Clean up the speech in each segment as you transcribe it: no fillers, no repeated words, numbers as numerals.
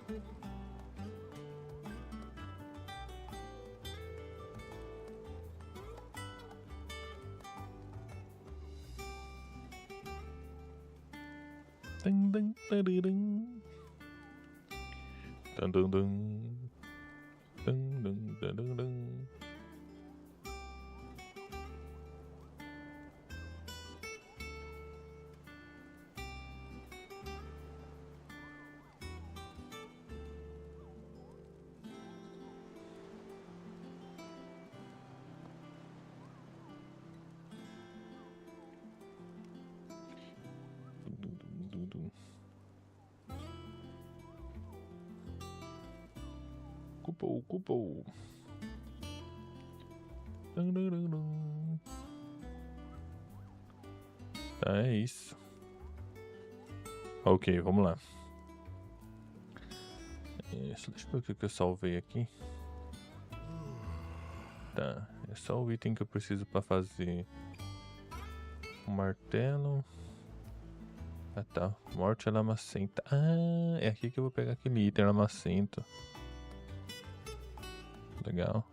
Dun, dun, dun, dun, dun, dun. Dun, dun, dun, dun, dun. Dun, dun. Cupou. Dun, dun, dun, dun. Tá, é isso. Ok, vamos lá. Isso, deixa eu ver o que eu salvei aqui. Tá, é só o item que eu preciso pra fazer o martelo. Ah tá, morte lamacenta. Ah, é aqui que eu vou pegar aquele item lamacento. Legal.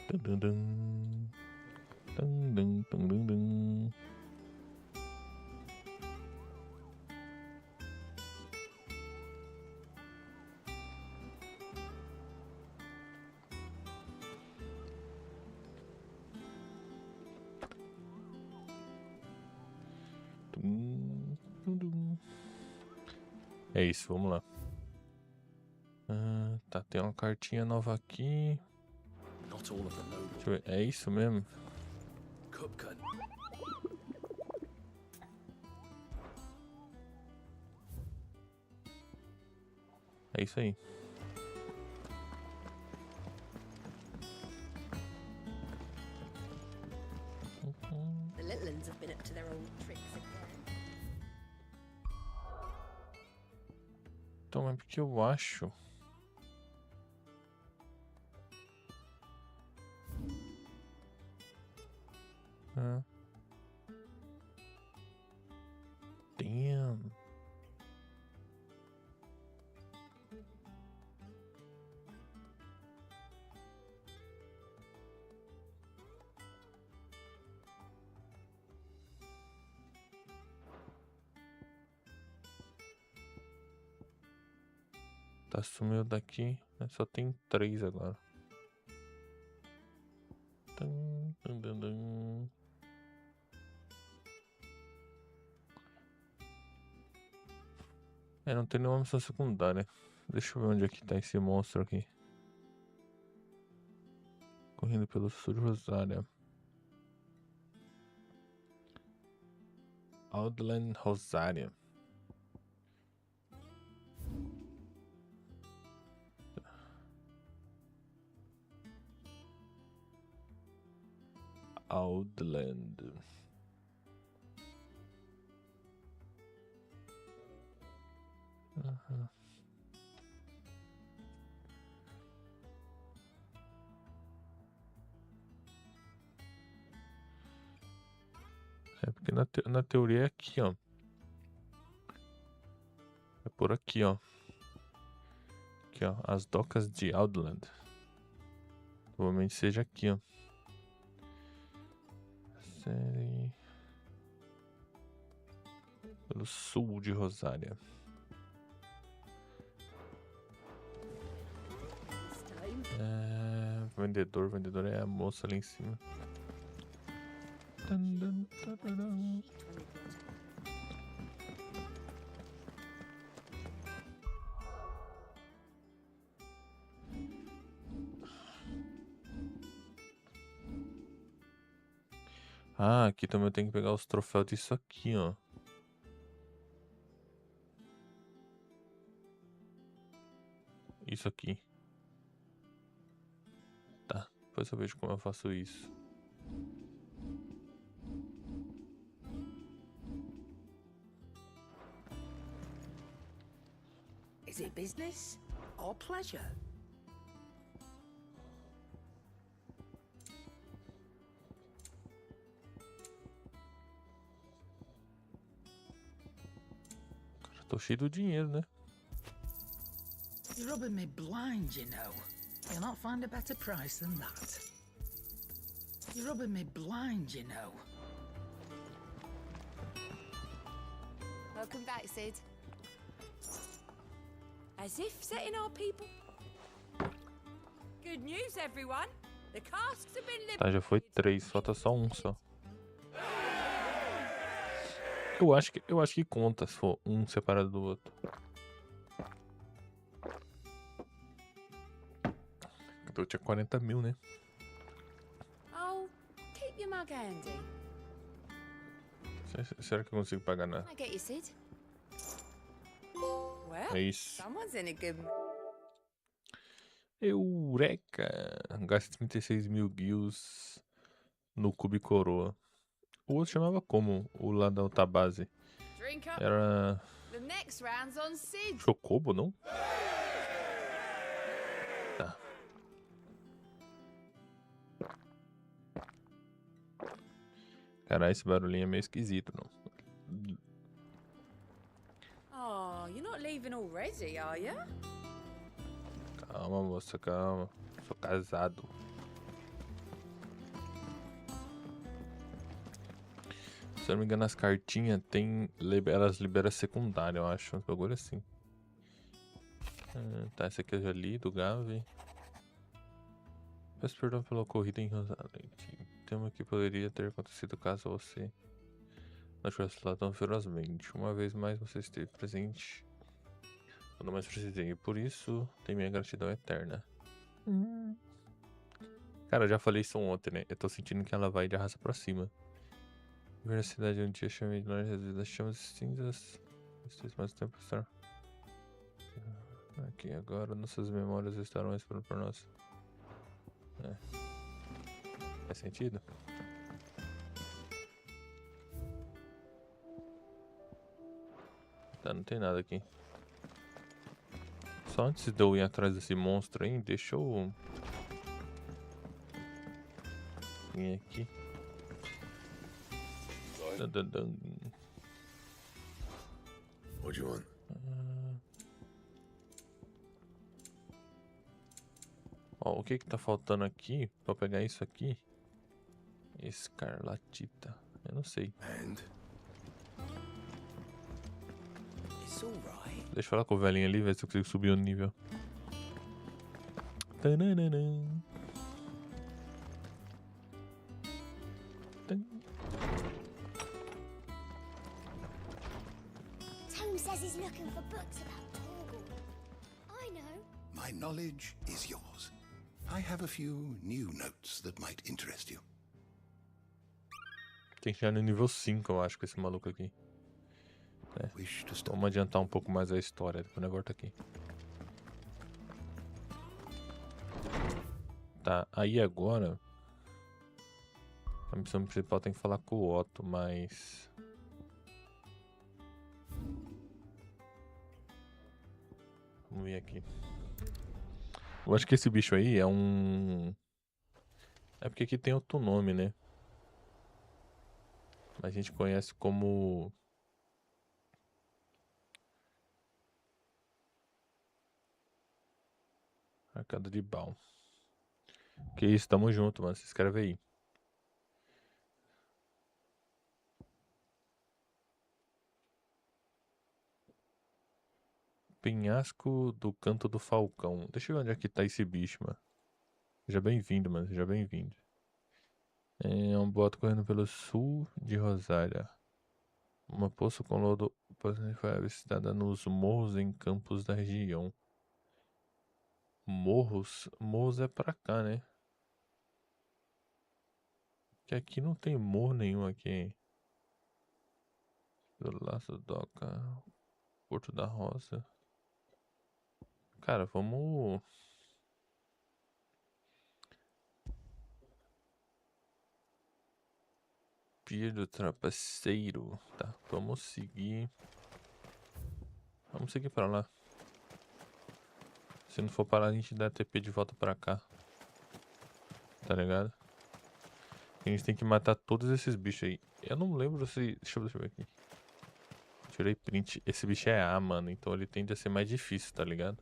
Dun, dun, dun. Dun, dun, dun, dun, dun. Dun, dun, dun. É isso, vamos lá. Tá, tem uma cartinha nova aqui. Deixa eu ver, é isso mesmo? É isso aí. The little ones have been up to their old tricks again. Então é porque eu acho. Damn. Tá, sumiu daqui. Só tem 3 agora. Dun, dun, dun, dun. Não tem nenhuma missão secundária. Deixa eu ver onde é que tá esse monstro aqui. Correndo pelo sul de Rosária. Outland Rosária. Outland. É porque na teoria é aqui, ó. É por aqui, ó. Aqui, ó. As docas de Outland. Provavelmente seja aqui, ó. Série. Pelo sul de Rosária. Vendedor é a moça ali em cima. Dun, dun, dun, dun, dun. Ah, aqui também eu tenho que pegar os troféus disso aqui, ó. Isso aqui. Tá, depois eu vejo como eu faço isso. Is it business or pleasure? Cara, tô cheio do dinheiro, né? You're rubbing me blind, you know. You'll not find a better price than that. You're rubbing me blind, you know. Welcome back, Sid. As if setting our people. Good news, everyone. The casks have been Tá, já foi 3, falta só um só. Eu acho que conta se for um separado do outro. Eu tinha 40 mil, né? Oh, keep your mug handy. Será que eu consigo pagar na... I get you, Sid. Well, É isso. someone's in a good mood. Eureka! Gasta 36 mil guios no Cube Coroa. O outro chamava como? O lá da outra base. Drink up. Era... The next round's on Sid. Chocobo, não? Tá. Caralho, esse barulhinho é meio esquisito, não? Oh, you're not leaving already, are you? Calma, moça, calma. Sou casado. Se eu não me engano, as cartinhas tem... Elas liberam secundária, eu acho. Um bagulho assim. Tá, esse aqui eu já li, do Gavi. Peço perdão pela ocorrida em Rosalente. Tema que poderia ter acontecido caso você não tivesse lá tão ferozmente. Uma vez mais você esteve presente quando mais precisei. E por isso tem minha gratidão eterna. Cara, eu já falei isso ontem, né? Eu tô sentindo que ela vai de arrasta pra cima. Ver a cidade um dia chamei de nós das chamas cinzas. Vocês mais tempo estar aqui agora. Nossas memórias estarão esperando por nós. Faz sentido? Tá, não tem nada aqui. Só antes de eu ir atrás desse monstro aí, deixa eu vir aqui. Dun, dun, dun. What do you want? Ó, o que que tá faltando aqui pra pegar isso aqui? Escarlatita. Eu não sei. And It's all right. Deixa eu falar com o velhinho ali, ver se eu consigo subir o nível. Tananana. Tan. Tone says he's looking for books about Torgal. I know. my knowledge is yours. I have a few new notes that might interest you. Tem que chegar no nível 5, eu acho, com esse maluco aqui. Wish to stop. Vamos adiantar um pouco mais a história, depois o negócio tá aqui. Tá, aí agora... A missão principal tem que falar com o Otto, mas... Vamos ver aqui. Eu acho que esse bicho aí é um... É porque aqui tem outro nome, né? A gente conhece como... Arcada de Baal. Que isso, tamo junto, mano. Se inscreve aí. Penhasco do Canto do Falcão. Deixa eu ver onde é que tá esse bicho, mano. Seja bem-vindo, mano. Seja bem-vindo. É um boato correndo pelo sul de Rosária. Uma poça com lodo foi avistada nos morros em campos da região. Morros? Morros é pra cá, né? Que aqui não tem morro nenhum aqui. Do Laço Doca. Porto da Roça. Cara, vamos... Pia do Trapaceiro. Tá, vamos seguir. Vamos seguir pra lá. Se não for parar, a gente dá TP de volta pra cá. Tá ligado? A gente tem que matar todos esses bichos aí. Eu não lembro se... Deixa eu ver aqui. Tirei print. Esse bicho é A, mano. Então ele tende a ser mais difícil, tá ligado?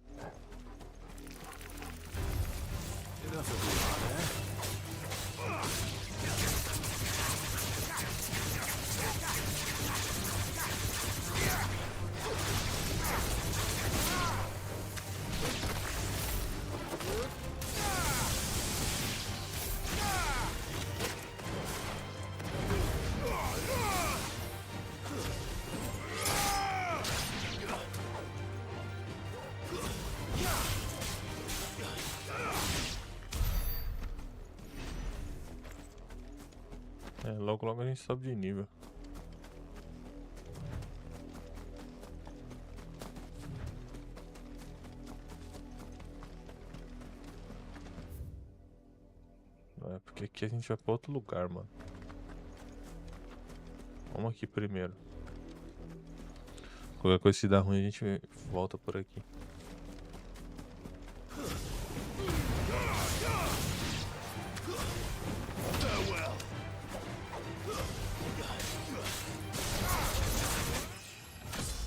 Logo logo a gente sobe de nível. É porque aqui a gente vai pra outro lugar, mano. Vamos aqui primeiro. Qualquer coisa se dá ruim a gente volta por aqui.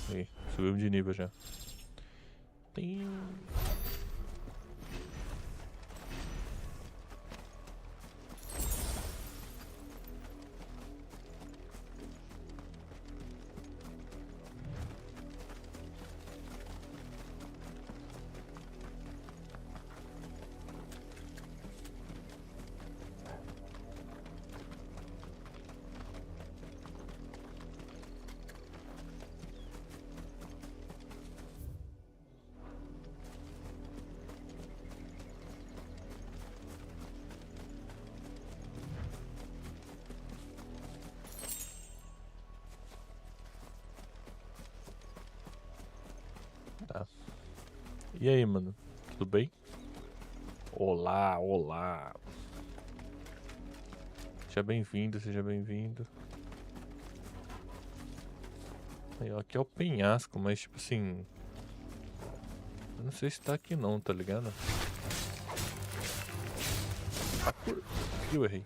Aí, subimos de nível já. Tem... Tá. E aí, mano? Tudo bem? Olá, olá. Seja bem-vindo, seja bem-vindo. Aí, ó, aqui é o penhasco, mas tipo assim... Eu não sei se tá aqui não, tá ligado? Ah, por... Eu errei.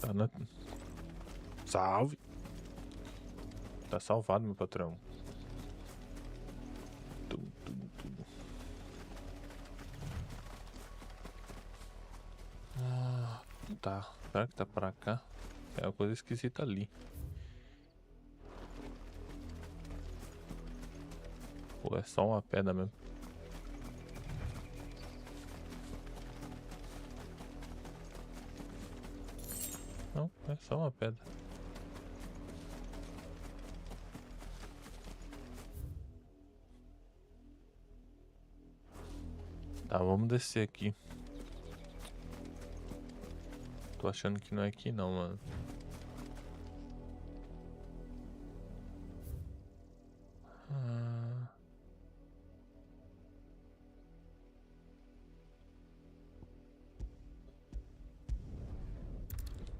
Tá na... Salve! Tá salvado, meu patrão. Tudo. Ah, tá. Será que tá pra cá? É uma coisa esquisita ali. Pô, é só uma pedra mesmo. Não, é só uma pedra. Tá, vamos descer aqui. Tô achando que não é aqui não, mano.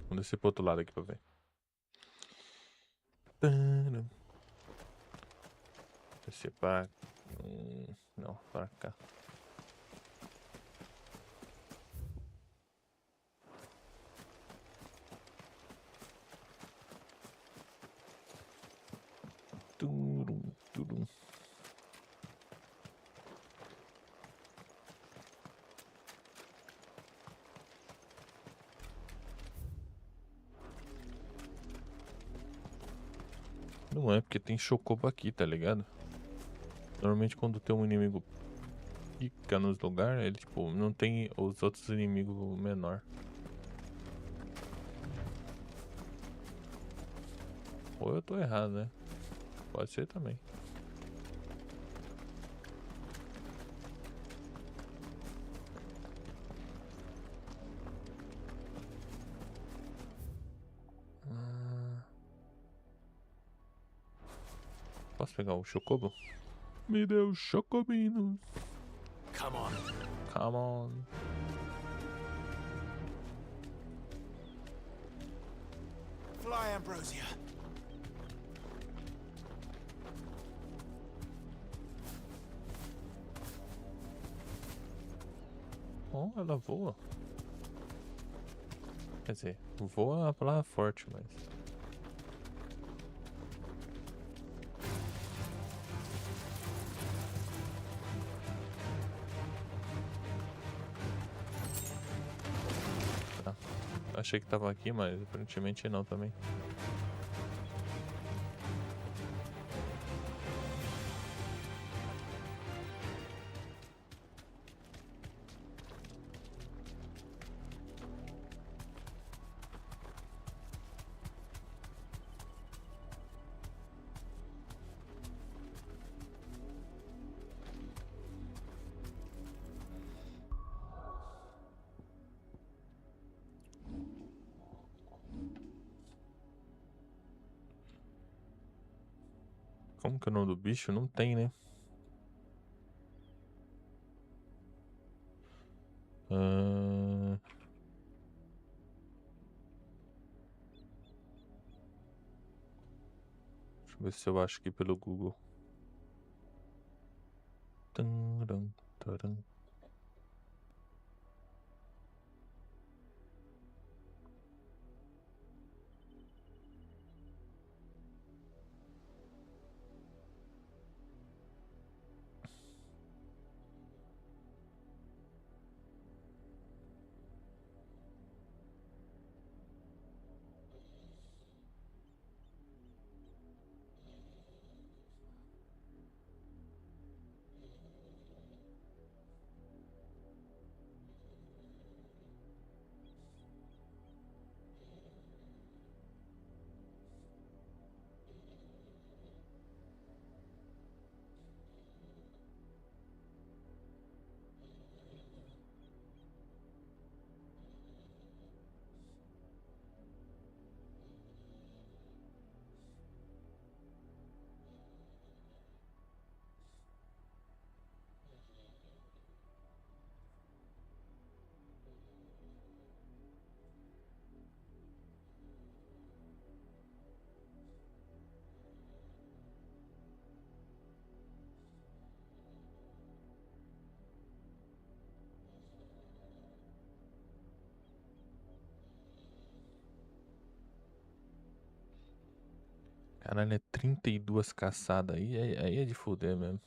Vamos descer pro outro lado aqui pra ver. Descer pra... não, pra cá. Turum. Não é, porque tem chocobo aqui, tá ligado? Normalmente quando tem um inimigo pica nos lugares, ele tipo, não tem os outros inimigos menor. Ou eu tô errado, né? Pode ser também. Posso pegar o chocobo? Me deu chocobino. Come on. Come on. Fly, Ambrosia. Oh, ela voa. Quer dizer, voa é uma palavra forte, mas... Tá. Achei que tava aqui, mas aparentemente não também. Como que é o nome do bicho? Não tem, né? Deixa eu ver se eu acho aqui pelo Google. Taran, taran. Caralho, é 32 caçadas aí, aí é de fuder mesmo.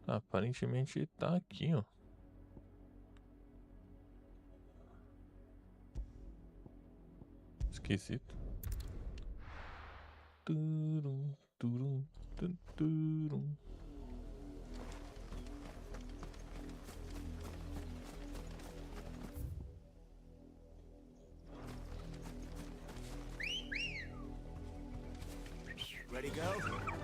Aparentemente tá aqui, ó. Esquisito. Turum, turum, turum. Ready, go?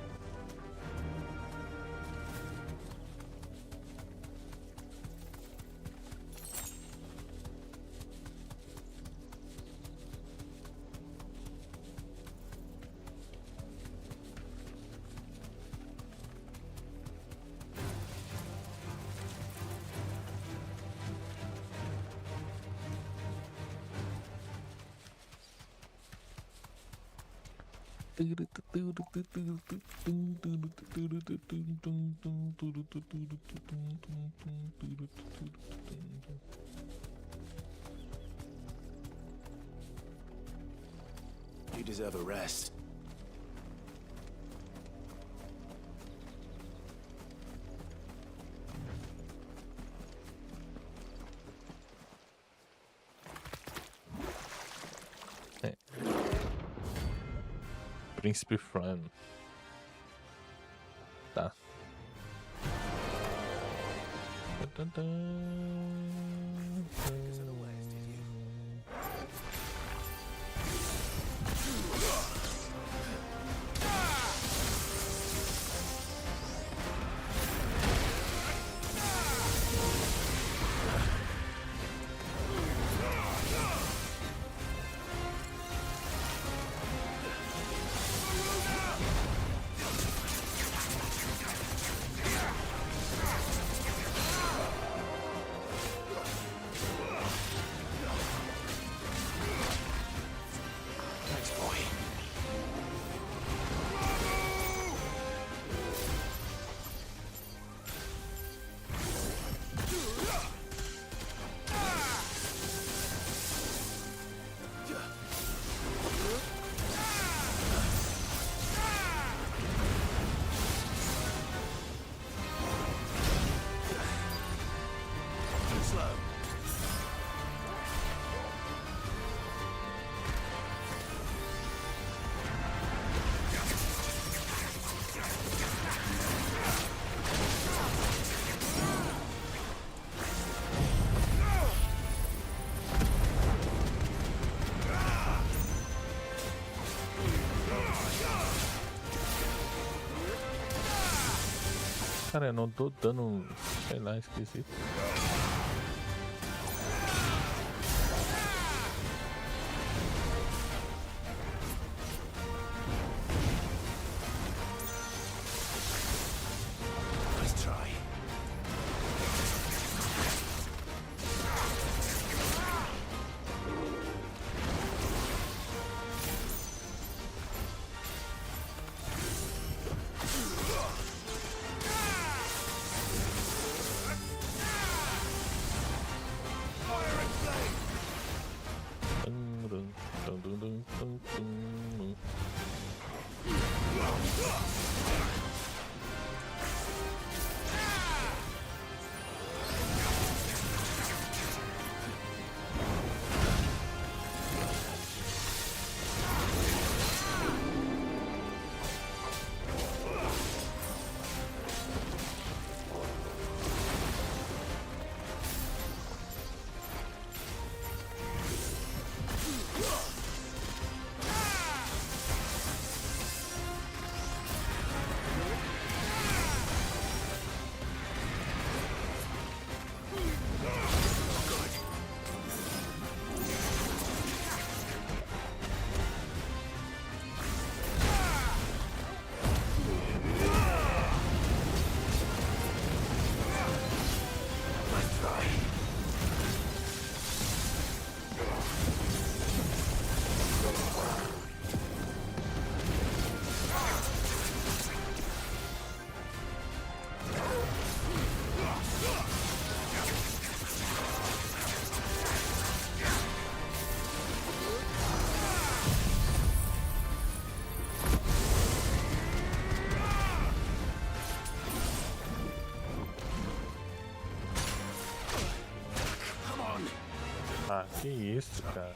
You deserve a rest. Príncipe Fran. Tá. Cara, eu não tô dando, sei lá, esquisito. Nice try. Ah, que isso, cara.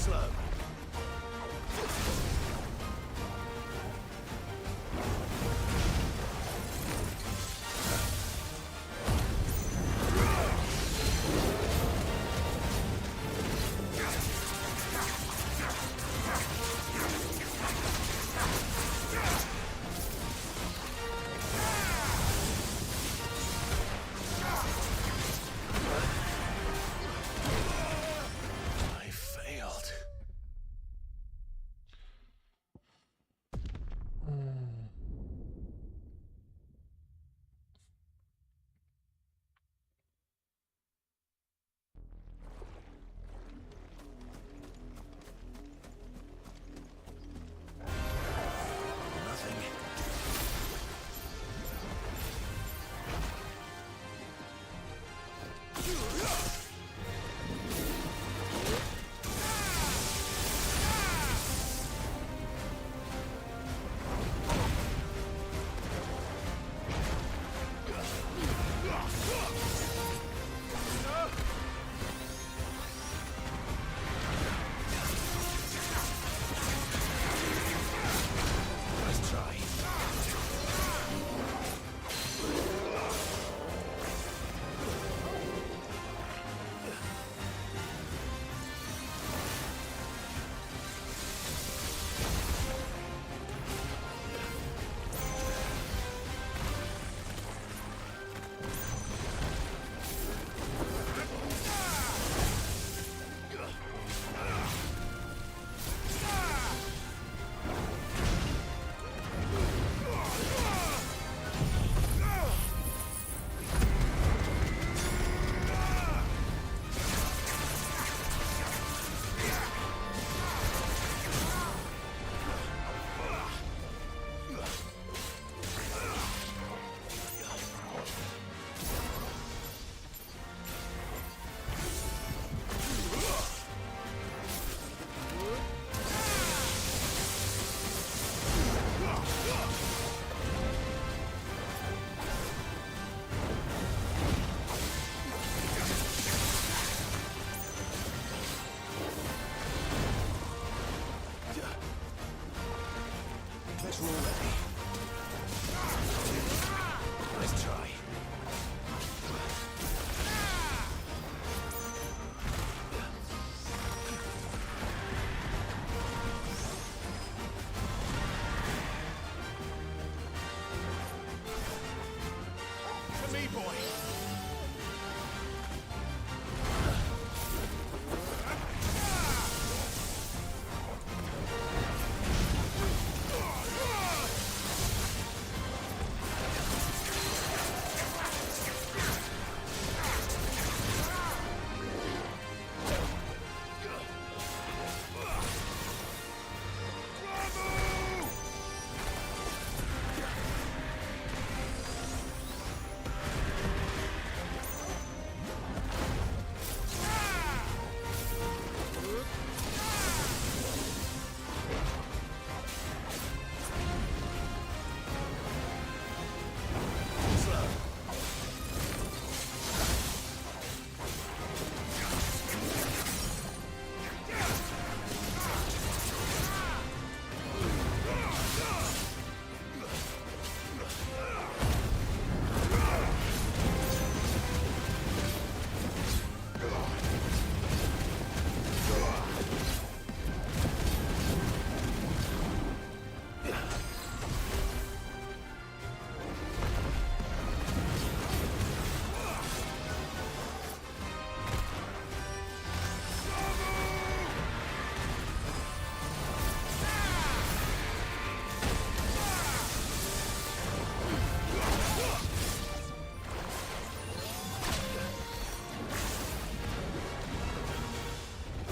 Slow. I failed. Nothing. Nice try. me, boy.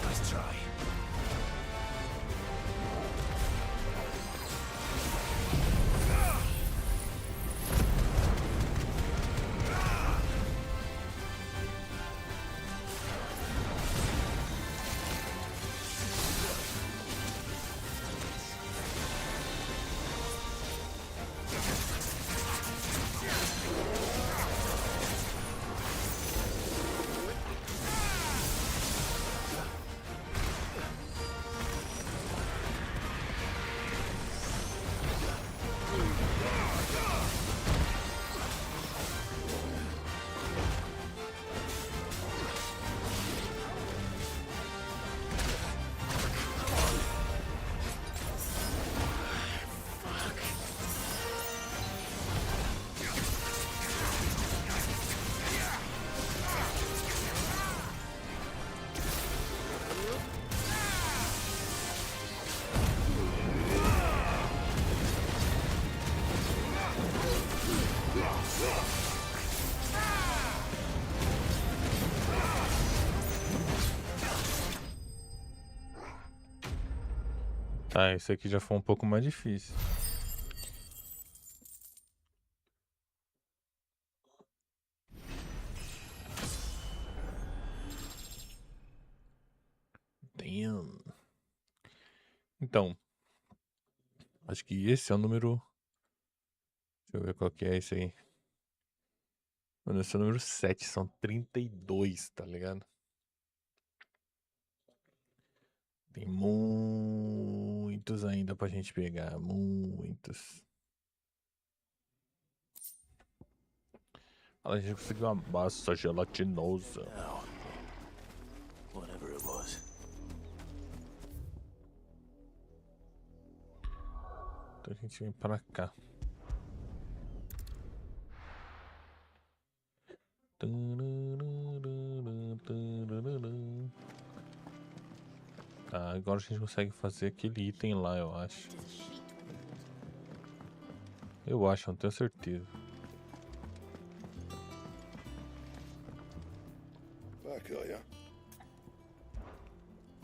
Nice try. Tá, esse aqui já foi um pouco mais difícil. Damn. Então, acho que esse é o número. Deixa eu ver qual que é esse aí. Mano, esse é o número 7, são 32, tá ligado? Tem muitos ainda pra gente pegar, muitos. A gente conseguiu uma massa gelatinosa. Now, whatever it was. Então a gente vem pra cá. Tá, agora a gente consegue fazer aquele item lá, eu acho. Eu acho, não tenho certeza. Back, are ya?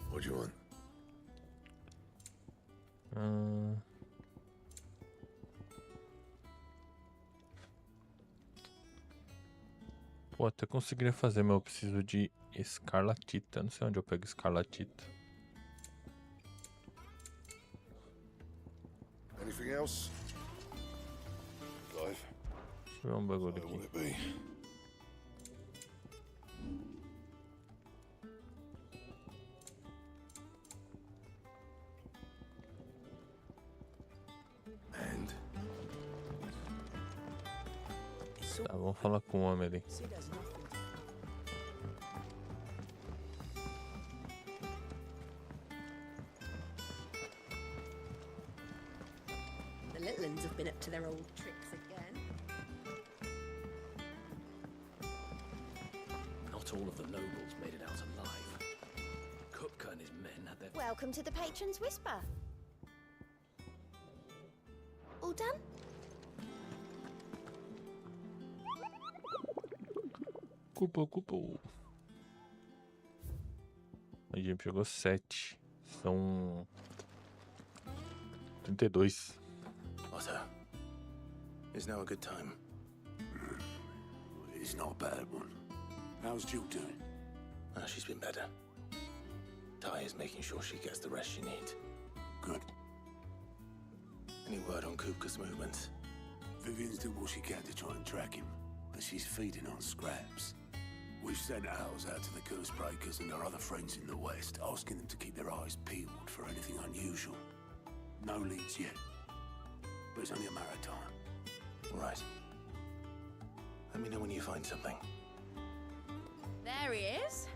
What do you want? Pô, até conseguiria fazer, mas eu preciso de escarlatita. Não sei onde eu pego escarlatita. Anything else? Clive? Deixa eu ver um bagulho Where will aqui. it be? And? Tá, vamos falar com o homem ali. The little ones have been up to their old tricks again. Not all of the nobles made it out alive. Kupka and his men had their... Welcome to the Patron's Whisper. All done? Cupo. A gente pegou 7. São 32. Otto, is now a good time? It's not a bad one. How's Jill doing? She's been better. Ty is making sure she gets the rest she needs. Good. Any word on Kupka's movements? Vivian's doing what she can to try and track him, but she's feeding on scraps. We've sent ours out to the curse breakers and our other friends in the west, asking them to keep their eyes peeled for anything unusual. No leads yet, but it's only a matter of time. Right. Let me know when you find something. There he is.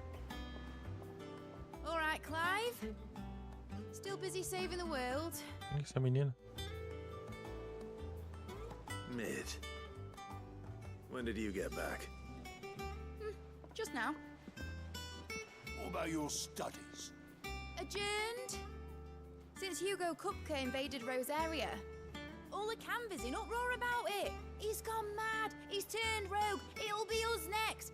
All right, Clive. Still busy saving the world. Essa menina. Mid. When did you get back? Just now. What about your studies? Adjourned. Since Hugo Kupka invaded Rosaria. All the canvas in uproar about it. He's gone mad. He's turned rogue. It'll be us next.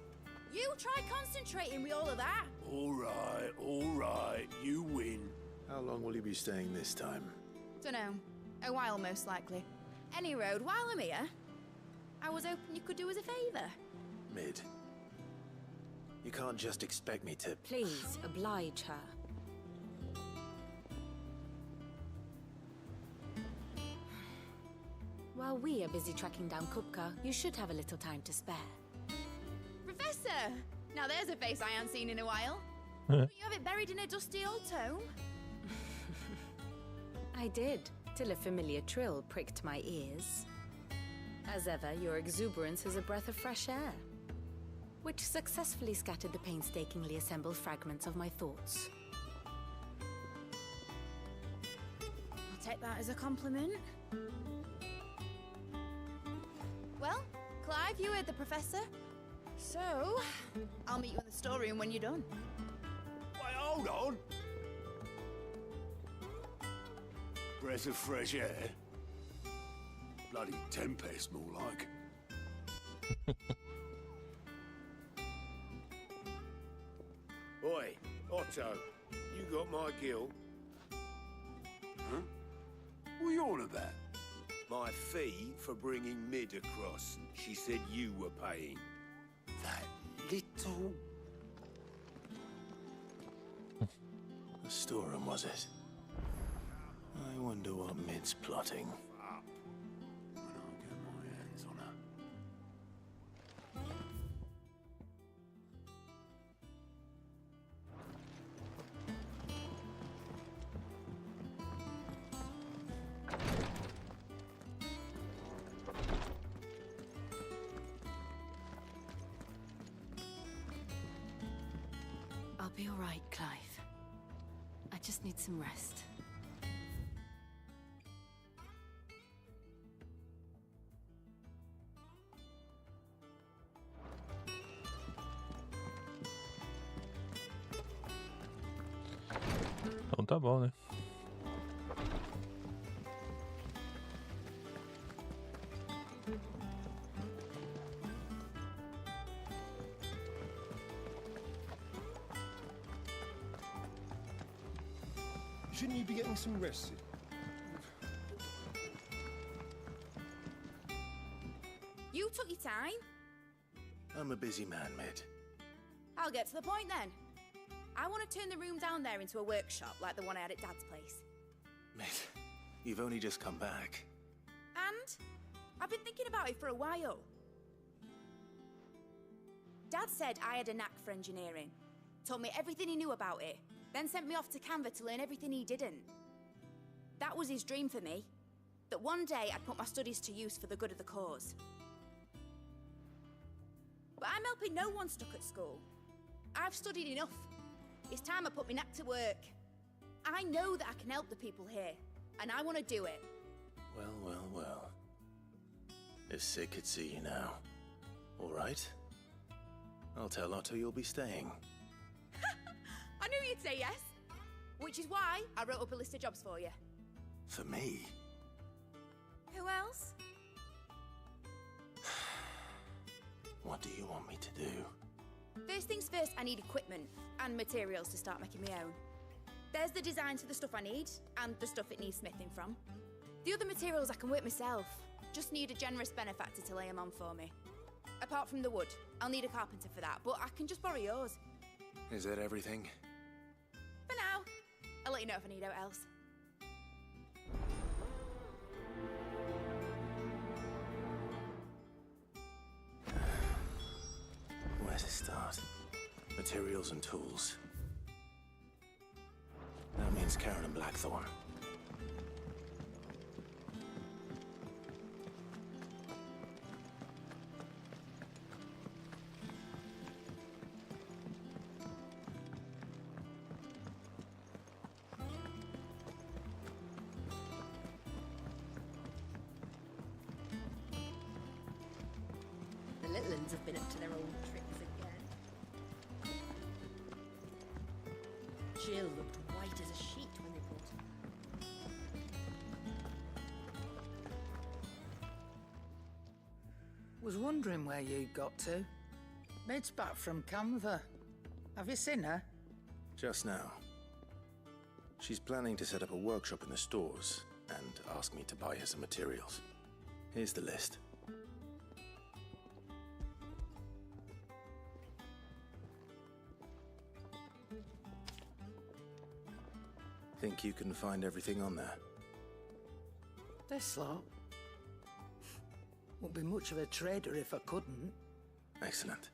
You try concentrating with all of that. All right, you win. How long will you be staying this time? Dunno. A while, most likely. Any road, while I'm here, I was hoping you could do us a favour. Mid. You can't just expect me to... Please, oblige her. While we are busy tracking down Kupka, you should have a little time to spare. Professor! Now there's a face I haven't seen in a while. You have it buried in a dusty old tome? I did, till a familiar trill pricked my ears. As ever, your exuberance is a breath of fresh air, which successfully scattered the painstakingly assembled fragments of my thoughts. I'll take that as a compliment. Well, Clive, you heard the professor. So, I'll meet you in the storeroom when you're done. Wait, hold on. Breath of fresh air. Bloody tempest, more like. Oi, Otto, you got my gill. Huh? What are you on about? My fee for bringing Mid across. She said you were paying. That little... The storeroom, was it? I wonder what Mid's plotting. When I get my hands on her. I'll be all right, Clive. I just need some rest. Então tá bom, né? Shouldn't you be getting some rest? You took your time. I'm a busy man, Mid. I'll get to the point then. I want to turn the room down there into a workshop like the one I had at Dad's place. Mid, you've only just come back. And I've been thinking about it for a while. Dad said I had a knack for engineering. Told me everything he knew about it. Then sent me off to Canva to learn everything he didn't. That was his dream for me. That one day I'd put my studies to use for the good of the cause. But I'm helping no one stuck at school. I've studied enough. It's time I put my knack to work. I know that I can help the people here, and I want to do it. If Sid could see you now. All right? I'll tell Otto you'll be staying. I knew you'd say yes. Which is why I wrote up a list of jobs for you. For me? Who else? What do you want me to do? First things first, I need equipment and materials to start making my own. There's the designs for the stuff I need, and the stuff it needs smithing from. The other materials I can work myself. Just need a generous benefactor to lay them on for me. Apart from the wood, I'll need a carpenter for that, but I can just borrow yours. Is that everything? For now. I'll let you know if I need out else. Where to start? Materials and tools. That means Karen and Blackthorn. The little uns have been up to their old tricks again. Jill looked white as a sheet when they brought her. Was wondering where you got to. Mid's back from Canva. Have you seen her? Just now. She's planning to set up a workshop in the stores and ask me to buy her some materials. Here's the list. Think you can find everything on there? This lot. Wouldn't be much of a trader if I couldn't. Excellent.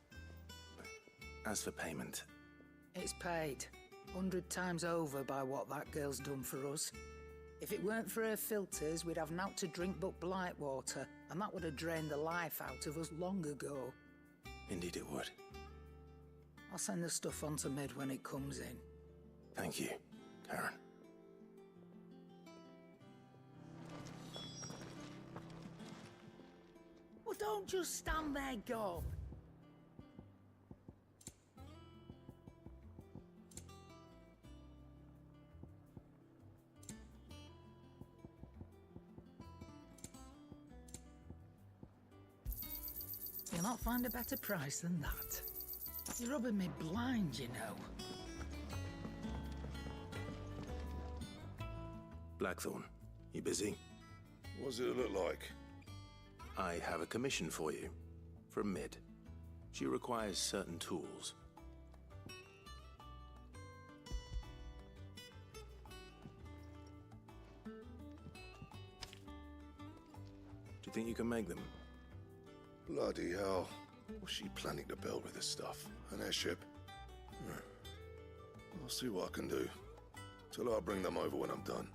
As for payment, It's paid 100 times over by what that girl's done for us. If it weren't for her filters, we'd have naught to drink but blight water, and that would have drained the life out of us long ago. indeed it would. I'll send the stuff on to Mid when it comes in. Thank you, Karen. Well, don't just stand there, Gob. You'll not find a better price than that. You're rubbing me blind, you know. Blackthorn, you busy? What's it look like? I have a commission for you. From Mid. She requires certain tools. Do you think you can make them? Bloody hell. What's she planning to build with this stuff? An airship? I'll see what I can do. Till I'll bring them over when I'm done.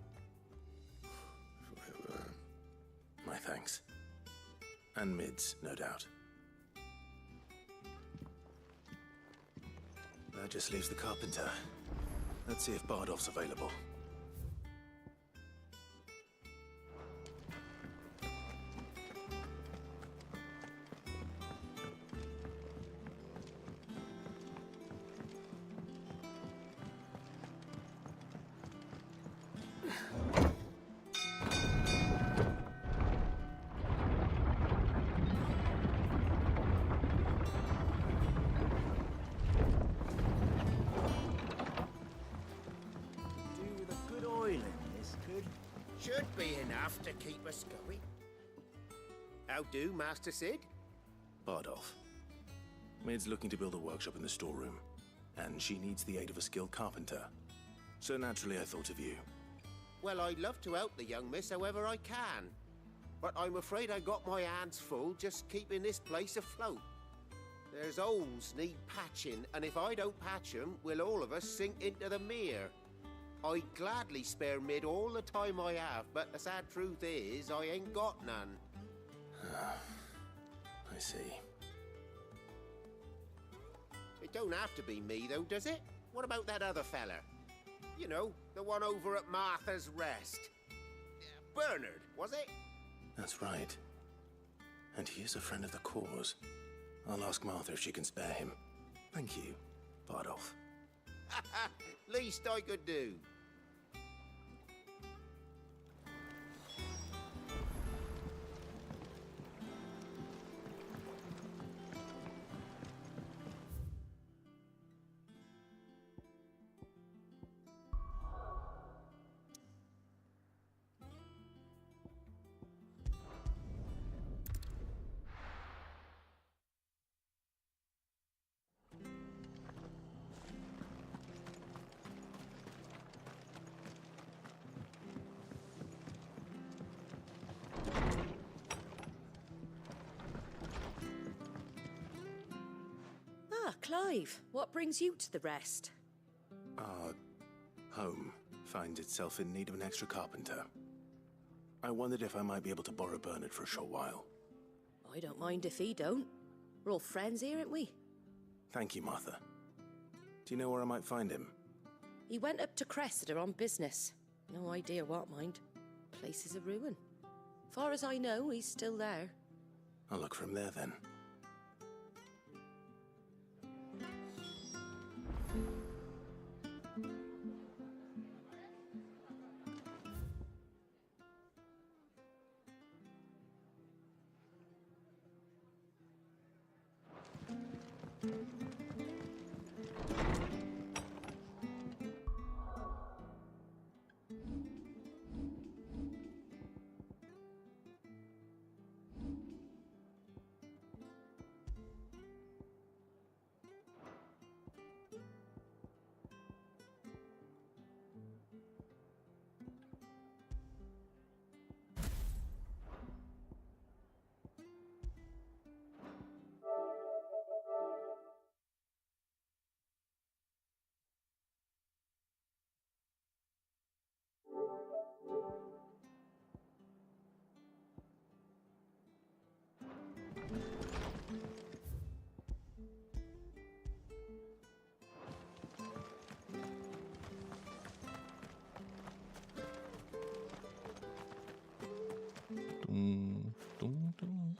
My thanks. And Mid's, no doubt. That just leaves the carpenter. Let's see if Bardolph's available. Should be enough to keep us going. How do, Master Sid? Bardolph. Mid's looking to build a workshop in the storeroom, and she needs the aid of a skilled carpenter. So naturally I thought of you. Well, I'd love to help the young miss however I can. But I'm afraid I got my hands full just keeping this place afloat. There's holes need patching, and if I don't patch them, we'll all of us sink into the mere. I'd gladly spare Mid all the time I have, but the sad truth is, I ain't got none. I see. It don't have to be me, though, does it? What about that other fella? You know, the one over at Martha's Rest. Bernard, was it? That's right. And he is a friend of the cause. I'll ask Martha if she can spare him. Thank you, Bardolph. Least I could do. Ah, Clive, what brings you to the rest? Our home finds itself in need of an extra carpenter. I wondered if I might be able to borrow Bernard for a short while. I don't mind if he don't. We're all friends here, aren't we? Thank you, Martha. Do you know where I might find him? He went up to Cressida on business. No idea what, mind. Place is a ruin. Far as I know, he's still there. I'll look for him there then. Tum, tum.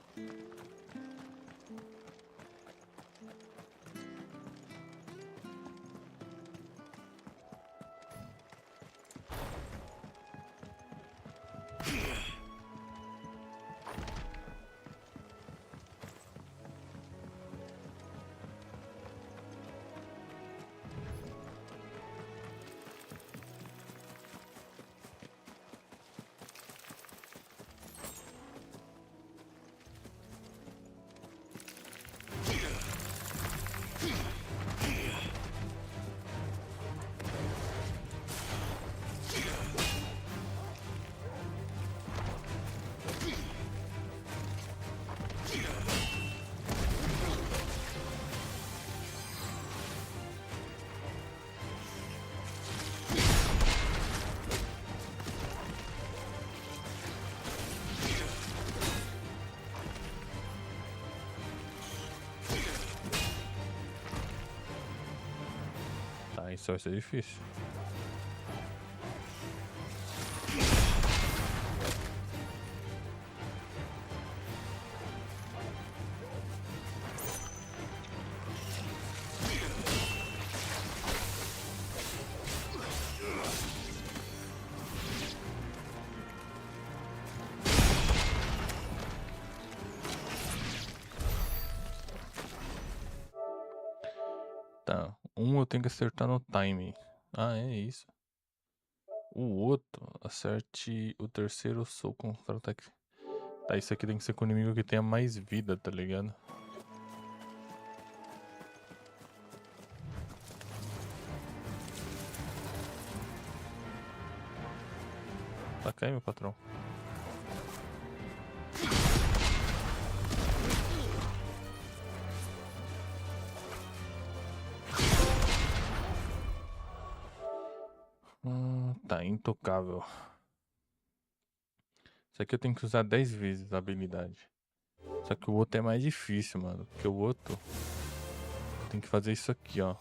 Tá, isso vai ser difícil. Tá, eu tenho que acertar no timing. Ah, é isso. O outro, acerte o terceiro soco contra-ataque. Tá, isso aqui tem que ser com o inimigo que tenha mais vida, tá ligado? Taca aí, meu patrão. Tá, intocável. Isso aqui eu tenho que usar 10 vezes a habilidade. Só que o outro é mais difícil, mano. Porque o outro tem que fazer isso aqui, ó.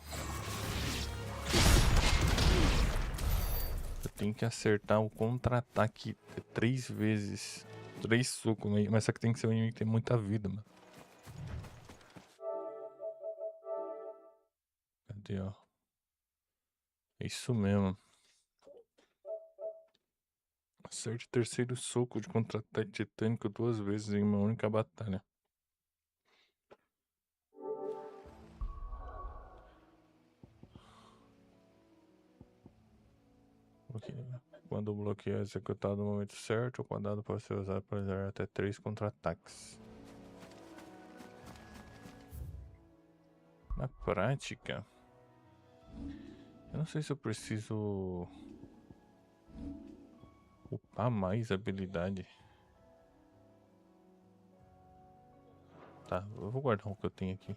Eu tenho que acertar o contra-ataque 3 vezes. 3 socos, mas só que tem que ser um inimigo que tem muita vida, mano. Cadê, ó? É isso mesmo. Acerte o terceiro soco de contra-ataque titânico 2 vezes em uma única batalha. Quando o bloqueio é executado no momento certo, o quadrado pode ser usado para usar até 3 contra-ataques. Na prática, eu não sei se eu preciso upar mais habilidade. Tá, eu vou guardar o que eu tenho aqui.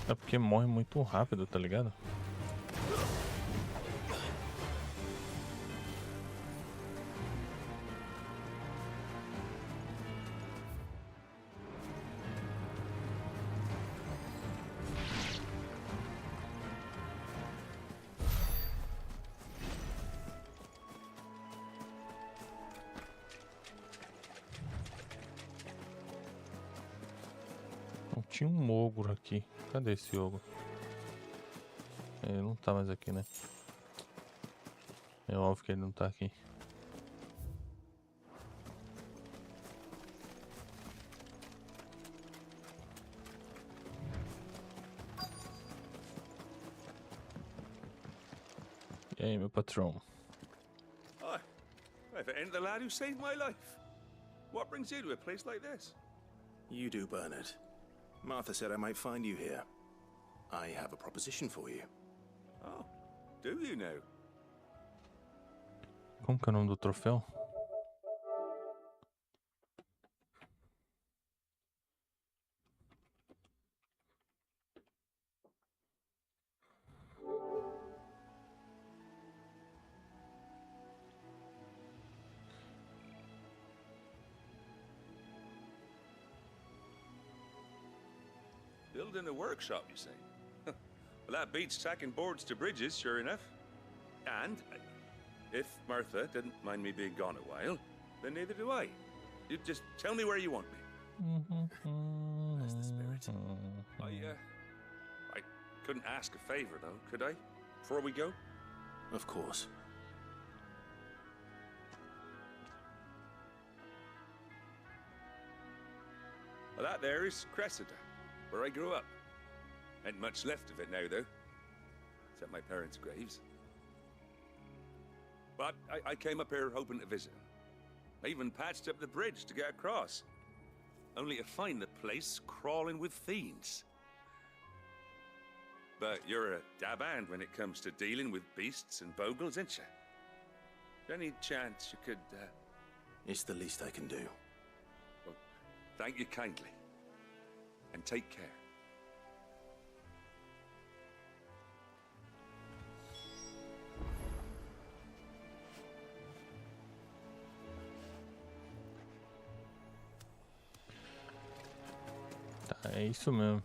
É porque morre muito rápido, tá ligado? Tinha um ogro aqui. Cadê esse ogro? Ele não tá mais aqui, né? É óbvio que ele não tá aqui. E aí, meu patrão? Hi. If it ain't the lad who saved my life. What brings you to a place like this? You do, Bernard. Martha said I might find you here. I have a proposition for you. Oh, do you know? Como que é o nome do troféu? Building a workshop, you say? Well, that beats tacking boards to bridges, sure enough. And if Martha didn't mind me being gone a while, then neither do I. You just tell me where you want me. That's the spirit. I couldn't ask a favor, though, could I? Before we go? Of course. Well, that there is Cressida, where I grew up. Ain't much left of it now, though. Except my parents' graves. But I came up here hoping to visit them. I even patched up the bridge to get across. Only to find the place crawling with fiends. But you're a dab hand when it comes to dealing with beasts and bogles, ain't you? Any chance you could, It's the least I can do. Well, thank you kindly. And take care. Tá, é isso mesmo.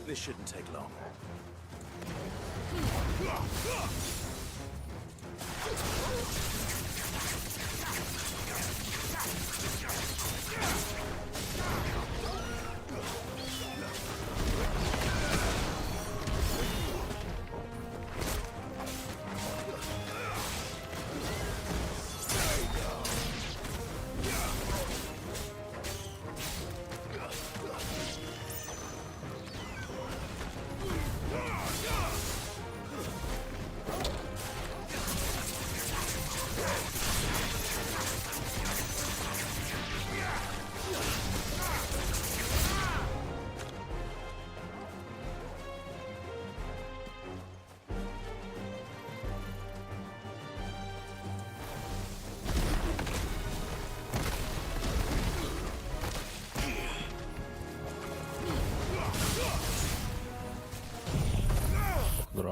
This shouldn't take long.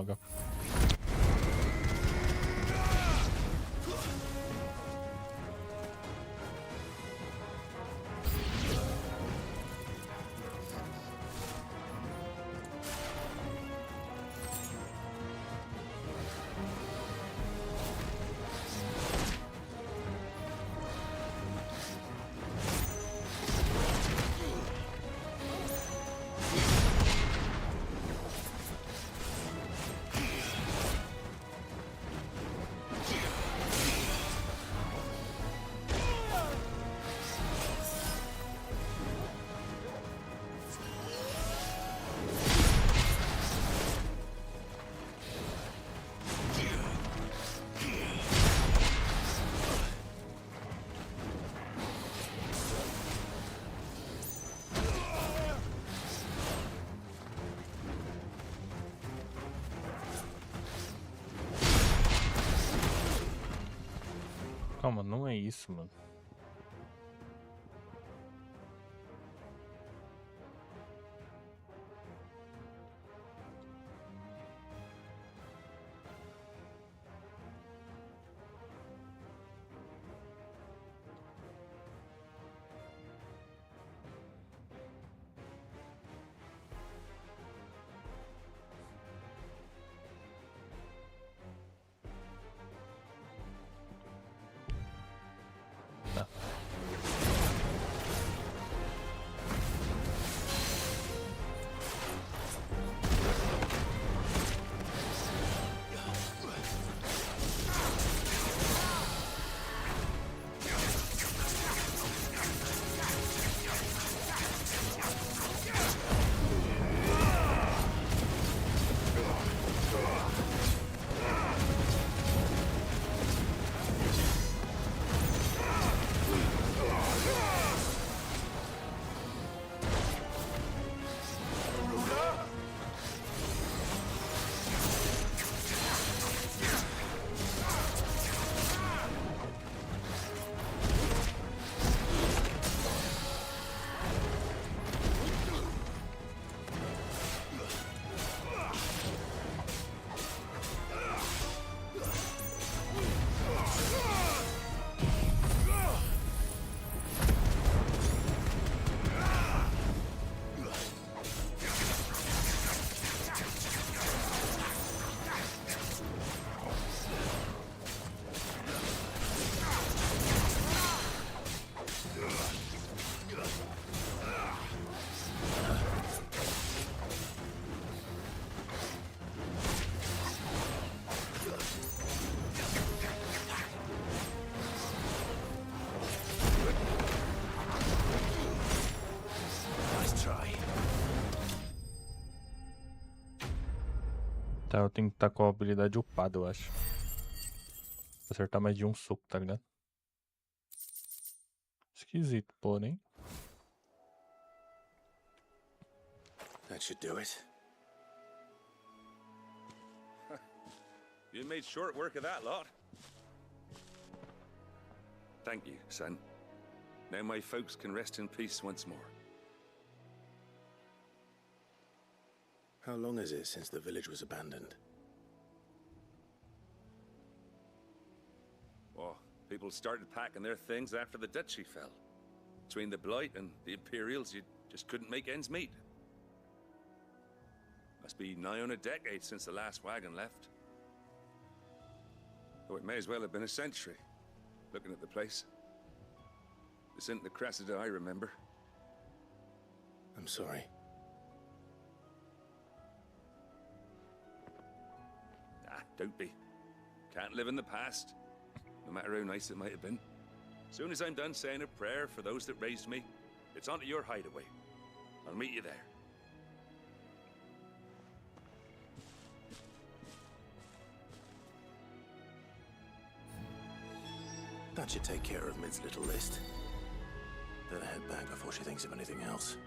droga. Calma, não é isso, mano. Tá, eu tenho que estar com a habilidade upada, eu acho. Pra acertar mais de um soco, tá ligado? Esquisito, porém. That should do it. You made short work of that lot. Thank you, son. Now my folks can rest in peace once more. How long is it since the village was abandoned? Oh, people started packing their things after the duchy fell. Between the Blight and the Imperials, you just couldn't make ends meet. Must be nigh on a decade since the last wagon left. Oh, it may as well have been a century, looking at the place. This isn't the Cressida I remember. I'm sorry. Ah, don't be. Can't live in the past, no matter how nice it might have been. Soon as I'm done saying a prayer for those that raised me, it's on to your hideaway. I'll meet you there. That should take care of Mid's little list. Better head back before she thinks of anything else.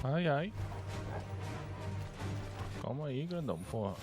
Ai, ai. Calma aí, grandão, porra.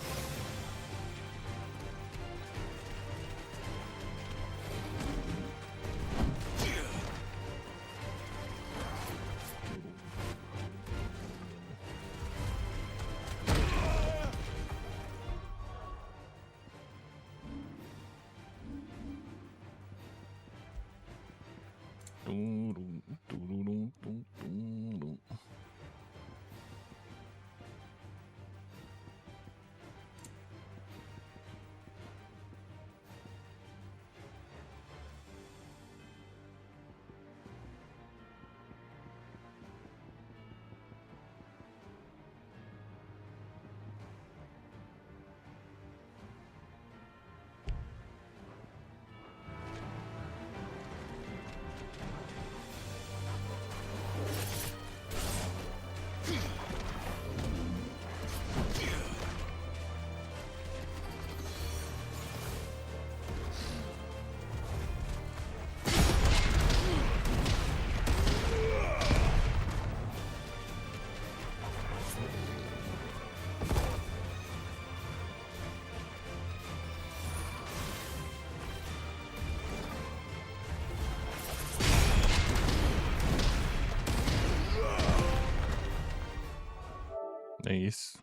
É isso.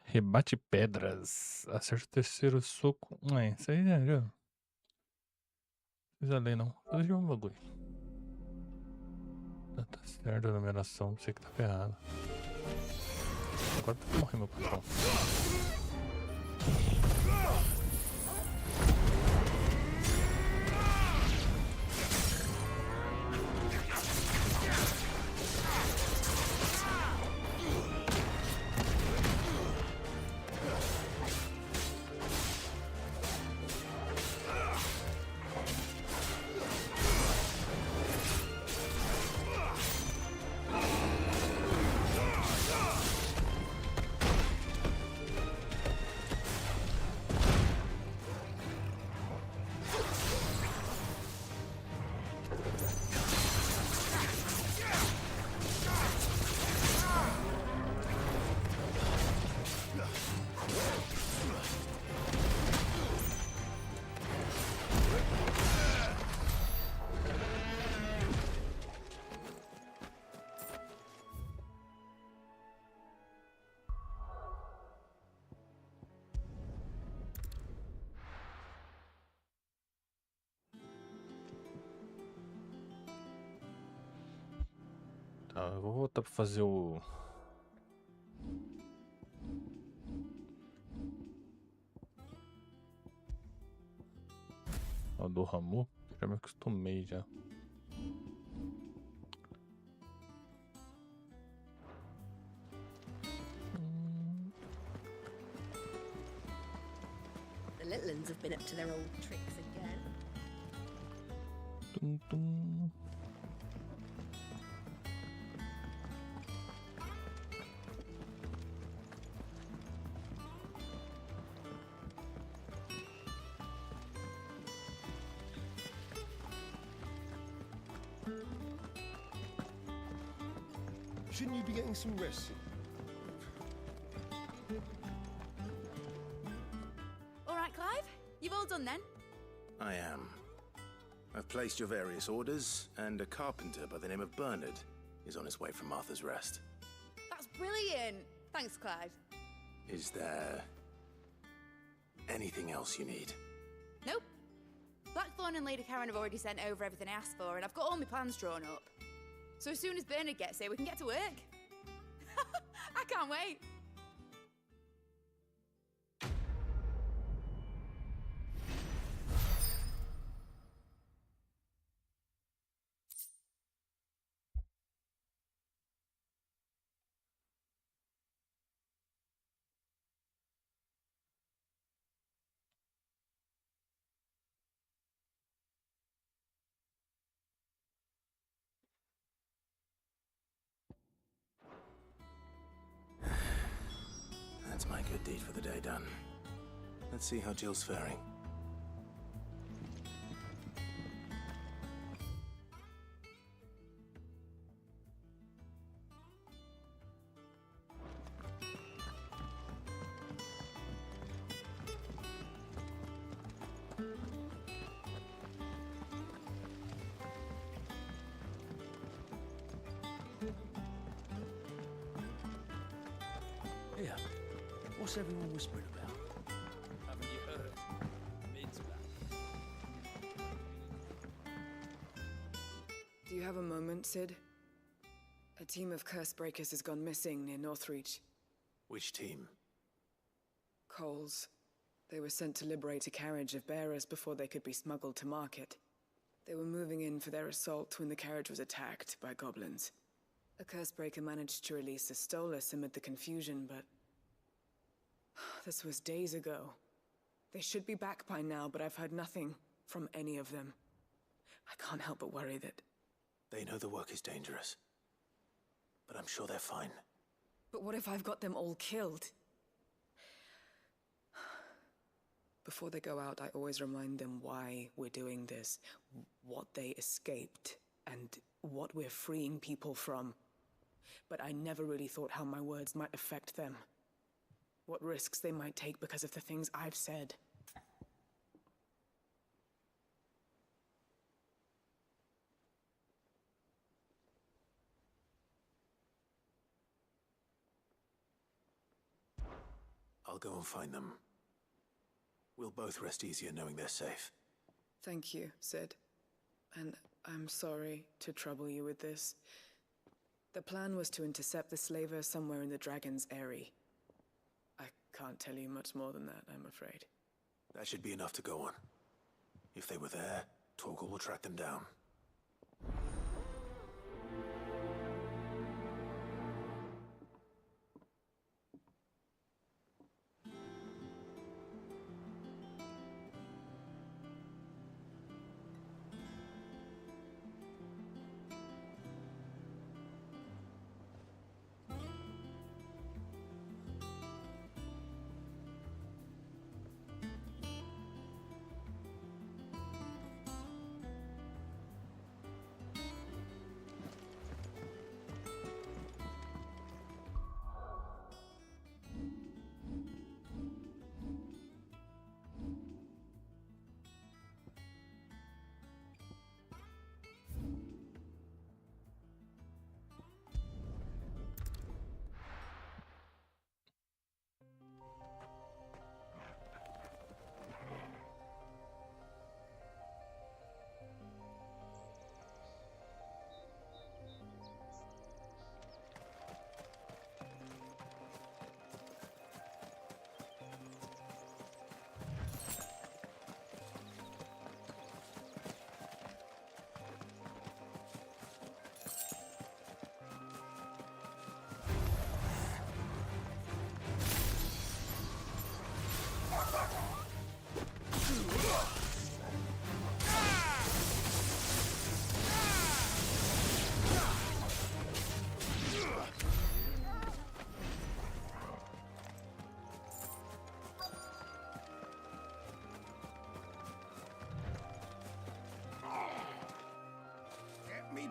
Rebate pedras. Acerta o terceiro soco. Isso aí já. Não precisa ler, não. Hoje é um bagulho. Tá certo a numeração. Você que tá ferrado. Agora tu morre, meu patrão. Tá, eu vou voltar pra fazer o do Ramu. Já me acostumei já. The little ones have been up to their old tricks again. Tum, tum. Shouldn't you be getting some rest? All right, Clive? You've all done then? I am. I've placed your various orders, and a carpenter by the name of Bernard is on his way from Arthur's Rest. That's brilliant. Thanks, Clive. Is there anything else you need? Nope. Blackthorn and Lady Karen have already sent over everything I asked for, and I've got all my plans drawn up. So as soon as Bernard gets here, we can get to work. I can't wait. That's my good deed for the day done. Let's see how Jill's faring. What's everyone whispering about? Haven't you heard? Mid's back. Do you have a moment, Sid? A team of curse breakers has gone missing near Northreach. Which team? Coles. They were sent to liberate a carriage of bearers before they could be smuggled to market. They were moving in for their assault when the carriage was attacked by goblins. A curse breaker managed to release a Stolas amid the confusion, but... this was days ago. They should be back by now, but I've heard nothing from any of them. I can't help but worry that... They know the work is dangerous. But I'm sure they're fine. But what if I've got them all killed? Before they go out, I always remind them why we're doing this, what they escaped, and what we're freeing people from. But I never really thought how my words might affect them. What risks they might take because of the things I've said. I'll go and find them. We'll both rest easier knowing they're safe. Thank you, Sid. And I'm sorry to trouble you with this. The plan was to intercept the slaver somewhere in the Dragon's Eyrie. I can't tell you much more than that, I'm afraid. That should be enough to go on. If they were there, Torgal will track them down.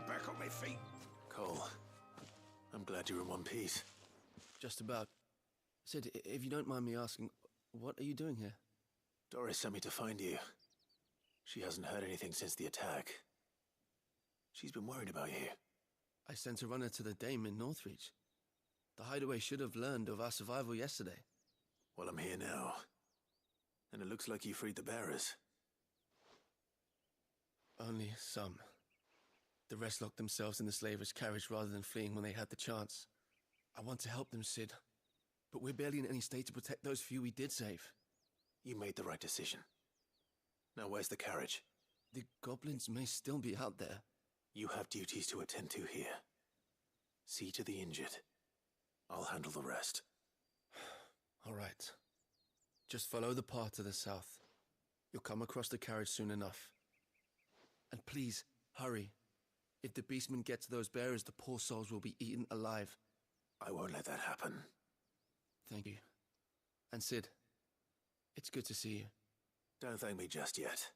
Back on my feet. Cole, I'm glad you're in one piece. Just about. Sid, if you don't mind me asking, what are you doing here? Doris sent me to find you. She hasn't heard anything since the attack. She's been worried about you. I sent a runner to the Dame in Northreach. The hideaway should have learned of our survival yesterday. Well, I'm here now. And it looks like you freed the bearers. Only some. The rest locked themselves in the slaver's carriage rather than fleeing when they had the chance. I want to help them, Sid. But we're barely in any state to protect those few we did save. You made the right decision. Now where's the carriage? The goblins may still be out there. You have duties to attend to here. See to the injured. I'll handle the rest. All right. Just follow the path to the south. You'll come across the carriage soon enough. And please, hurry. If the beastmen get to those bearers, the poor souls will be eaten alive. I won't let that happen. Thank you. And Sid, it's good to see you. Don't thank me just yet.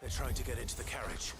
They're trying to get into the carriage.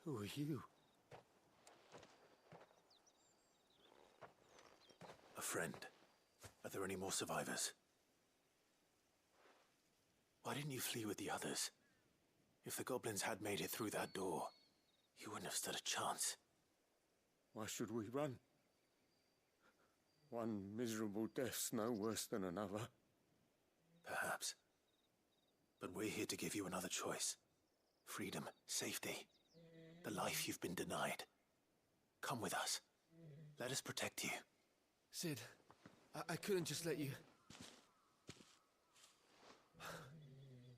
Who are you? A friend. Are there any more survivors? Why didn't you flee with the others? If the goblins had made it through that door, you wouldn't have stood a chance. Why should we run? One miserable death's no worse than another. Perhaps. But we're here to give you another choice. Freedom, safety, the life you've been denied. Come with us. Let us protect you. Sid, I couldn't just let you...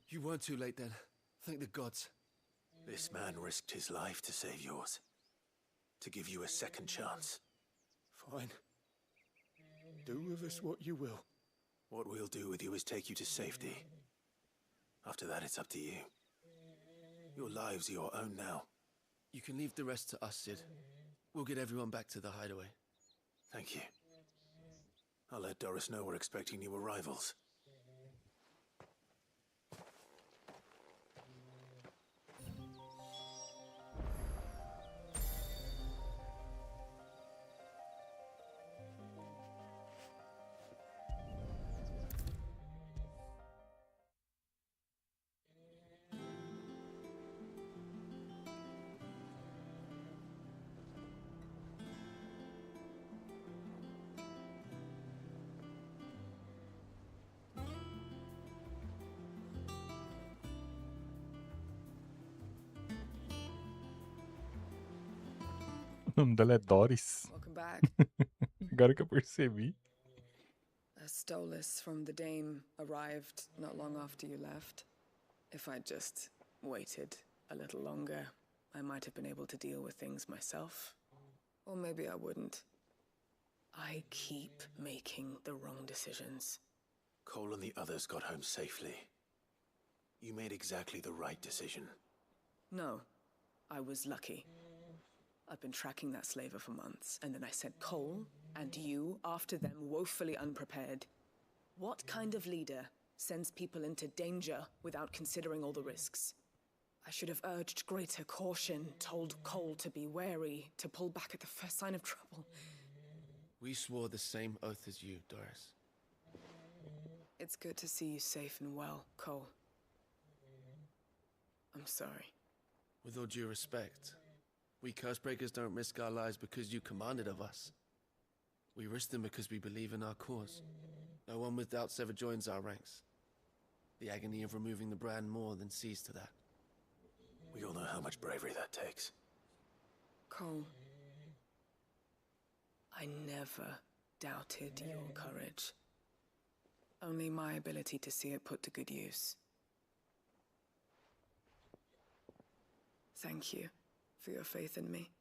You weren't too late then. Thank the gods. This man risked his life to save yours. To give you a second chance. Fine. Do with us what you will. What we'll do with you is take you to safety. After that, it's up to you. Your lives are your own now. You can leave the rest to us, Sid. We'll get everyone back to the hideaway. Thank you. I'll let Doris know we're expecting new arrivals. O nome dela é Doris. Welcome back. Agora que eu percebi. A stolus from the Dame arrived not long after you left. If I'd just waited a little longer, I might have been able to deal with things myself. Or maybe I wouldn't. I keep making the wrong decisions. Cole and the others got home safely. You made exactly the right decision. No, I was lucky. I've been tracking that slaver for months, and then I sent Cole and you after them, woefully unprepared. What kind of leader sends people into danger without considering all the risks? I should have urged greater caution, told Cole to be wary, to pull back at the first sign of trouble. We swore the same oath as you, Doris. It's good to see you safe and well, Cole. I'm sorry. With all due respect, we Cursebreakers don't risk our lives because you commanded of us. We risk them because we believe in our cause. No one with doubts ever joins our ranks. The agony of removing the brand more than sees to that. We all know how much bravery that takes. Cole, I never doubted your courage. Only my ability to see it put to good use. Thank you for your faith in me.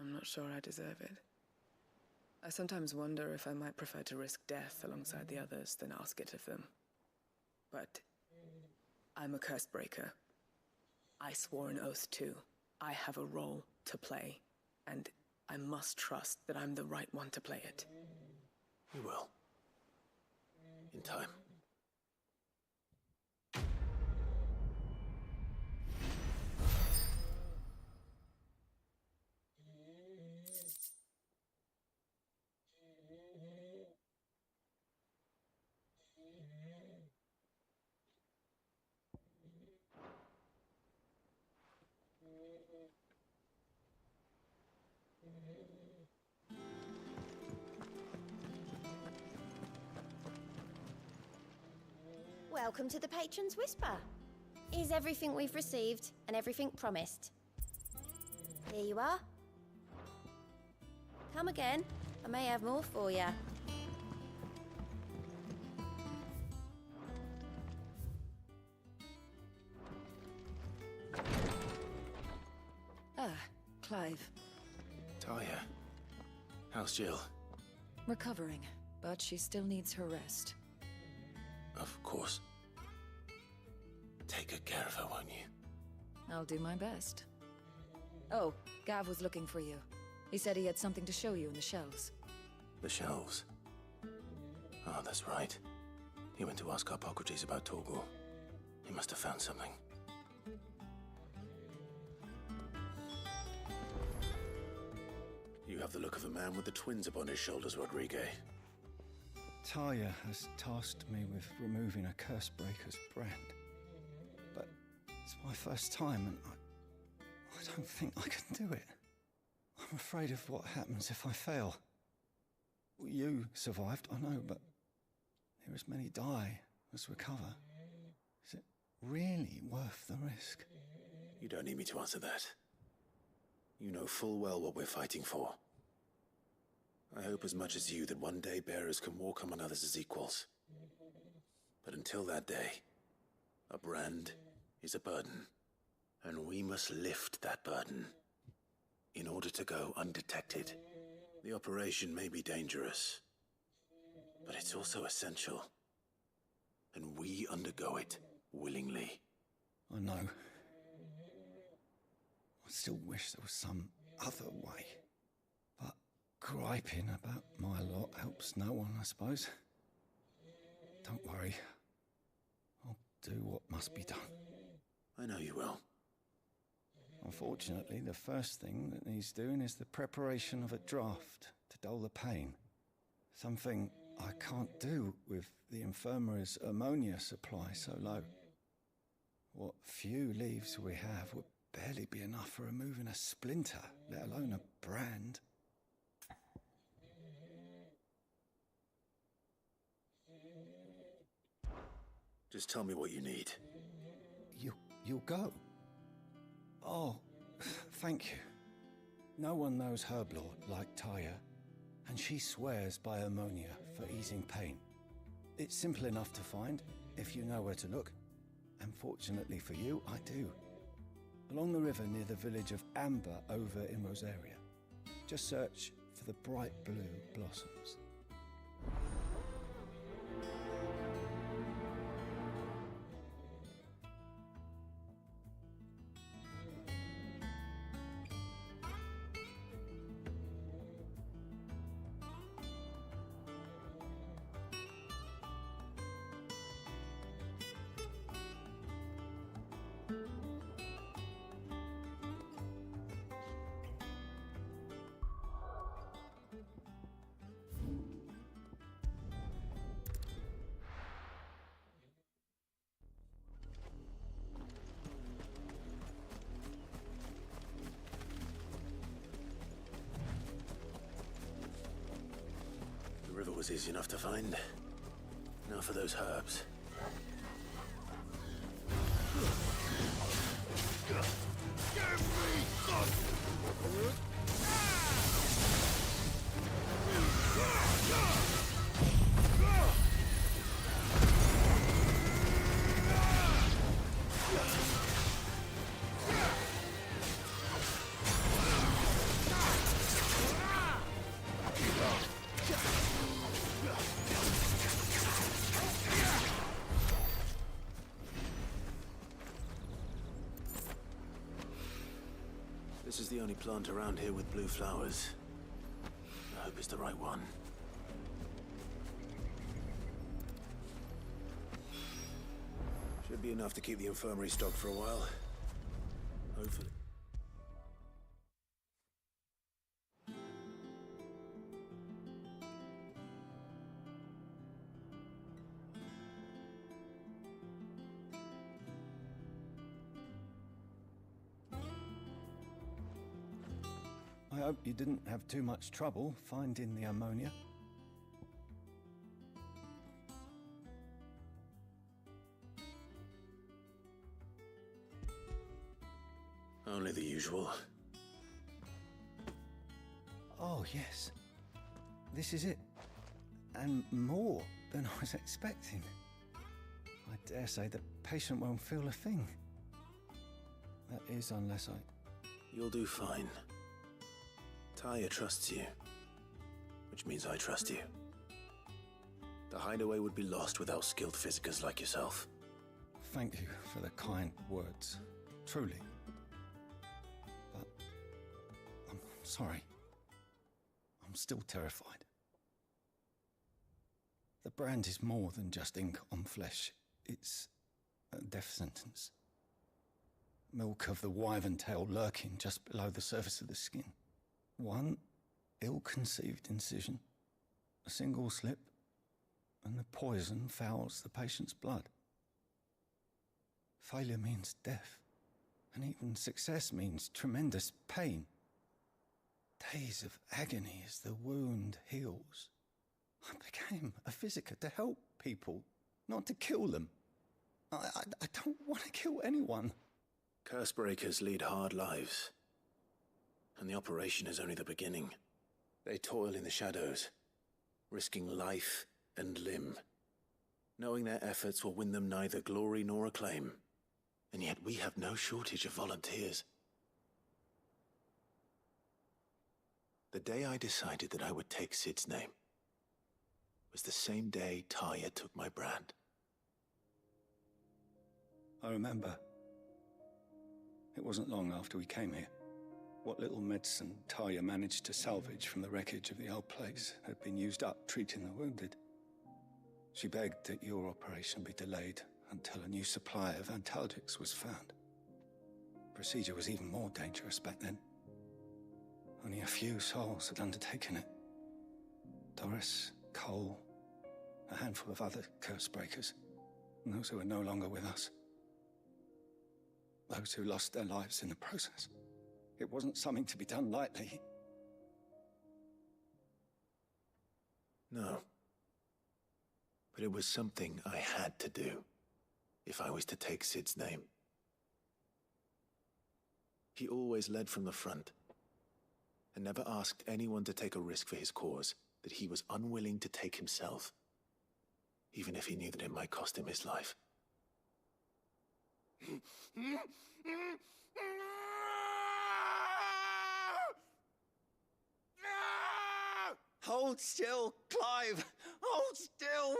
I'm not sure I deserve it. I sometimes wonder if I might prefer to risk death alongside the others than ask it of them. But I'm a Cursebreaker. I swore an oath too. I have a role to play, and I must trust that I'm the right one to play it. You will. In time. Welcome to the Patron's Whisper. Is everything we've received and everything promised? Here you are. Come again. I may have more for you. Ah, Clive. Talia. How's Jill? Recovering, but she still needs her rest. Of course. Take good care of her, won't you? I'll do my best. Oh, Gav was looking for you. He said he had something to show you in the shelves. The shelves? Oh, that's right. He went to ask Hippocrates about Torgor. He must have found something. You have the look of a man with the twins upon his shoulders, Rodrigue. Taya has tasked me with removing a Cursebreaker's brand. But it's my first time, and I don't think I can do it. I'm afraid of what happens if I fail. You survived, I know, but near as many die as recover. Is it really worth the risk? You don't need me to answer that. You know full well what we're fighting for. I hope as much as you that one day bearers can walk among others as equals. But until that day, a brand is a burden, and we must lift that burden in order to go undetected. The operation may be dangerous, but it's also essential, and we undergo it willingly. I know. I still wish there was some other way. But griping about my lot helps no one, I suppose. Don't worry. I'll do what must be done. I know you will. Unfortunately, the first thing that needs doing is the preparation of a draft to dull the pain. Something I can't do with the infirmary's ammonia supply so low. What few leaves we have would barely be enough for removing a splinter, let alone a brand. Just tell me what you need. You'll go? Oh, thank you. No one knows Herblord like Taya, and she swears by ammonia for easing pain. It's simple enough to find, if you know where to look. And fortunately for you, I do. Along the river near the village of Amber over in Rosaria. Just search for the bright blue blossoms. The river was easy enough to find. Now for those herbs. This is the only plant around here with blue flowers. I hope it's the right one. Should be enough to keep the infirmary stocked for a while. Hopefully. I hope you didn't have too much trouble finding the ammonia. Only the usual. Oh, yes. This is it. And more than I was expecting. I dare say the patient won't feel a thing. That is, unless I... You'll do fine. Taya trusts you, which means I trust you. The hideaway would be lost without skilled physicers like yourself. Thank you for the kind words. Truly. But I'm sorry. I'm still terrified. The brand is more than just ink on flesh. It's a death sentence. Milk of the wyvern tail lurking just below the surface of the skin. One ill-conceived incision, a single slip, and the poison fouls the patient's blood. Failure means death, and even success means tremendous pain. Days of agony as the wound heals. I became a physiker to help people, not to kill them. I don't want to kill anyone. Cursebreakers lead hard lives, and the operation is only the beginning. They toil in the shadows, risking life and limb, knowing their efforts will win them neither glory nor acclaim. And yet we have no shortage of volunteers. The day I decided that I would take Sid's name was the same day Taya took my brand. I remember. It wasn't long after we came here. What little medicine Taya managed to salvage from the wreckage of the old place had been used up treating the wounded. She begged that your operation be delayed until a new supply of antalgics was found. Procedure was even more dangerous back then. Only a few souls had undertaken it. Doris, Cole, a handful of other curse-breakers, and those who are no longer with us. Those who lost their lives in the process. It wasn't something to be done lightly. No. But it was something I had to do, if I was to take Sid's name. He always led from the front, and never asked anyone to take a risk for his cause that he was unwilling to take himself, even if he knew that it might cost him his life. Hold still, Clive! Hold still!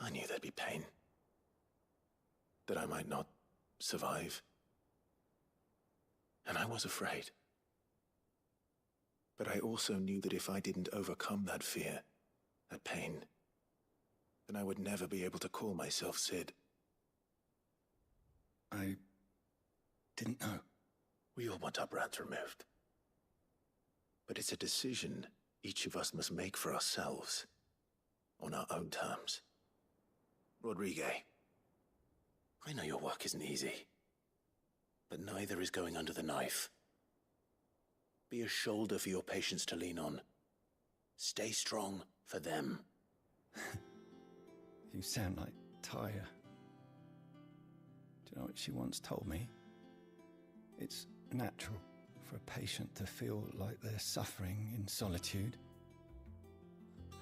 I knew there'd be pain. That I might not survive. And I was afraid. But I also knew that if I didn't overcome that fear, that pain, then I would never be able to call myself Sid. I didn't know. We all want our brands removed. But it's a decision each of us must make for ourselves, on our own terms. Rodrigue, I know your work isn't easy, but neither is going under the knife. Be a shoulder for your patients to lean on. Stay strong for them. You sound like Taya. Do you know what she once told me? It's natural for a patient to feel like they're suffering in solitude.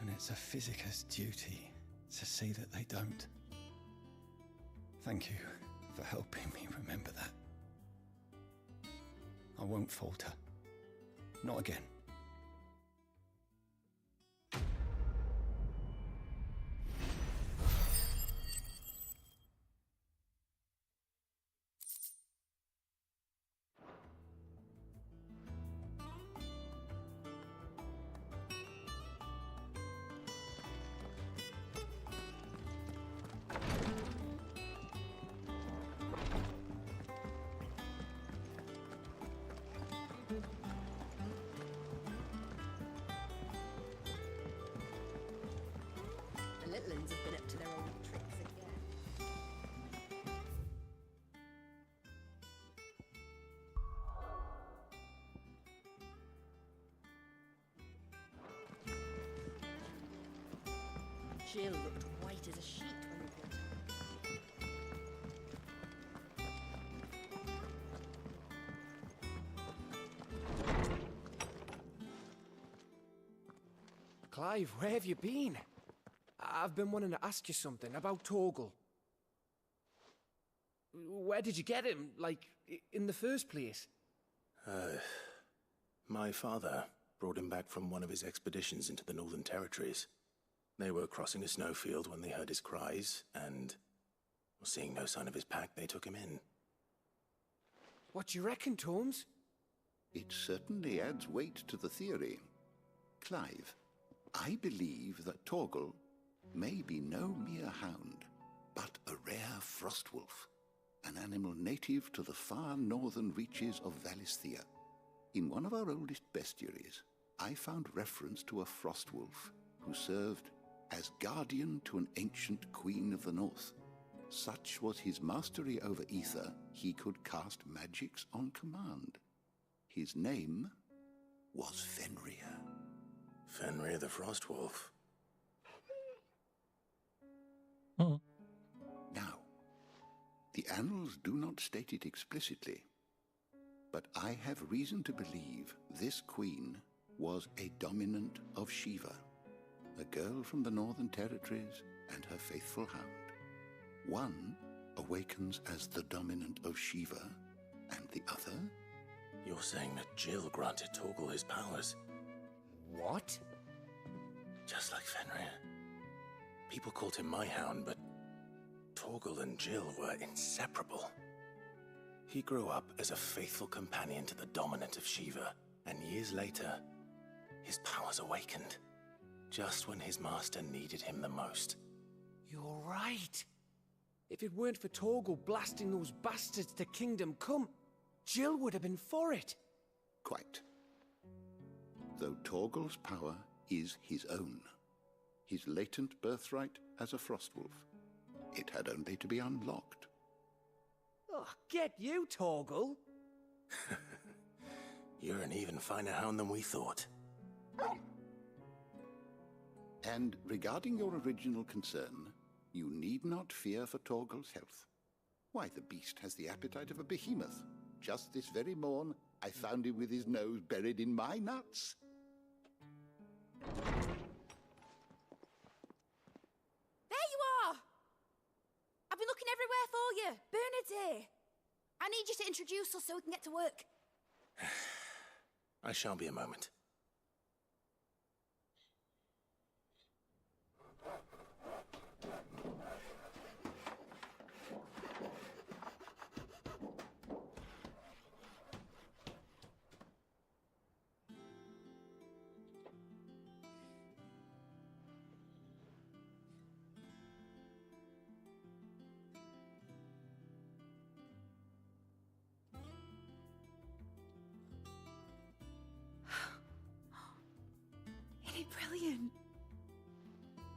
And it's a physiker's duty to see that they don't. Thank you for helping me remember that. I won't falter. Not again. The little ones have been up to their old tricks again. Jill looked white as a sheet when we brought her. Clive, where have you been? I've been wanting to ask you something about Torgal. Where did you get him, like, in the first place? My father brought him back from one of his expeditions into the Northern Territories. They were crossing a snowfield when they heard his cries, and, seeing no sign of his pack, they took him in. What do you reckon, Torms? It certainly adds weight to the theory. Clive, I believe that Torgal may be no mere hound, but a rare frost wolf, an animal native to the far northern reaches of Valisthea. In one of our oldest bestiaries, I found reference to a frost wolf who served as guardian to an ancient queen of the north. Such was his mastery over ether, he could cast magics on command. His name was Fenrir. Fenrir the Frost Wolf. Now, the annals do not state it explicitly, but I have reason to believe this queen was a dominant of Shiva, a girl from the Northern Territories and her faithful hound. One awakens as the dominant of Shiva, and the other? You're saying that Jill granted Torgal his powers? What? Just like Fenrir. People called him my hound, but Torgal and Jill were inseparable. He grew up as a faithful companion to the dominant of Shiva, and years later, his powers awakened, just when his master needed him the most. You're right. If it weren't for Torgal blasting those bastards to Kingdom Come, Jill would have been for it. Quite. Though Torgal's power is his own, his latent birthright as a Frostwolf, it had only to be unlocked. Oh, get you, Torgal! You're an even finer hound than we thought. And regarding your original concern, you need not fear for Torgal's health. Why, the beast has the appetite of a behemoth. Just this very morn, I found him with his nose buried in my nuts. There you are! I've been looking everywhere for you. Bernard's here. I need you to introduce us so we can get to work. I shan't be a moment. Brilliant.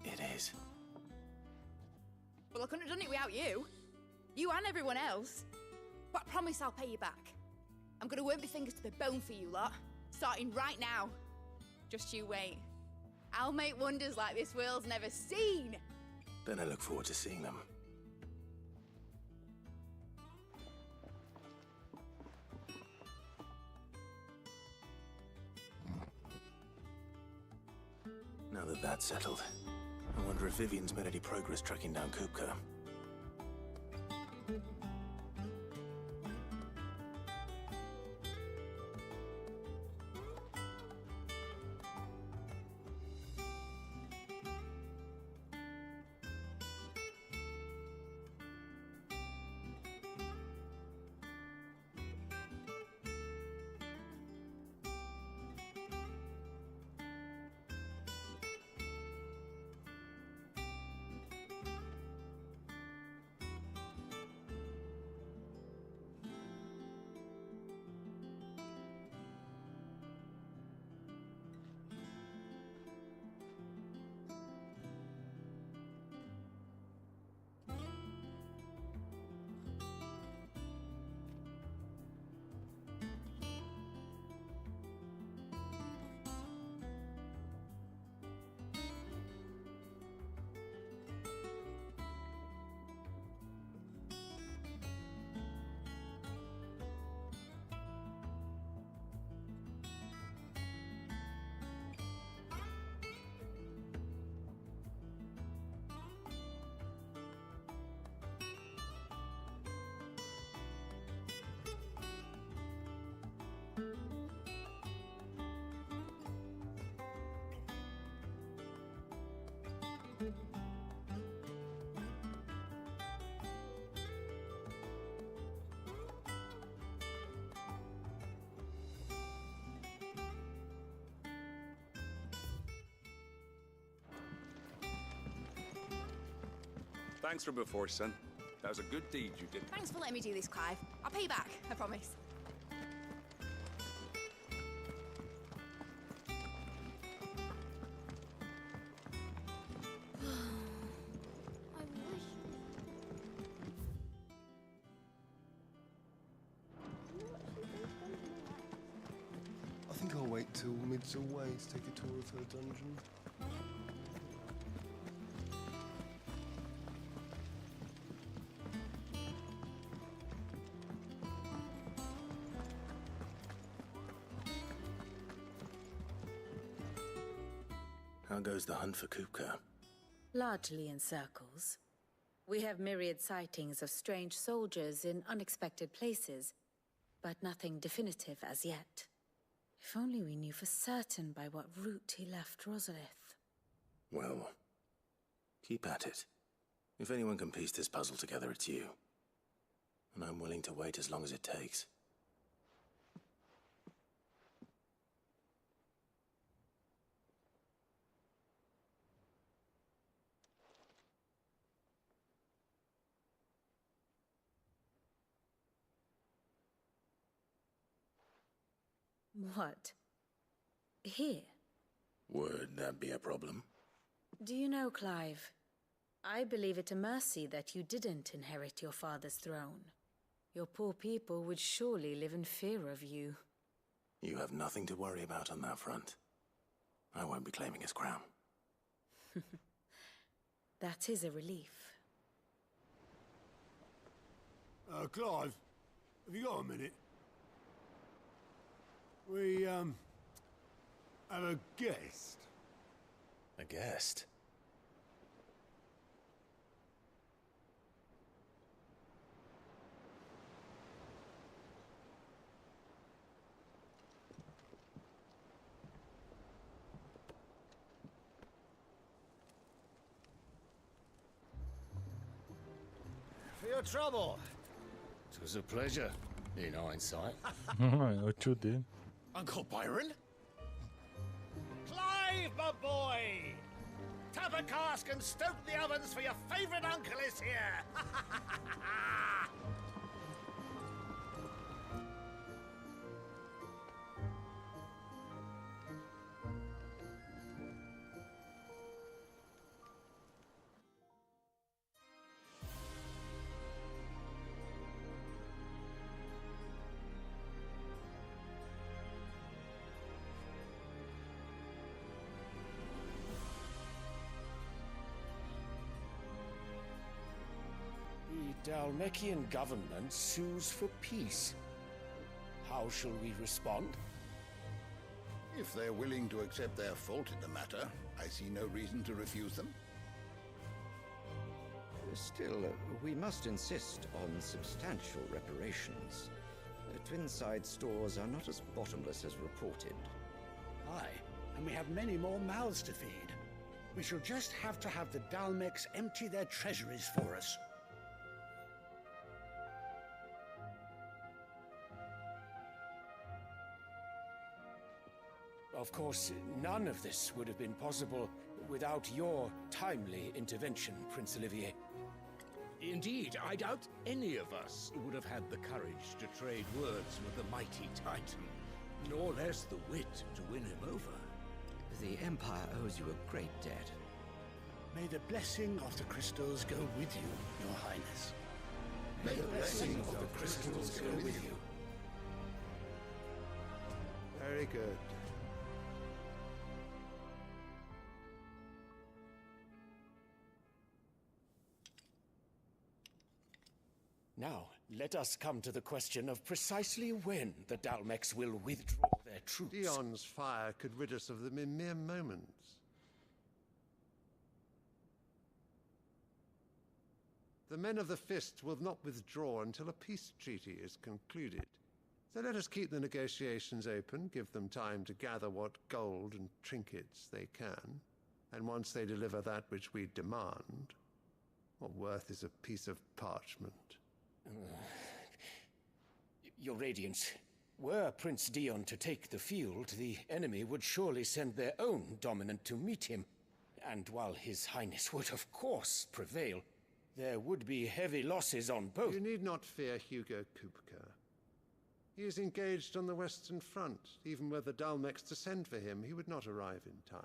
It is. Well, I couldn't have done it without you. You and everyone else. But I promise I'll pay you back. I'm gonna work my fingers to the bone for you lot. Starting right now. Just you wait. I'll make wonders like this world's never seen. Then I look forward to seeing them. Now that that's settled, I wonder if Vivian's made any progress tracking down Kupka. Thanks for before, son. That was a good deed you did. Thanks for letting me do this, Clive. I'll pay you back, I promise. I think I'll wait till Mid's away to take a tour of her dungeon. How goes the hunt for Kupka? Largely in circles. We have myriad sightings of strange soldiers in unexpected places, but nothing definitive as yet. If only we knew for certain by what route he left Rosalith. Well, keep at it. If anyone can piece this puzzle together, it's you. And I'm willing to wait as long as it takes. What? Here? Would that be a problem? Do you know, Clive? I believe it a mercy that you didn't inherit your father's throne. Your poor people would surely live in fear of you. You have nothing to worry about on that front. I won't be claiming his crown. That is a relief. Clive, have you got a minute? We, have a guest. A guest? For your trouble. It was a pleasure, in hindsight. O tio dele. Uncle Byron? Clive, my boy! Tap a cask and stoke the ovens, for your favorite uncle is here! The Dalmekian government sues for peace. How shall we respond? If they're willing to accept their fault in the matter, I see no reason to refuse them. Still, we must insist on substantial reparations. Twinside stores are not as bottomless as reported. Aye, and we have many more mouths to feed. We shall just have to have the Dalmecs empty their treasuries for us. Of course, none of this would have been possible without your timely intervention, Prince Olivier. Indeed, I doubt any of us would have had the courage to trade words with the mighty Titan, nor less the wit to win him over. The Empire owes you a great debt. May the blessing of the crystals go with you, Your Highness. May the blessing of the crystals go with you. Very good. Now, let us come to the question of precisely when the Dalmecs will withdraw their troops. Dion's fire could rid us of them in mere moments. The men of the Fist will not withdraw until a peace treaty is concluded. So let us keep the negotiations open, give them time to gather what gold and trinkets they can, and once they deliver that which we demand, what worth is a piece of parchment? Your Radiance, were Prince Dion to take the field, the enemy would surely send their own dominant to meet him. And while His Highness would of course prevail, there would be heavy losses on both. You need not fear Hugo Kupka. He is engaged on the Western Front. Even were the Dalmex to send for him, he would not arrive in time.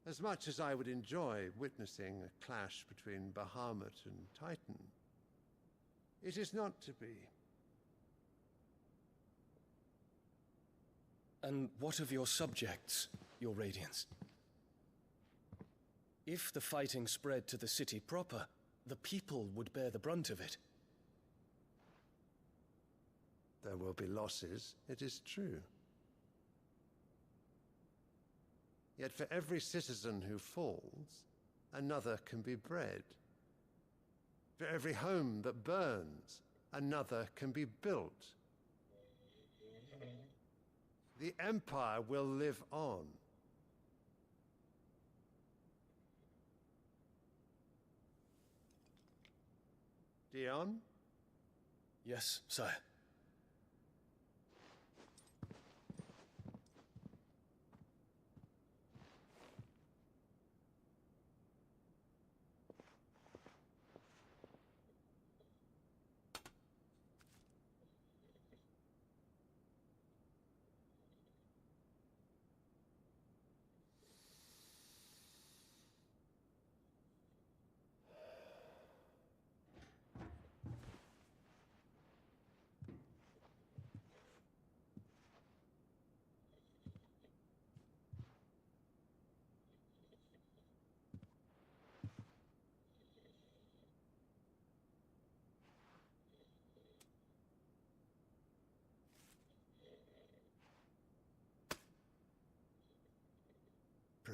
As much as I would enjoy witnessing a clash between Bahamut and Titan, it is not to be. And what of your subjects, your Radiance? If the fighting spread to the city proper, the people would bear the brunt of it. There will be losses, it is true. Yet for every citizen who falls, another can be bred. For every home that burns, another can be built. The Empire will live on. Dion? Yes, sire.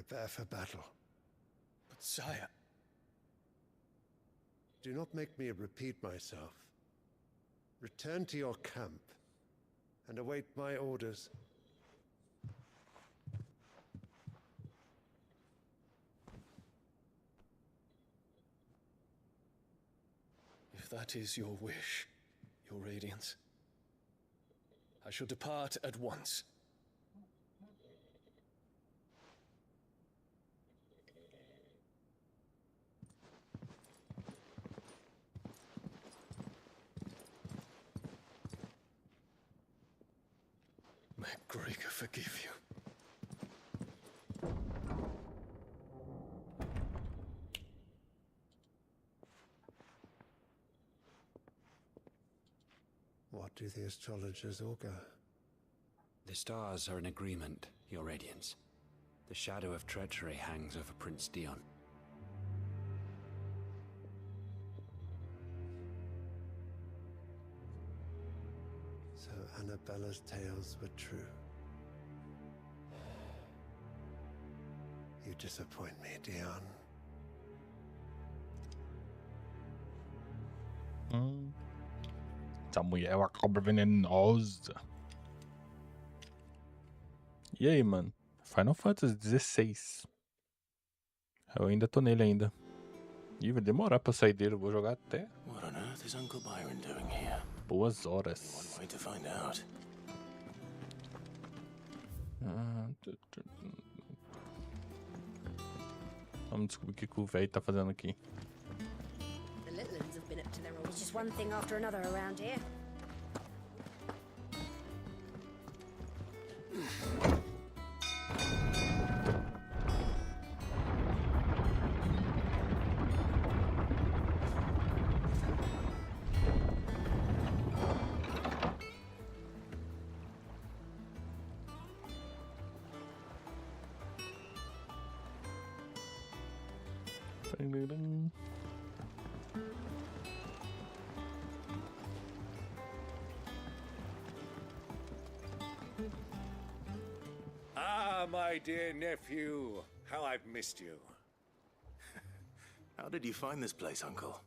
Prepare for battle. But sire... Do not make me repeat myself. Return to your camp and await my orders. If that is your wish, your Radiance, I shall depart at once. May Gregor forgive you. What do the astrologers augur? The stars are in agreement, your Radiance. The shadow of treachery hangs over Prince Dion. So Annabella's tales were true. You disappoint me, Dion. Essa mulher é uma cobra venenosa. E aí, mano? Final Fantasy XVI. Eu ainda tô nele ainda. Ih, vai demorar pra sair dele. Eu vou jogar até What on earth is Uncle Byron doing here? boas horas. One way to find out. Vamos descobrir o que o velho tá fazendo aqui. The little ones have been up to their old. It's just one thing after another around here. Ah, my dear nephew, how I've missed you. How did you find this place, Uncle?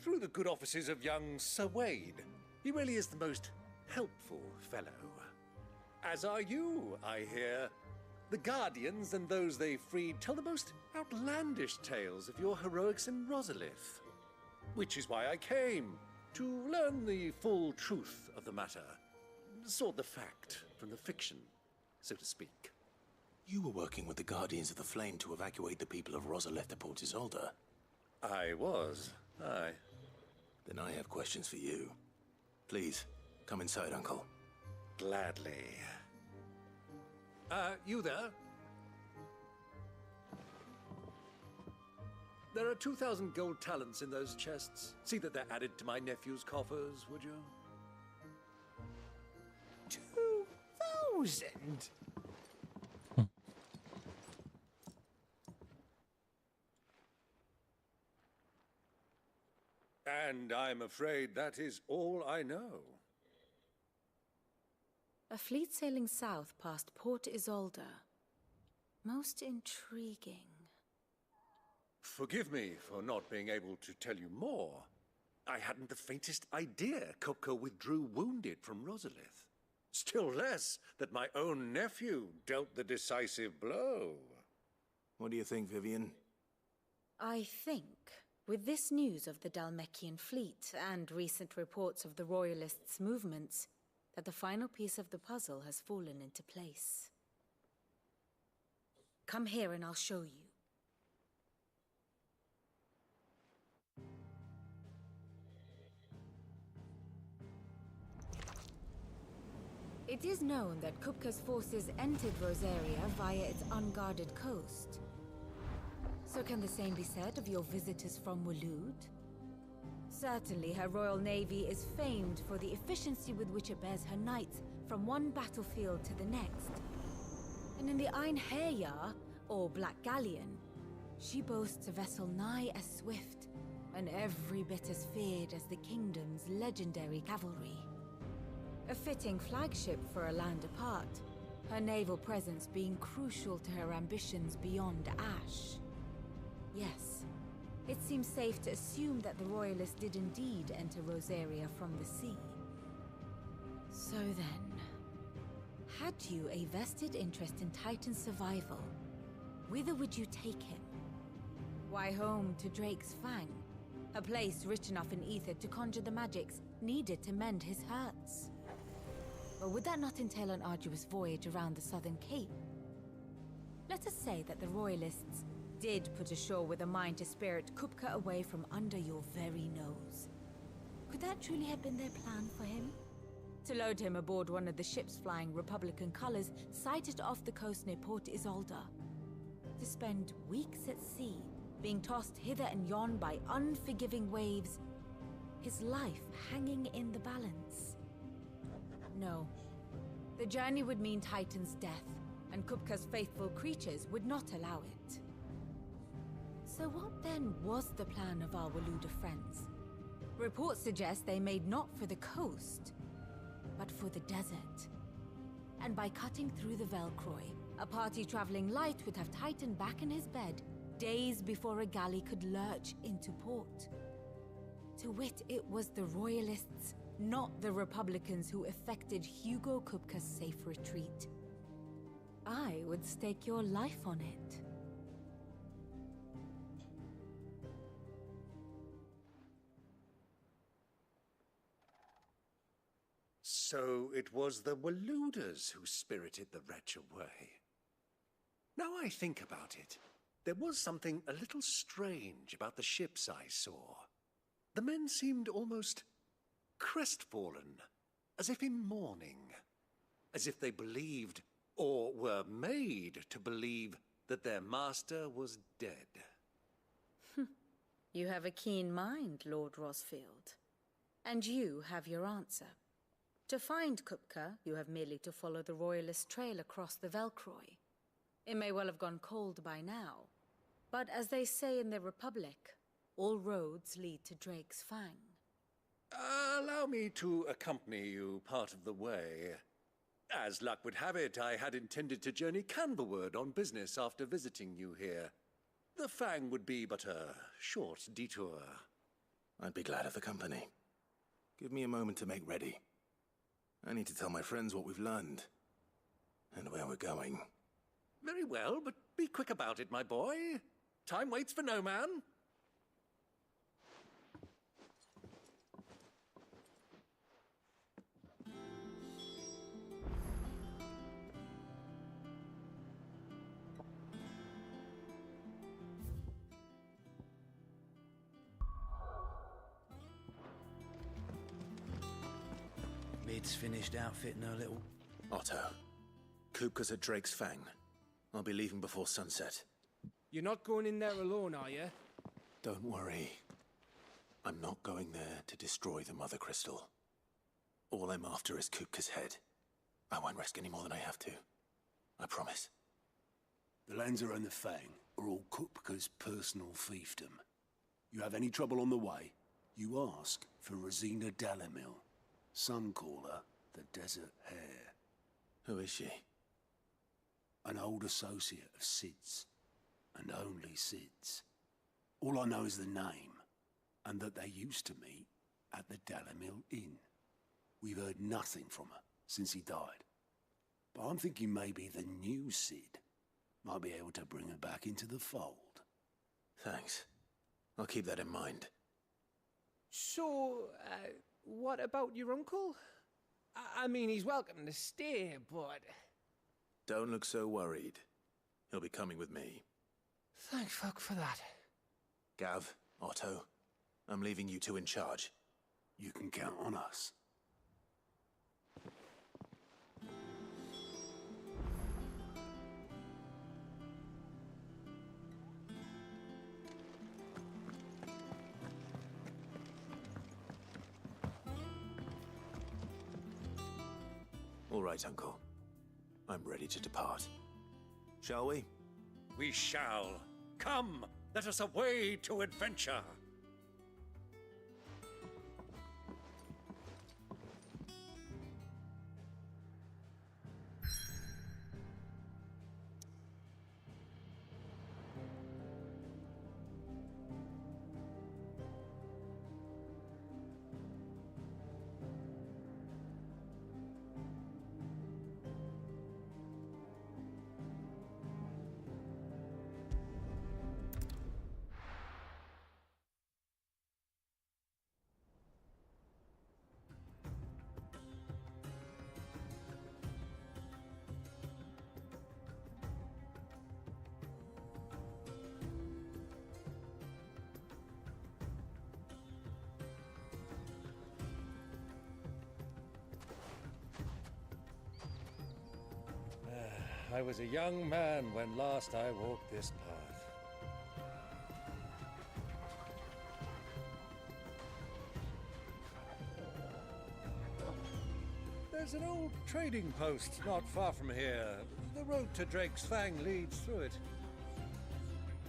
Through the good offices of young Sir Wade. He really is the most helpful fellow. As are you, I hear. The Guardians and those they freed tell the most outlandish tales of your heroics in Rosalith. Which is why I came, to learn the full truth of the matter. Sort the fact from the fiction, so to speak. You were working with the Guardians of the Flame to evacuate the people of Rosalith to Port Isolde. I was, aye. Then I have questions for you. Please, come inside, Uncle. Gladly. You there? There are 2,000 gold talents in those chests. See that they're added to my nephew's coffers, would you? 2,000? And I'm afraid that is all I know. A fleet sailing south past Port Isolde. Most intriguing. Forgive me for not being able to tell you more. I hadn't the faintest idea Kupka withdrew wounded from Rosalith. Still less that my own nephew dealt the decisive blow. What do you think, Vivian? I think, with this news of the Dhalmekian fleet and recent reports of the Royalists' movements, that the final piece of the puzzle has fallen into place. Come here and I'll show you. It is known that Kupka's forces entered Rosaria via its unguarded coast. So can the same be said of your visitors from Waloed? Certainly her royal navy is famed for the efficiency with which it bears her knights from one battlefield to the next. And in the Einherjar, or Black Galleon, she boasts a vessel nigh as swift and every bit as feared as the kingdom's legendary cavalry. A fitting flagship for a land apart, her naval presence being crucial to her ambitions beyond Ash. Yes, it seems safe to assume that the Royalists did indeed enter Rosaria from the sea. So then, had you a vested interest in Titan's survival, whither would you take him? Why, home to Drake's Fang, a place rich enough in ether to conjure the magics needed to mend his hurts. Or would that not entail an arduous voyage around the southern cape? Let us say that the Royalists did put ashore with a mind to spirit Kupka away from under your very nose. Could that truly have been their plan for him? To load him aboard one of the ships flying Republican colors sighted off the coast near Port Isolde. To spend weeks at sea, being tossed hither and yon by unforgiving waves, his life hanging in the balance. No. The journey would mean Titan's death, and Kupka's faithful creatures would not allow it. So what then was the plan of our Waloed friends? Reports suggest they made not for the coast, but for the desert. And by cutting through the Velcroy, a party traveling light would have Titan back in his bed days before a galley could lurch into port. To wit, it was the Royalists, not the Republicans, who effected Hugo Kupka's safe retreat. I would stake your life on it. So it was the Waloeders who spirited the wretch away. Now I think about it, there was something a little strange about the ships I saw. The men seemed almost crestfallen, as if in mourning, as if they believed, or were made to believe, that their master was dead. You have a keen mind, Lord Rosfield. And you have your answer. To find Kupka, you have merely to follow the Royalist trail across the Velcroy. It may well have gone cold by now, but as they say in the Republic, all roads lead to Drake's Fang. Allow me to accompany you part of the way. As luck would have it, I had intended to journey Canberward on business after visiting you here. The Fang would be but a short detour. I'd be glad of the company. Give me a moment to make ready. I need to tell my friends what we've learned, and where we're going. Very well, but be quick about it, my boy. Time waits for no man. Kid's finished outfitting her little... Otto, Kupka's at Drake's Fang. I'll be leaving before sunset. You're not going in there alone, are you? Don't worry. I'm not going there to destroy the Mother Crystal. All I'm after is Kupka's head. I won't risk any more than I have to. I promise. The Lancer and the Fang are all Kupka's personal fiefdom. You have any trouble on the way, you ask for Rosina Dalamil. Some call her the Desert Hare. Who is she? An old associate of Sid's, and only Sid's. All I know is the name, and that they used to meet at the Dalamil Inn. We've heard nothing from her since he died. But I'm thinking maybe the new Sid might be able to bring her back into the fold. Thanks. I'll keep that in mind. So, what about your uncle? I mean, he's welcome to stay, but... Don't look so worried. He'll be coming with me. Thank fuck for that. Gav, Otto, I'm leaving you two in charge. You can count on us. All right, Uncle. I'm ready to depart. Shall we? We shall. Come, let us away to adventure. I was a young man when last I walked this path. There's an old trading post not far from here. The road to Drake's Fang leads through it.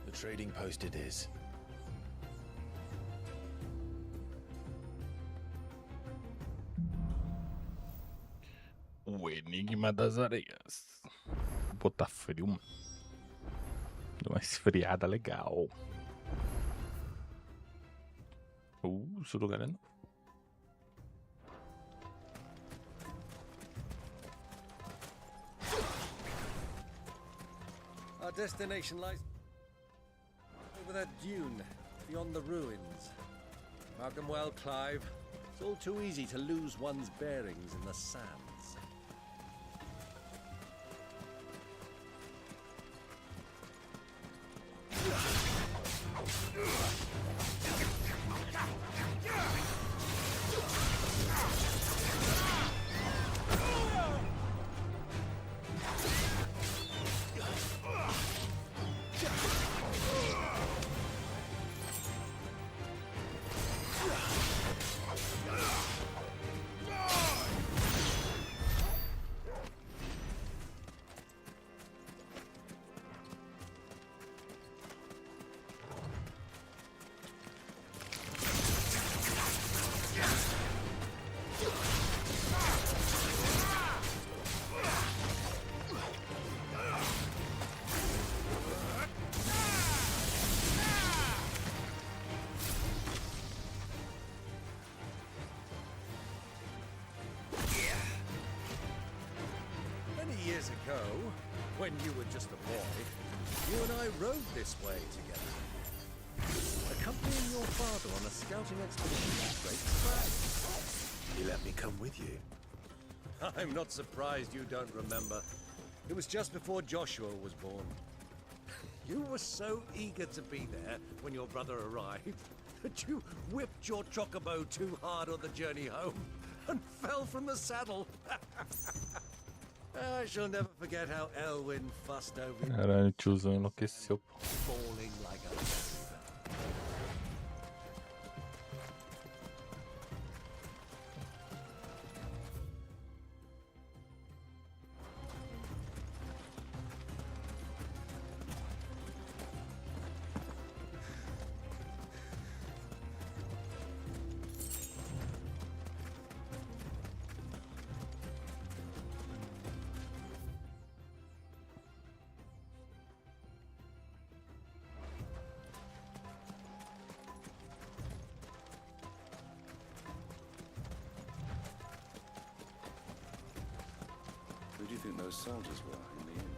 The trading post it is. O Enigma das Areias. Vou botar frio, mano. Dá uma esfriada legal. Esse lugar é novo. Our destination lies over that dune, beyond the ruins. Mark them well, Clive. It's all too easy to lose one's bearings in the sands. Years ago, when you were just a boy, you and I rode this way together, accompanying your father on a scouting expedition to Drake's Fang. He let me come with you. I'm not surprised you don't remember. It was just before Joshua was born. You were so eager to be there when your brother arrived that you whipped your chocobo too hard on the journey home and fell from the saddle. I shall never forget how Elwyn fussed over him. Caralho, o tiozão enlouqueceu, pô. Falling like a leaf. Who do you think those soldiers were in the inn?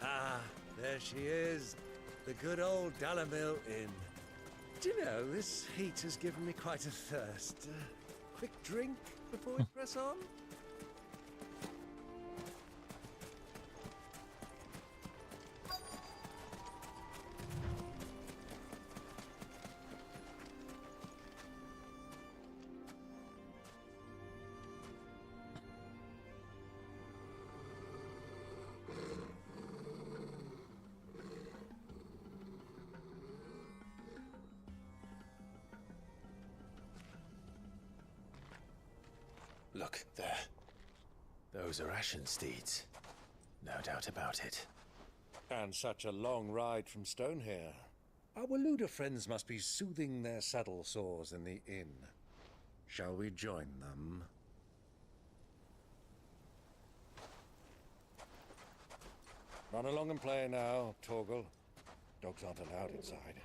Ah, there she is. The good old Dalamil Inn. Do you know, this heat has given me quite a thirst. Quick drink before we press on? Look, there. Those are Ashen steeds. No doubt about it. And such a long ride from Stonehair. Our Luda friends must be soothing their saddle sores in the inn. Shall we join them? Run along and play now, Torgal. Dogs aren't allowed inside.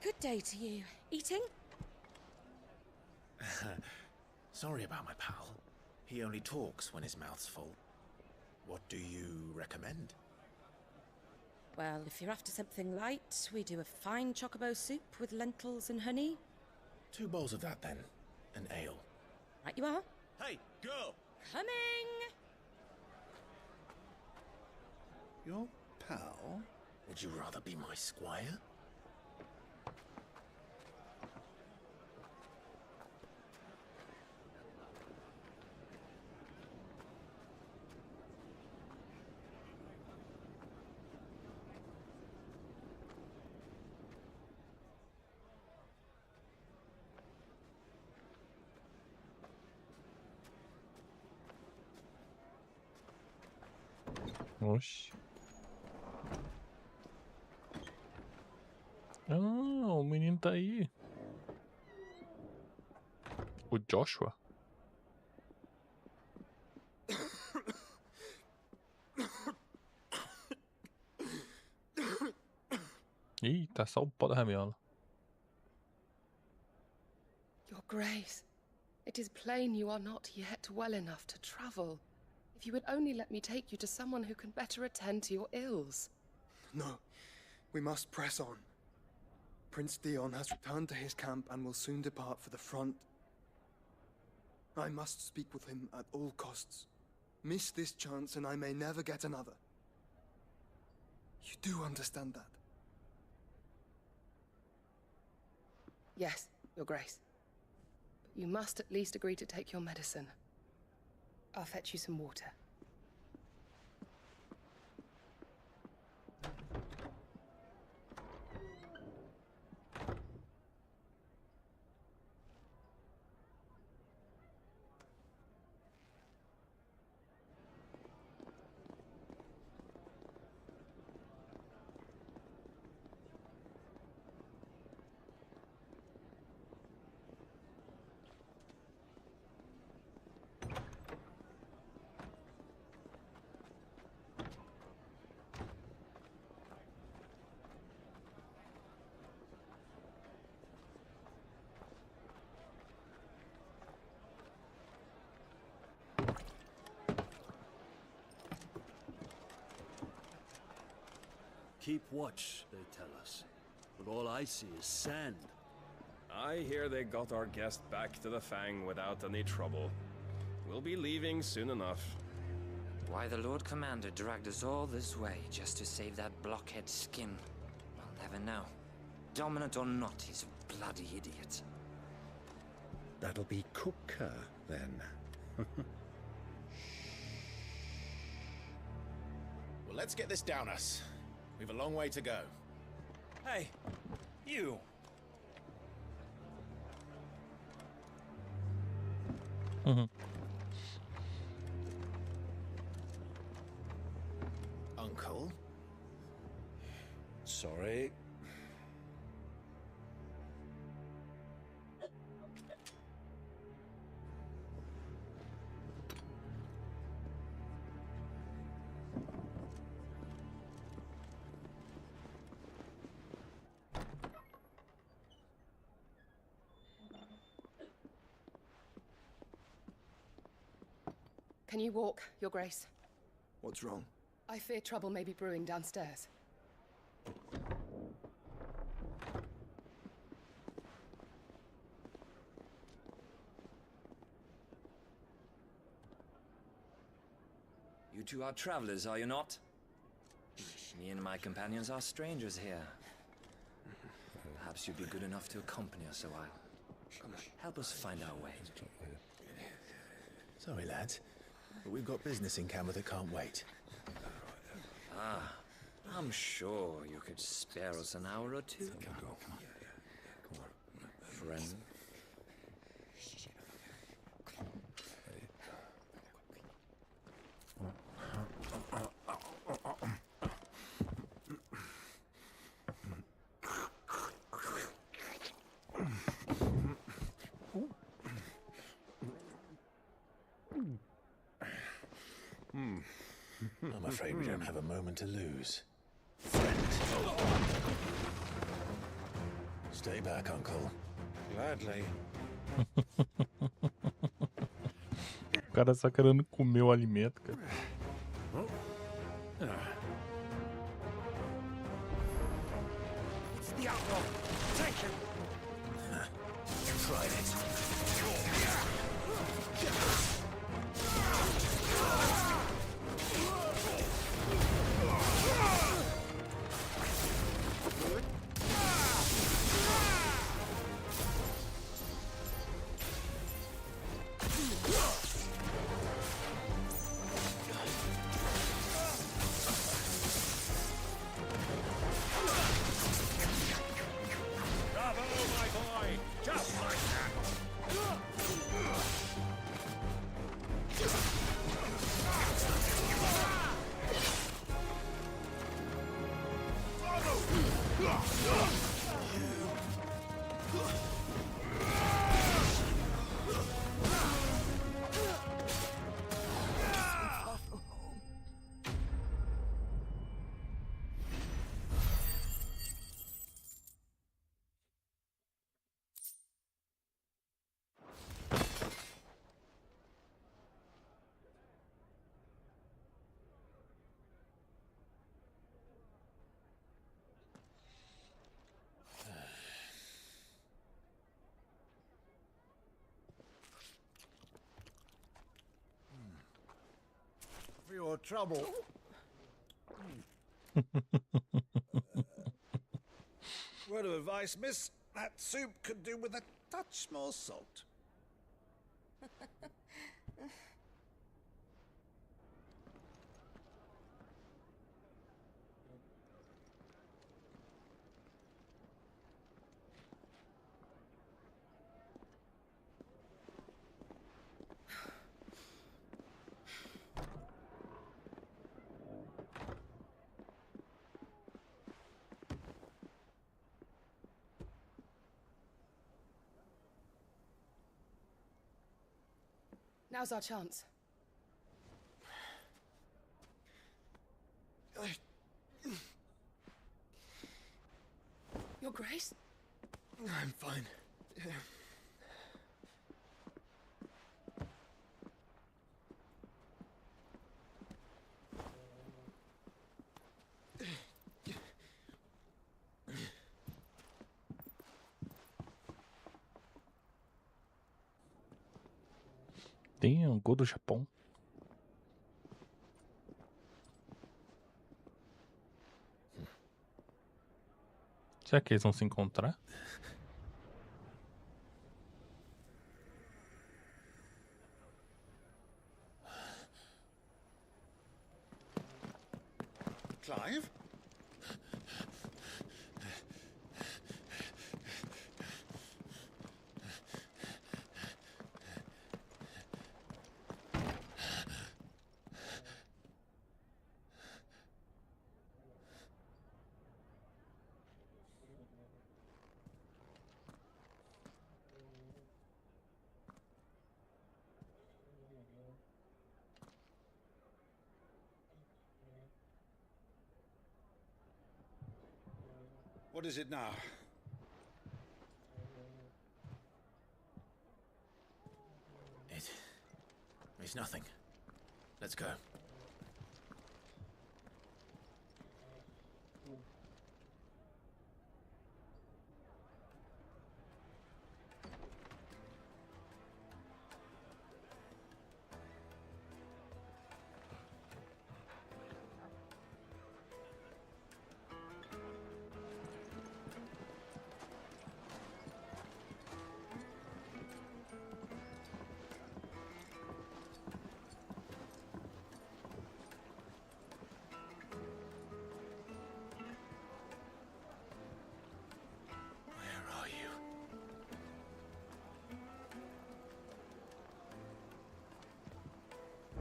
Good day to you. Eating? Sorry about my pal. He only talks when his mouth's full. What do you recommend? Well, if you're after something light, we do a fine chocobo soup with lentils and honey. 2 bowls of that, then. An ale. Right you are. Hey, girl! Coming! Your pal? Would you rather be my squire? Oxi. Ah, o menino tá aí. O Joshua. Ih, tá só o pó da ramiola. Your Grace, it is plain you are not yet well enough to travel. If you would only let me take you to someone who can better attend to your ills. No, we must press on. Prince Dion has returned to his camp and will soon depart for the front. I must speak with him at all costs. Miss this chance and I may never get another. You do understand that? Yes, Your Grace. You must at least agree to take your medicine. I'll fetch you some water. Keep watch, they tell us. But all I see is sand. I hear they got our guest back to the Fang without any trouble. We'll be leaving soon enough. Why the Lord Commander dragged us all this way just to save that blockhead skin, I'll never know. Dominant or not, he's a bloody idiot. That'll be Cooker, then. Well, let's get this down us. We've a long way to go. Hey, you! Uncle? Sorry. Can you walk, Your Grace? What's wrong? I fear trouble may be brewing downstairs. You two are travelers, are you not? Me and my companions are strangers here. Perhaps you'd be good enough to accompany us a while. Help us find our way. Sorry, lads, but we've got business in camera that can't wait. Ah, I'm sure you could spare us an hour or two. Friend. I'm afraid we don't have a moment to lose. Stay back, Uncle. Gladly. O cara só querendo comer o alimento, cara. It's the outlaw. Take him. Tried it. Bravo, my boy! Just like that! For your trouble. Word of advice, miss. That soup could do with a touch more salt. Now's our chance. Your Grace? I'm fine. Damn, gol do Japão. Será que eles vão se encontrar? Clive? What is it now? It's nothing. Let's go.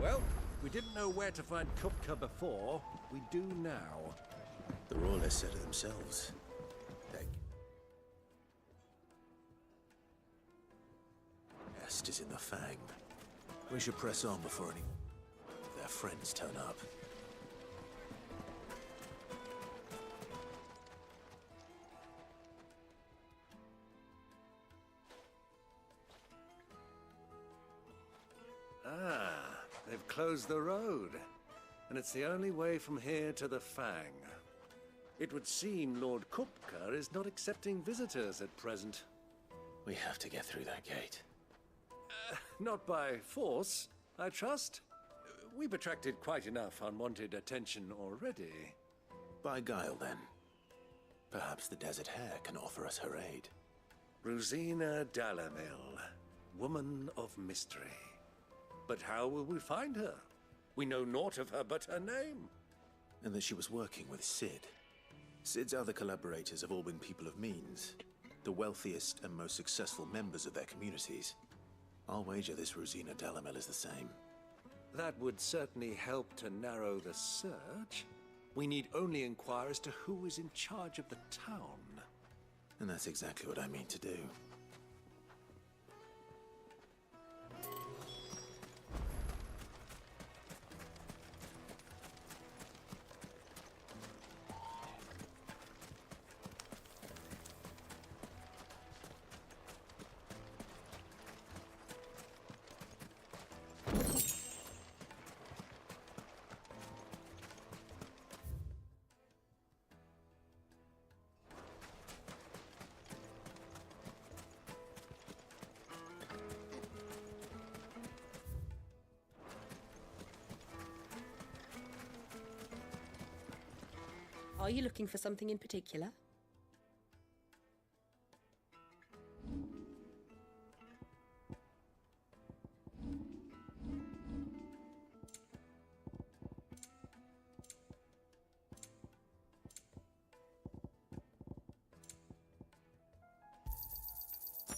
Well, we didn't know where to find Kupka before. We do now. The Royalists said it themselves. Est is in the Fang. We should press on before any of their friends turn up. They've closed the road, and it's the only way from here to the Fang. It would seem Lord Kupka is not accepting visitors at present. We have to get through that gate. Not by force, I trust. We've attracted quite enough unwanted attention already. By guile, then. Perhaps the Desert Hare can offer us her aid. Rosina Dalamil, woman of mystery. But how will we find her? We know naught of her but her name. And that she was working with Sid. Sid's other collaborators have all been people of means, the wealthiest and most successful members of their communities. I'll wager this Rosina Dalamel is the same. That would certainly help to narrow the search. We need only inquire as to who is in charge of the town. And that's exactly what I mean to do. Are you looking for something in particular?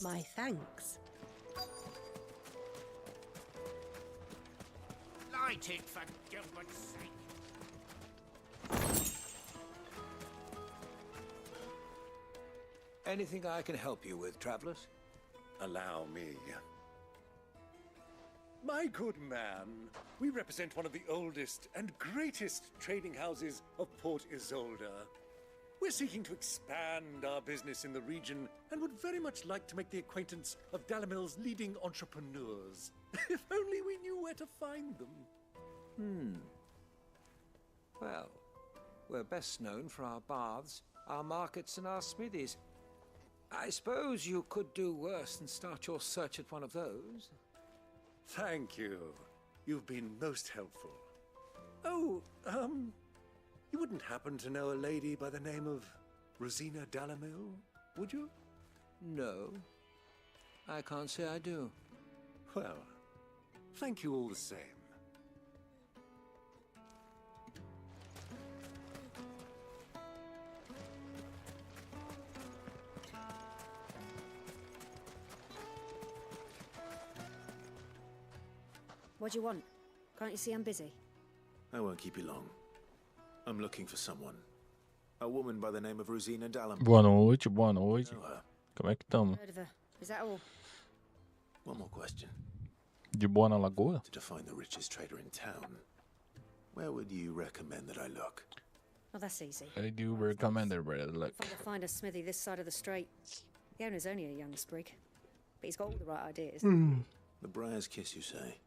My thanks. Light it, for Gilbert's sake. Anything I can help you with, travelers? Allow me. My good man, we represent one of the oldest and greatest trading houses of Port Isolde. We're seeking to expand our business in the region and would very much like to make the acquaintance of Dalimil's leading entrepreneurs. If only we knew where to find them. Well, we're best known for our baths, our markets, and our smithies. I suppose you could do worse than start your search at one of those. Thank you. You've been most helpful. Oh, you wouldn't happen to know a lady by the name of Rosina Dalimil, would you? No, I can't say I do. Well, thank you all the same. What do you want? Can't you see I'm busy? I won't keep you long. I'm looking for someone. A woman by the name of Rosina Dalimil. Boa noite, boa noite. Como é que tamo? Heard of her. Is that all? One more question. De boa na lagoa? To find the richest trader in town, where would you recommend that I look? Oh, that's easy. I do recommend it, brother. Look. If I could find a smithy this side of the strait. The owner's only a young sprig, but he's got all the right ideas. The Briar's Kiss, you say?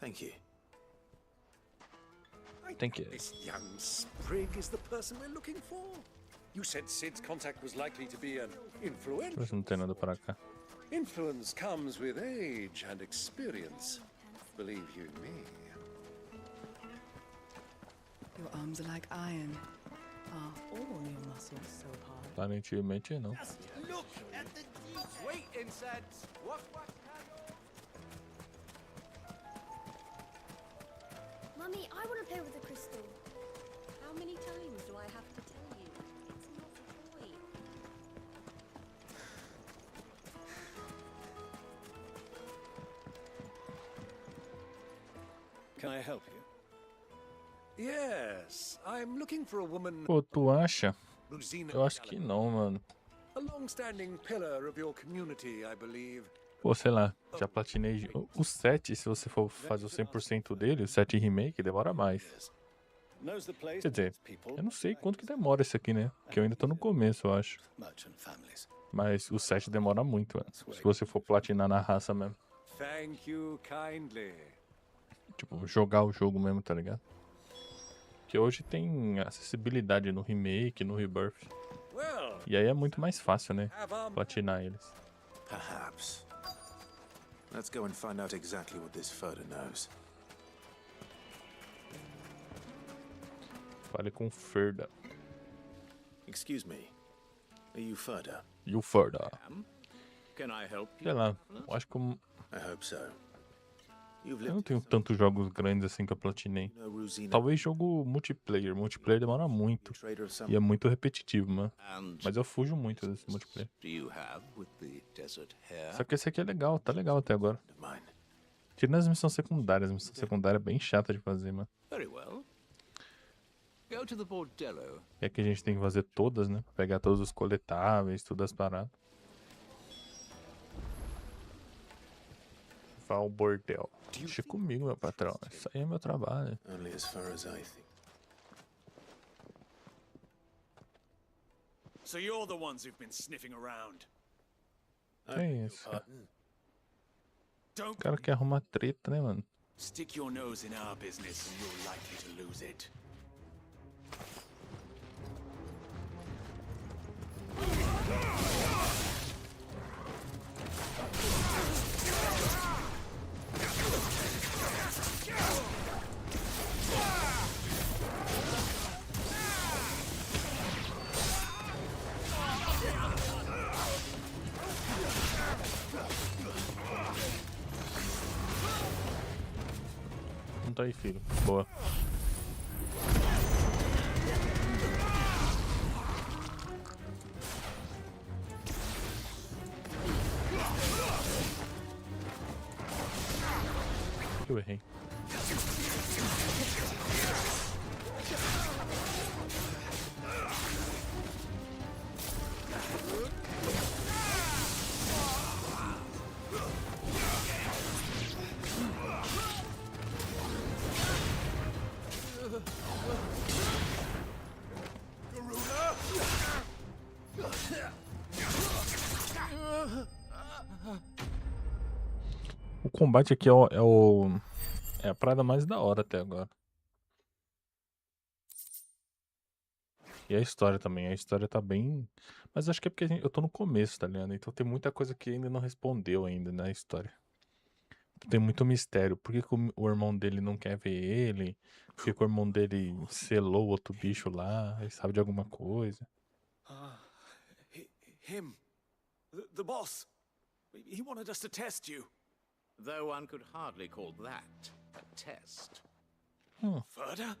Thank you. Thank you. This young sprig is the person we're looking for. You said Sid's contact was likely to be an influential. Mas não tem nada pra cá. Influence comes with age and experience. Believe you me. Your arms are like iron. Are all your muscles so hard? Aparentemente não. Look at the wait, insects. What? Mummy, I want to play with the crystal. How many times do I have to tell you? It's not a toy. Can I help you? Yes, I'm looking for a woman. Pô, tu acha? Rosina Eu acho que não, mano. A long-standing pillar of your community, I believe. Pô, sei lá, já platinei o 7, se você for fazer o 100% dele, o 7 remake, demora mais. Quer dizer, eu não sei quanto que demora esse aqui, né? Porque eu ainda tô no começo, eu acho. Mas o 7 demora muito, mano. Se você for platinar na raça mesmo. Thank you kindly. Tipo, jogar o jogo mesmo, tá ligado? Porque hoje tem acessibilidade no remake, no rebirth. E aí é muito mais fácil, né? Platinar eles. Perhaps. Let's go and find out exactly what this Furder knows. Fale com Furder. Excuse me. Are you Furder? You Furder. Can I help you? Sei lá, eu acho que eu hope so. não tenho tantos jogos grandes assim que eu platinei. Talvez jogo multiplayer. Multiplayer demora muito. E é muito repetitivo, mano. Mas eu fujo muito desse multiplayer. Só que esse aqui é legal, tá legal até agora. Tirando as missões secundárias. A missão secundária é bem chata de fazer, mano. É que a gente tem que fazer todas, né? Pra pegar todos os coletáveis, todas as paradas. Vá ao bordel. Deixa comigo, meu patrão. Isso aí é meu trabalho. So you're the ones who've been sniffing around. É isso, cara. O cara quer arrumar treta, né, mano? Stick your nose in our business and you're likely to lose it. Não tá aí, filho. Boa. Eu errei. combate aqui é a parada mais da hora até agora. E a história também. A história tá bem... Mas acho que é porque eu tô no começo, tá ligado? Então tem muita coisa que ainda não respondeu ainda na história. Tem muito mistério. Por que o irmão dele não quer ver ele? Por que o irmão dele selou outro bicho lá? Ele sabe de alguma coisa. Him. The boss. He wanted us to test you. Though one could hardly call that a test. Further?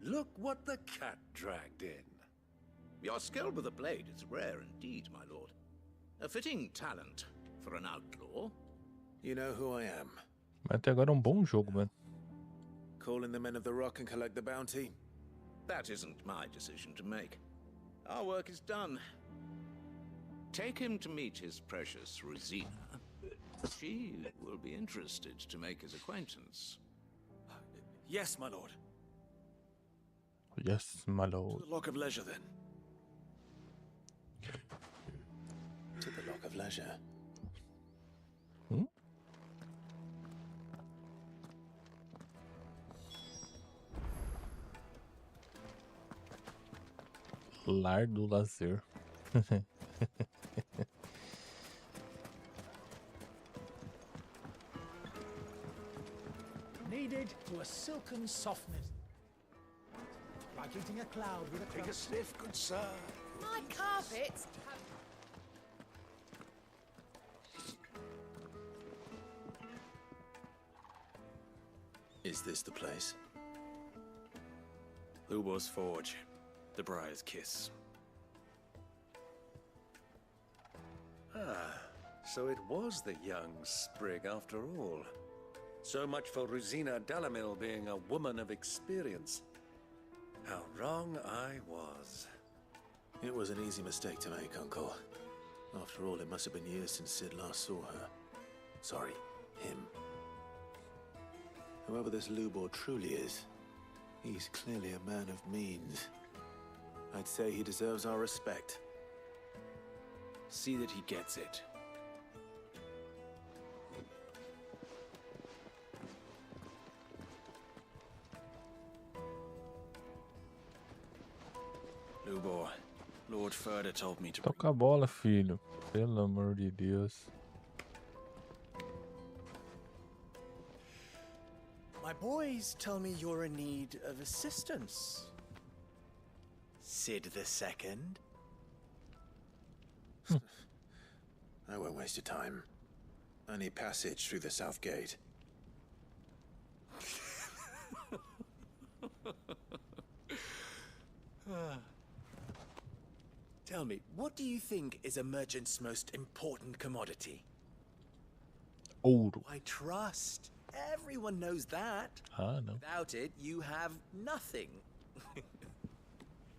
Look what the cat dragged in. Your skill with the blade is rare indeed, my lord. A fitting talent for an outlaw. You know who I am. Mas até agora é um bom jogo, mano. Call in the men of the rock and collect the bounty? That isn't my decision to make. Our work is done. Take him to meet his precious Rosina. She will be interested to make his acquaintance. Yes, my lord. Yes, my lord. To the Lock of Leisure, then. To the Lock of Leisure. Lar do lazer. Needed to a silken softness. Like eating a cloud with a Take a sniff, good sir. My carpets. Is this the place? Lubo's Forge. The Briar's Kiss. So it was the young sprig after all. So much for Rosina Dalamil being a woman of experience. How wrong I was. It was an easy mistake to make, Uncle. After all, it must have been years since Sid last saw her. Sorry, him. Whoever this Lubor truly is, he's clearly a man of means. I'd say he deserves our respect. See that he gets it. Lubor, Lord Further told me to... Toca a bola, filho. Pelo amor de Deus. My boys tell me you're in need of assistance. Sid the Second? I won't waste your time. I need passage through the south gate. Tell me, what do you think is a merchant's most important commodity? Ouro. Why, trust. Everyone knows that. No. Without it, you have nothing.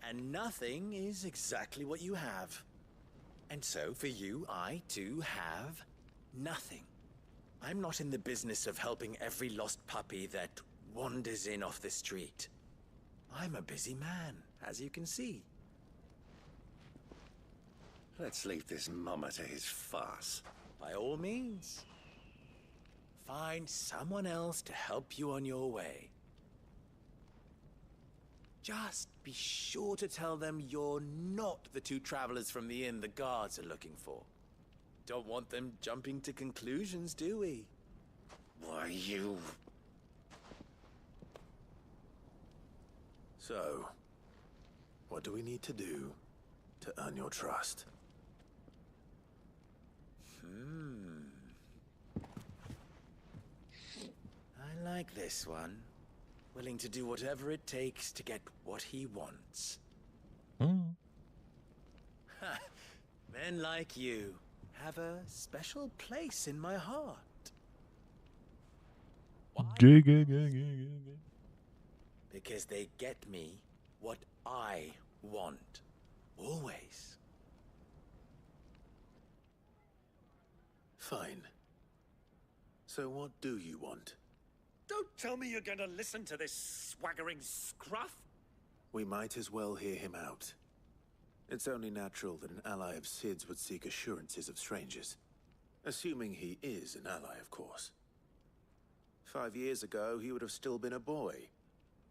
And nothing is exactly what you have. And so, for you, I, too, have nothing. I'm not in the business of helping every lost puppy that wanders in off the street. I'm a busy man, as you can see. Let's leave this mummer to his farce. By all means. Find someone else to help you on your way. Just be sure to tell them you're not the two travelers from the inn the guards are looking for. Don't want them jumping to conclusions, do we? Why, you... So, what do we need to do to earn your trust? I like this one. Willing to do whatever it takes to get what he wants. Men like you have a special place in my heart. Because they get me what I want. Always. Fine. So what do you want? Don't tell me you're going to listen to this swaggering scruff. We might as well hear him out. It's only natural that an ally of Sid's would seek assurances of strangers. Assuming he is an ally, of course. 5 years ago, he would have still been a boy.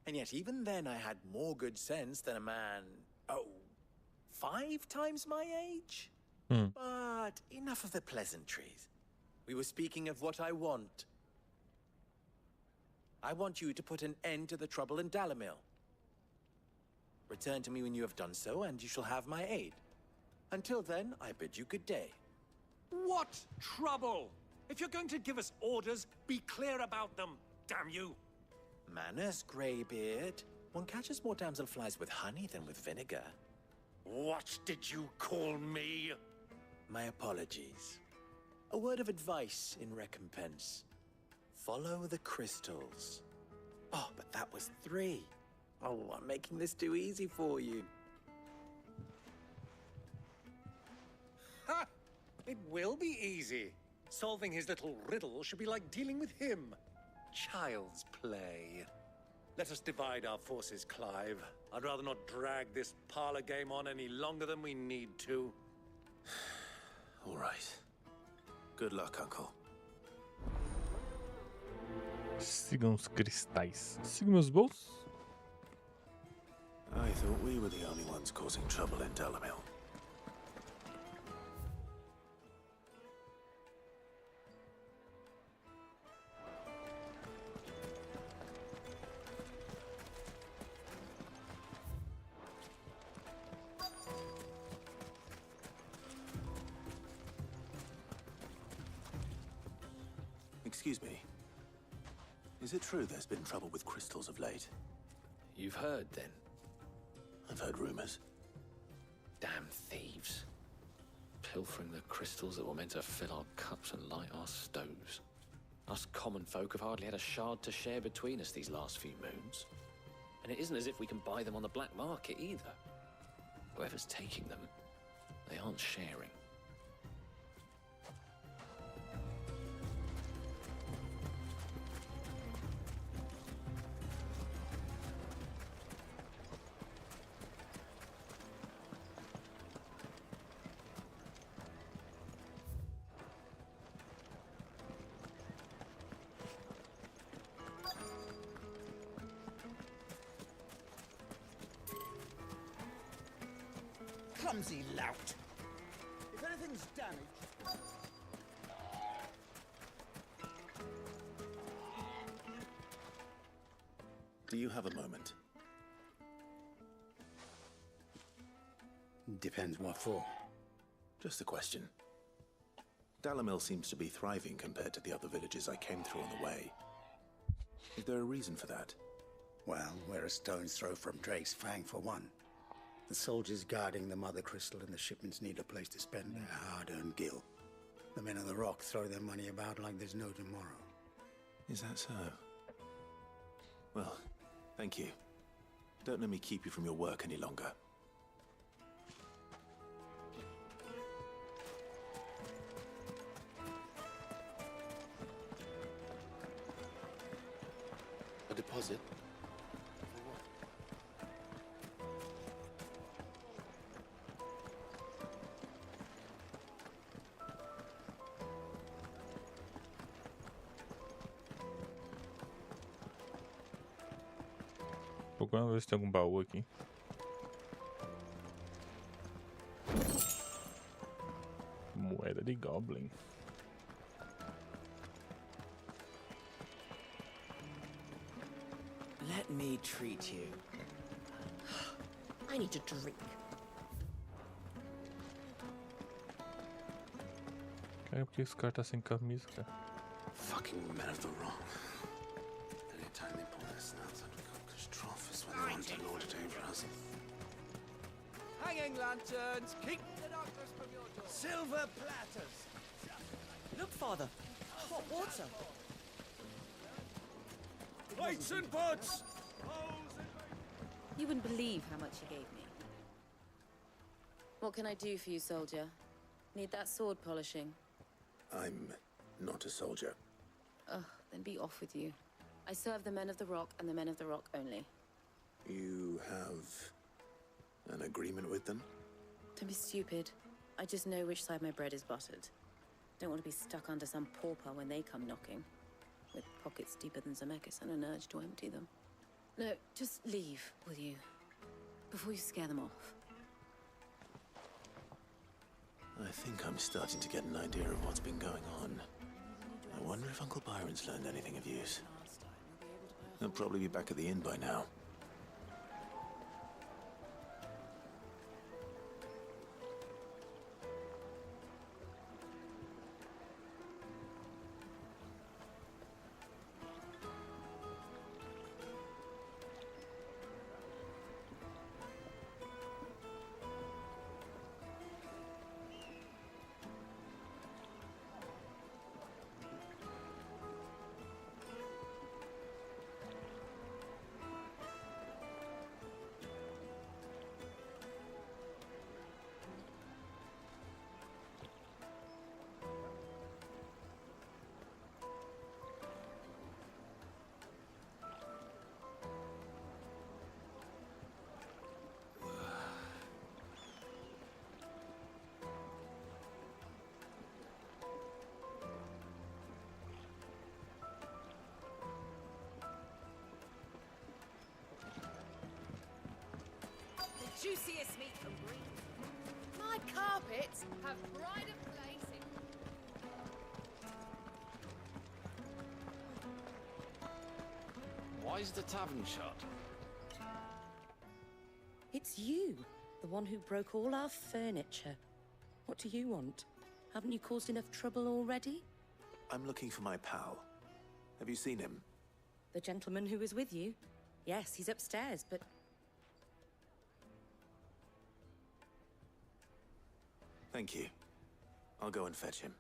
And yet even then I had more good sense than a man, 5 times my age? But enough of the pleasantries. We were speaking of what I want. I want you to put an end to the trouble in Dalamil. Return to me when you have done so, and you shall have my aid. Until then, I bid you good day. What trouble? If you're going to give us orders, be clear about them, damn you! Manners, Greybeard. One catches more damselflies with honey than with vinegar. What did you call me? My apologies. A word of advice in recompense. Follow the crystals. Oh, but that was 3. Oh, I'm making this too easy for you. Ha! It will be easy. Solving his little riddle should be like dealing with him. Child's play. Let us divide our forces, Clive. I'd rather not drag this parlor game on any longer than we need to. All right. Good luck, Uncle. Sigam os cristais. Siga meus bolsos. I thought we were the only ones causing trouble in Dalamil. Excuse me. Is it true there's been trouble with crystals of late? You've heard, then? I've heard rumors. Damn thieves. Pilfering the crystals that were meant to fill our cups and light our stoves. Us common folk have hardly had a shard to share between us these last few moons. And it isn't as if we can buy them on the black market either. Whoever's taking them, they aren't sharing. Clumsy lout. If anything's damaged... Do you have a moment? Depends what for. Just a question. Dalamil seems to be thriving compared to the other villages I came through on the way. Is there a reason for that? Well, we're a stone's throw from Drake's Fang, for one. The soldiers guarding the Mother Crystal and the shipments need a place to spend their hard-earned gil. The men of the Rock throw their money about like there's no tomorrow. Is that so? Well, thank you. Don't let me keep you from your work any longer. A deposit? Procurando ver se tem algum baú aqui. Moeda de Goblin. Let me treat you. I need a drink. Cara, por que esse cara tá sem camisa, cara? Fucking men of the Rock. Anytime they pull their snouts out of Cook's trough is when they want to lord it over us. Hanging lanterns, keep the darkness from your door. Silver platters. Look, Father. Hot water. Lights and pots. You wouldn't believe how much he gave me. What can I do for you, soldier? Need that sword polishing? I'm not a soldier. Ugh, then be off with you. I serve the men of the Rock and the men of the Rock only. You have an agreement with them? Don't be stupid. I just know which side my bread is buttered. Don't want to be stuck under some pauper when they come knocking, with pockets deeper than Zemeckis and an urge to empty them. No, just leave, will you? Before you scare them off. I think I'm starting to get an idea of what's been going on. I wonder if Uncle Byron's learned anything of use. He'll probably be back at the inn by now. Juiciest meat from green. My carpets have pride of place in... Why is the tavern shut? It's you, the one who broke all our furniture. What do you want? Haven't you caused enough trouble already? I'm looking for my pal. Have you seen him? The gentleman who was with you? Yes, he's upstairs, but... Thank you. I'll go and fetch him.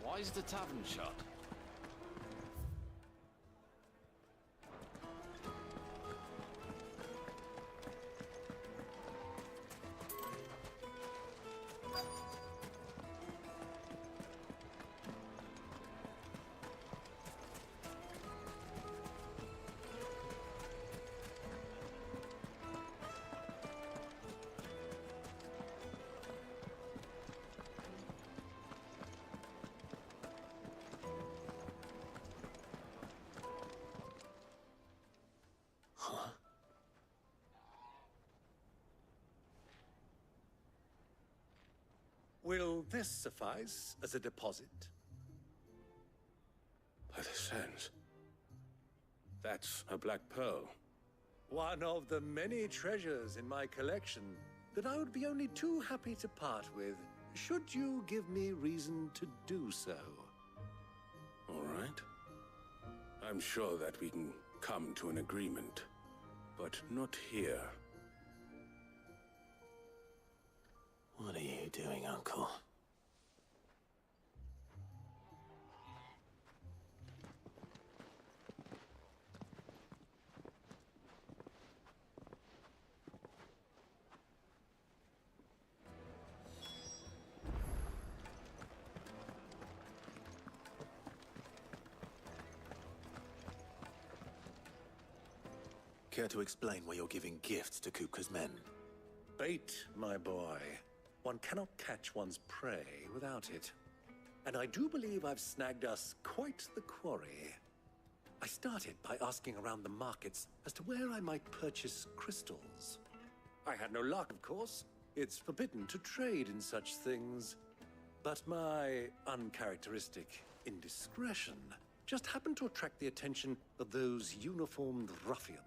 Why is the tavern shut? Will this suffice as a deposit? By the sands. That's a black pearl. One of the many treasures in my collection that I would be only too happy to part with, should you give me reason to do so. All right. I'm sure that we can come to an agreement, but not here. What are you doing, Uncle? Care to explain why you're giving gifts to Kupka's men? Bait, my boy. One cannot catch one's prey without it. And I do believe I've snagged us quite the quarry. I started by asking around the markets as to where I might purchase crystals. I had no luck, of course. It's forbidden to trade in such things. But my uncharacteristic indiscretion just happened to attract the attention of those uniformed ruffians.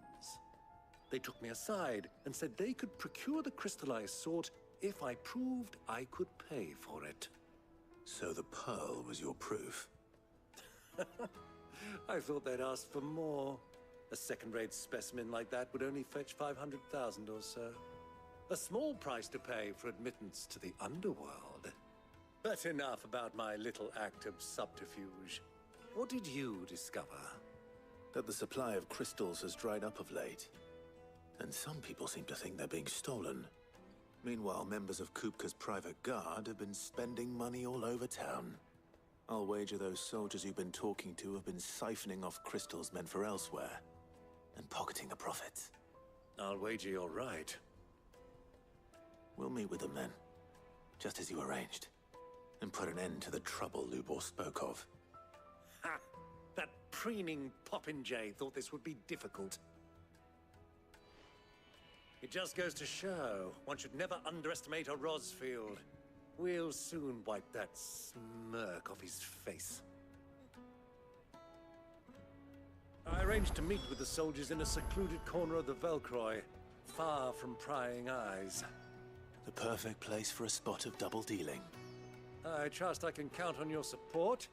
They took me aside and said they could procure the crystal I sought if I proved I could pay for it. So the pearl was your proof? I thought they'd ask for more. A second-rate specimen like that would only fetch 500,000 or so. A small price to pay for admittance to the underworld. But enough about my little act of subterfuge. What did you discover? That the supply of crystals has dried up of late. And some people seem to think they're being stolen. Meanwhile, members of Kupka's private guard have been spending money all over town. I'll wager those soldiers you've been talking to have been siphoning off crystals meant for elsewhere, and pocketing the profits. I'll wager you're right. We'll meet with them then, just as you arranged, and put an end to the trouble Lubor spoke of. Ha! That preening popinjay thought this would be difficult. It just goes to show, one should never underestimate a Rosfield. We'll soon wipe that smirk off his face. I arranged to meet with the soldiers in a secluded corner of the Velcroy, far from prying eyes. The perfect place for a spot of double dealing. I trust I can count on your support,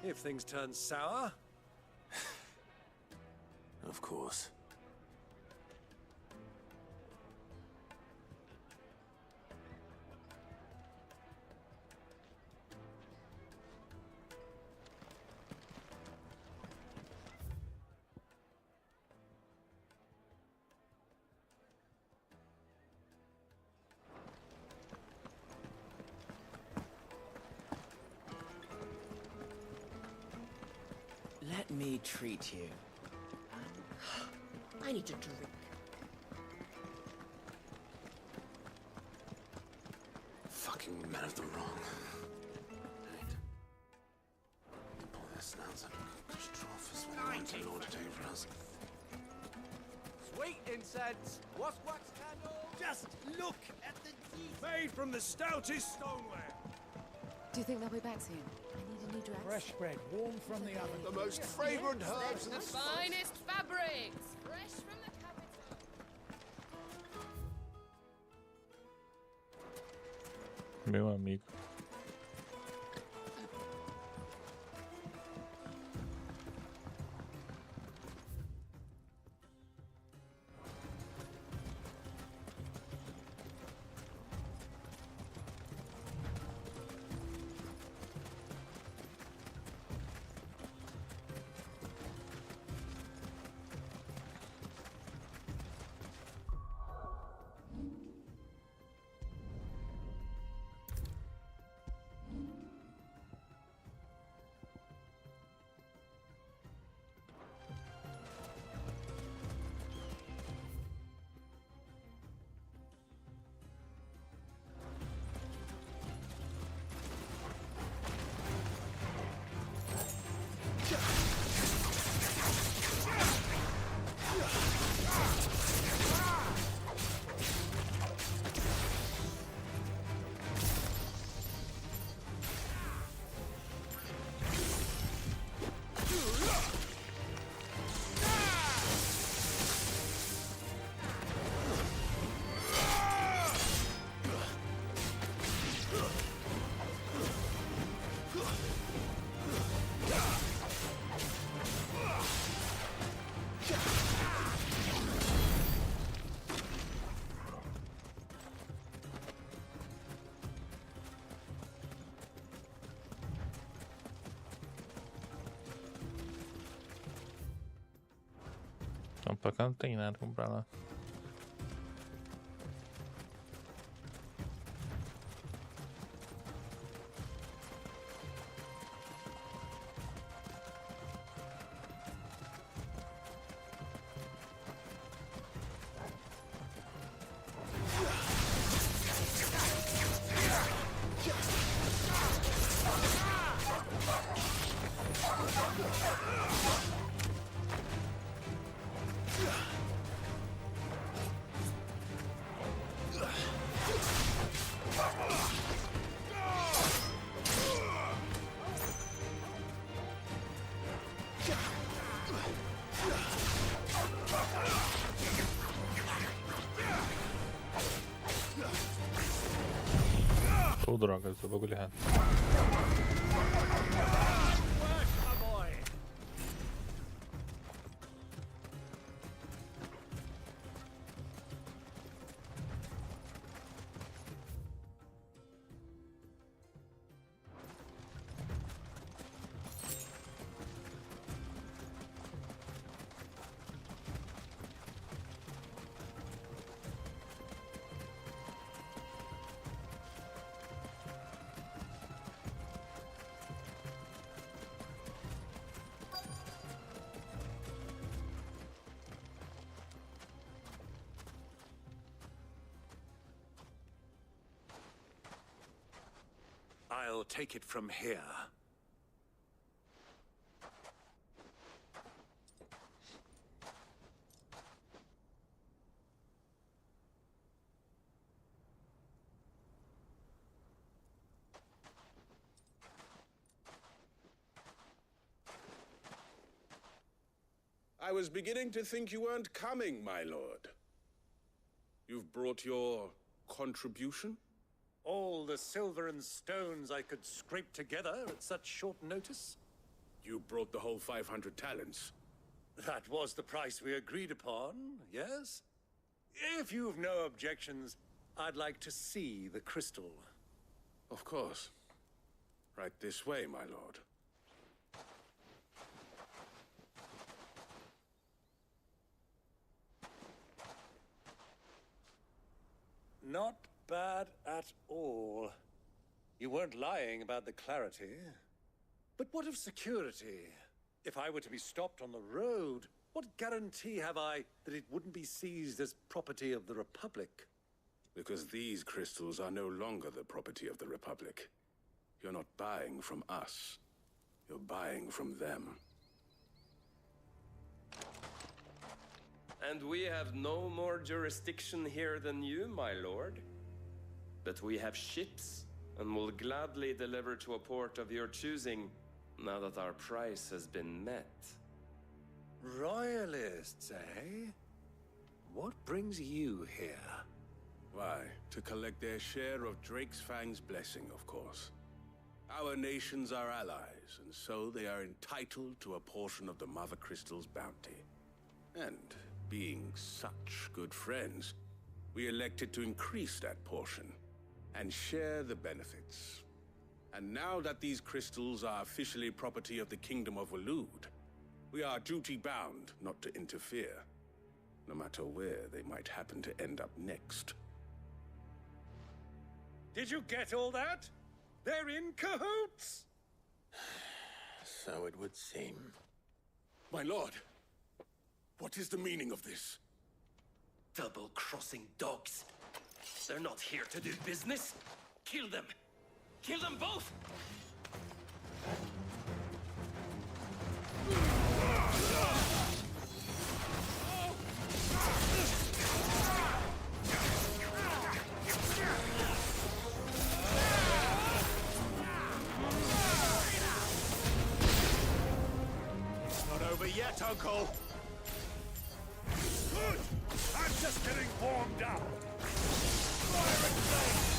if things turn sour. Of course. Let me treat you. I need a drink. Fucking men of the wrong. Pull this now, so catastrophes when I want to lord it over us. Sweet incense, wax candle. Just look at the teeth. Made from the stoutest stoneware. Do you think they'll be back soon? I need a new dress. Fresh bread, warm from the oven. The most fragrant herbs in the finest fabrics, fresh from the capital. Meu amigo. Então pra cá não tem nada, vamos pra lá. Ou drogas, o bagulho errado. I'll take it from here. I was beginning to think you weren't coming, my lord. You've brought your contribution? All the silver and stones I could scrape together at such short notice? You brought the whole 500 talents. That was the price we agreed upon, yes? If you've no objections, I'd like to see the crystal. Of course. Right this way, my lord. Not bad at all. You weren't lying about the clarity. But what of security? If I were to be stopped on the road, what guarantee have I that it wouldn't be seized as property of the Republic? Because these crystals are no longer the property of the Republic. You're not buying from us. You're buying from them. And we have no more jurisdiction here than you, my lord. But we have ships, and will gladly deliver to a port of your choosing, now that our price has been met. Royalists, eh? What brings you here? Why, to collect their share of Drake's Fang's blessing, of course. Our nations are allies, and so they are entitled to a portion of the Mother Crystal's bounty. And being such good friends, we elected to increase that portion and share the benefits. And now that these crystals are officially property of the Kingdom of Waloed, we are duty-bound not to interfere, no matter where they might happen to end up next. Did you get all that? They're in cahoots! So it would seem. My lord, what is the meaning of this? Double-crossing dogs. They're not here to do business. Kill them. Kill them both! Not over yet, Uncle. Good! I'm just getting warmed up. Fire and flame!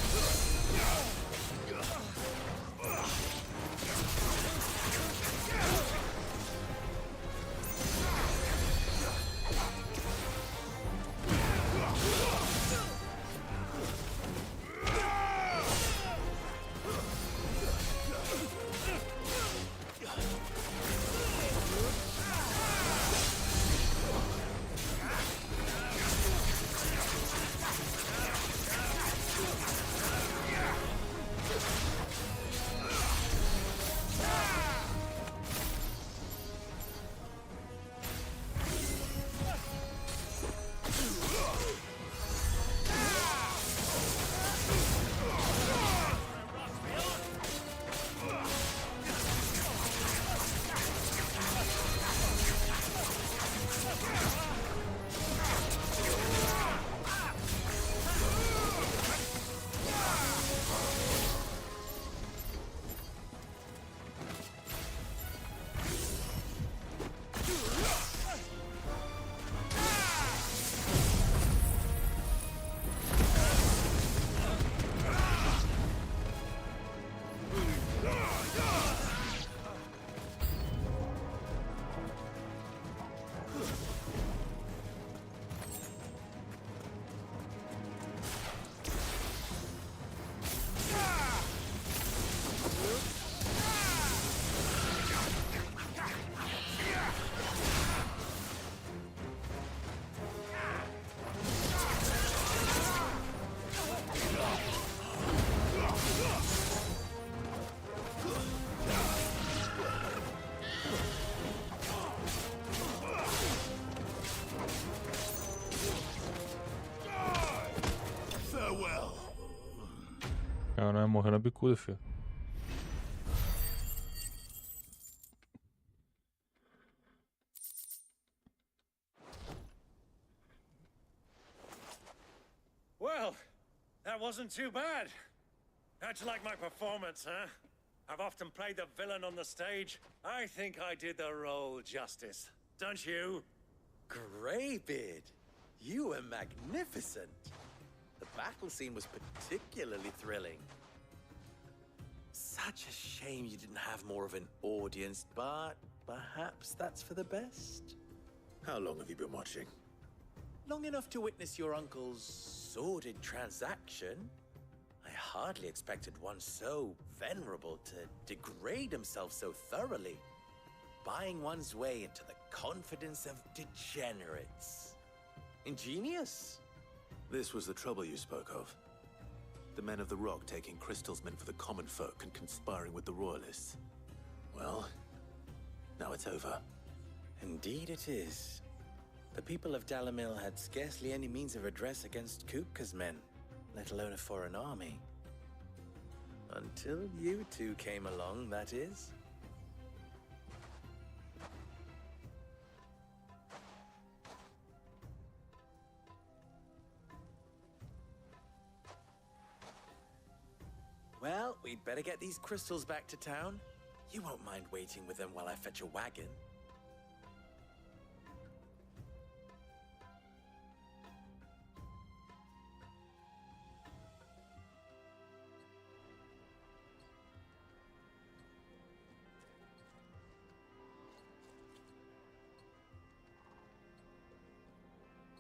não morreu na bicuda, filho. Well, that wasn't too bad. How'd you like my performance, huh? I've often played the villain on the stage. I think I did the role justice. Don't you? Greybeard, you were magnificent. The battle scene was particularly thrilling. Such a shame you didn't have more of an audience, but perhaps that's for the best. How long have you been watching? Long enough to witness your uncle's sordid transaction. I hardly expected one so venerable to degrade himself so thoroughly, buying one's way into the confidence of degenerates. Ingenious. This was the trouble you spoke of. The men of the Rock taking crystals meant for the common folk and conspiring with the royalists. Well, now it's over. Indeed it is. The people of Dalamil had scarcely any means of redress against Kupka's men, let alone a foreign army. Until you two came along, that is. Well, we'd better get these crystals back to town. You won't mind waiting with them while I fetch a wagon.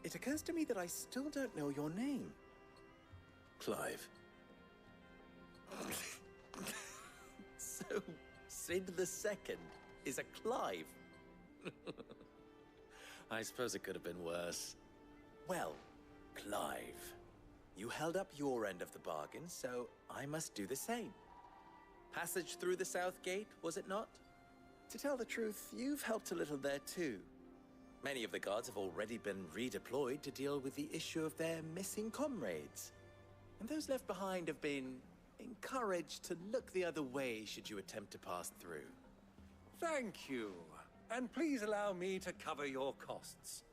It occurs to me that I still don't know your name. Clive. So, Sid the Second is a Clive. I suppose it could have been worse. Well, Clive, you held up your end of the bargain, so I must do the same. Passage through the South Gate, was it not? To tell the truth, you've helped a little there too. Many of the guards have already been redeployed to deal with the issue of their missing comrades. And those left behind have been encouraged to look the other way should you attempt to pass through. Thank you. And please allow me to cover your costs.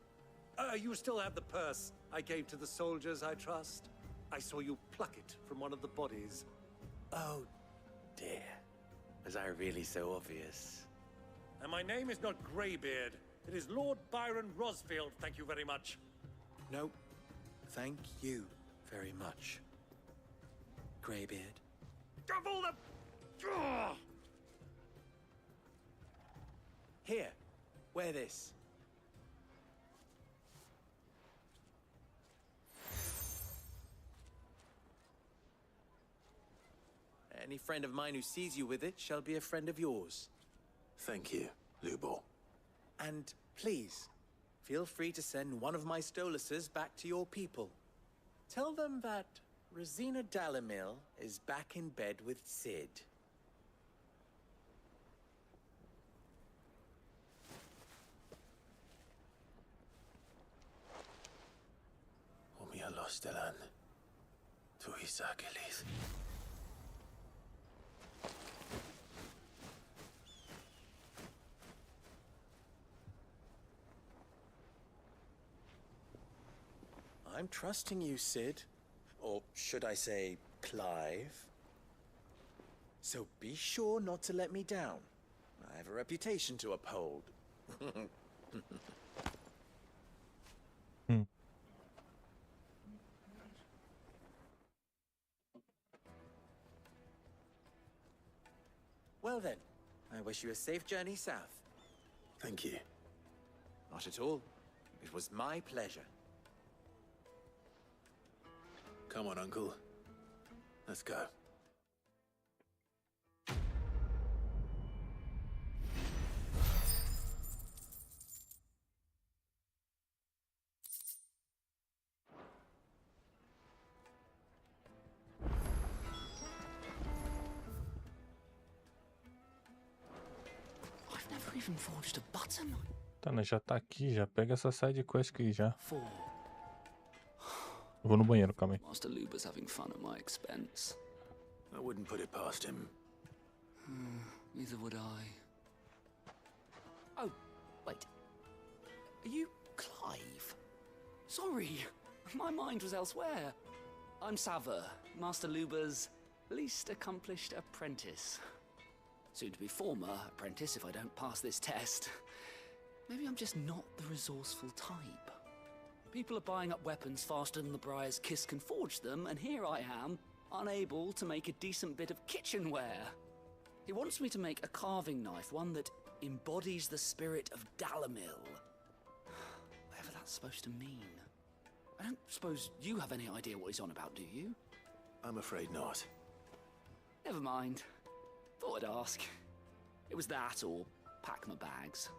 You still have the purse I gave to the soldiers, I trust? I saw you pluck it from one of the bodies. Oh, dear. Was I really so obvious? And my name is not Greybeard. It is Lord Byron Rosfield, thank you very much. No, thank you very much, Greybeard. Of all the... Here, wear this. Any friend of mine who sees you with it shall be a friend of yours. Thank you, Lubor. And please, feel free to send one of my Stoluses back to your people. Tell them that Rosina Dalamil is back in bed with Sid. Omia Lostelan. Tu Isakelis. I'm trusting you, Sid. Or should I say, Clive? So be sure not to let me down. I have a reputation to uphold. Well then, I wish you a safe journey south. Thank you. Not at all. It was my pleasure. Come on, Uncle. Let's go. I've never even forged a button. Tá, né? Já tá aqui, já pega essa side quest aqui já. 4. Eu vou no banheiro, calma aí. Master Luber's having fun at my expense. I wouldn't put it past him. Neither would I. Oh, wait. Are you Clive? Sorry, my mind was elsewhere. I'm Sava, Master Luba's least accomplished apprentice. Soon to be former apprentice if I don't pass this test. Maybe I'm just not the resourceful type. People are buying up weapons faster than the Briar's Kiss can forge them, and here I am, unable to make a decent bit of kitchenware. He wants me to make a carving knife, one that embodies the spirit of Dalamil. Whatever that's supposed to mean. I don't suppose you have any idea what he's on about, do you? I'm afraid not. Never mind. Thought I'd ask. It was that or pack my bags.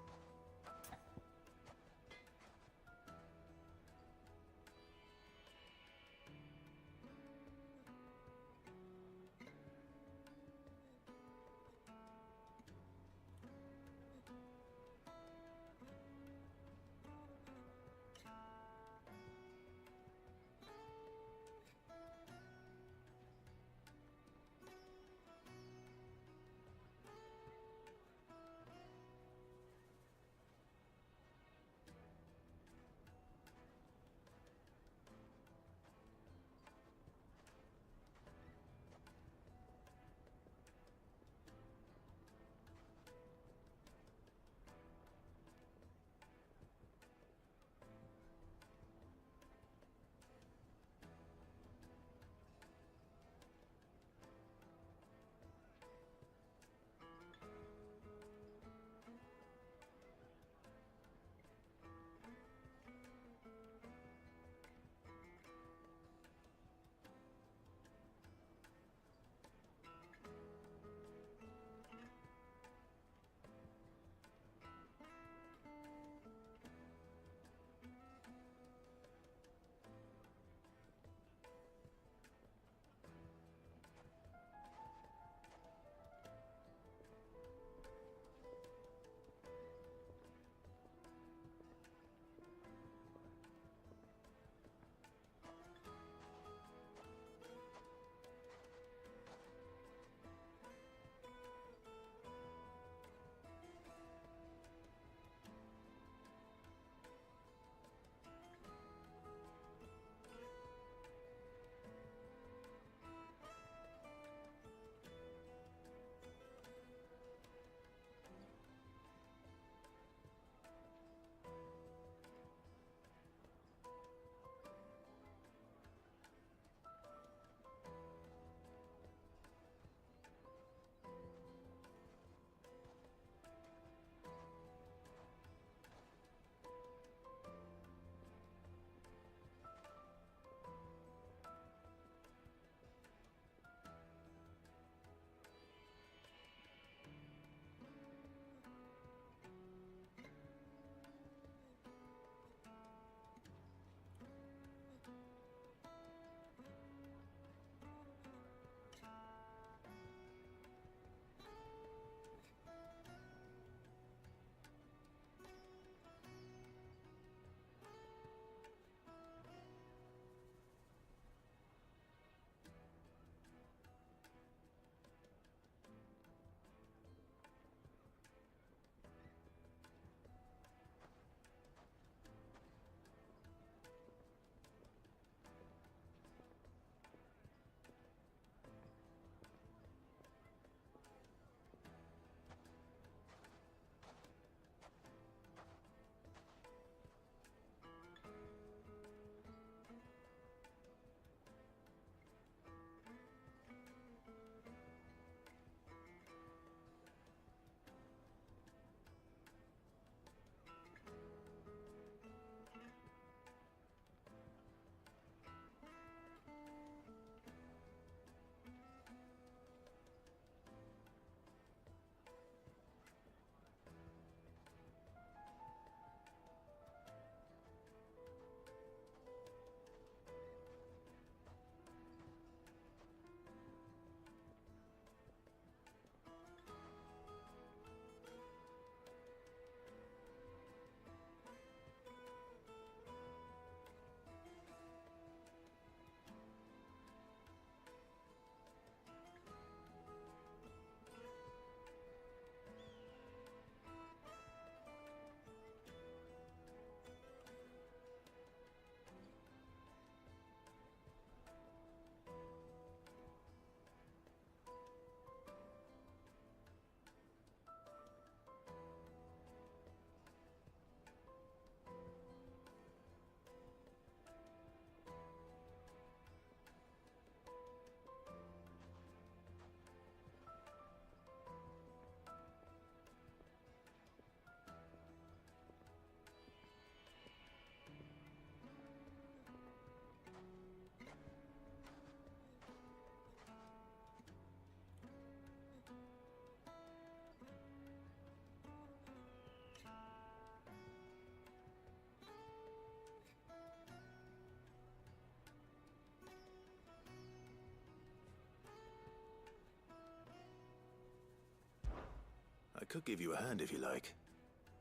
I could give you a hand if you like.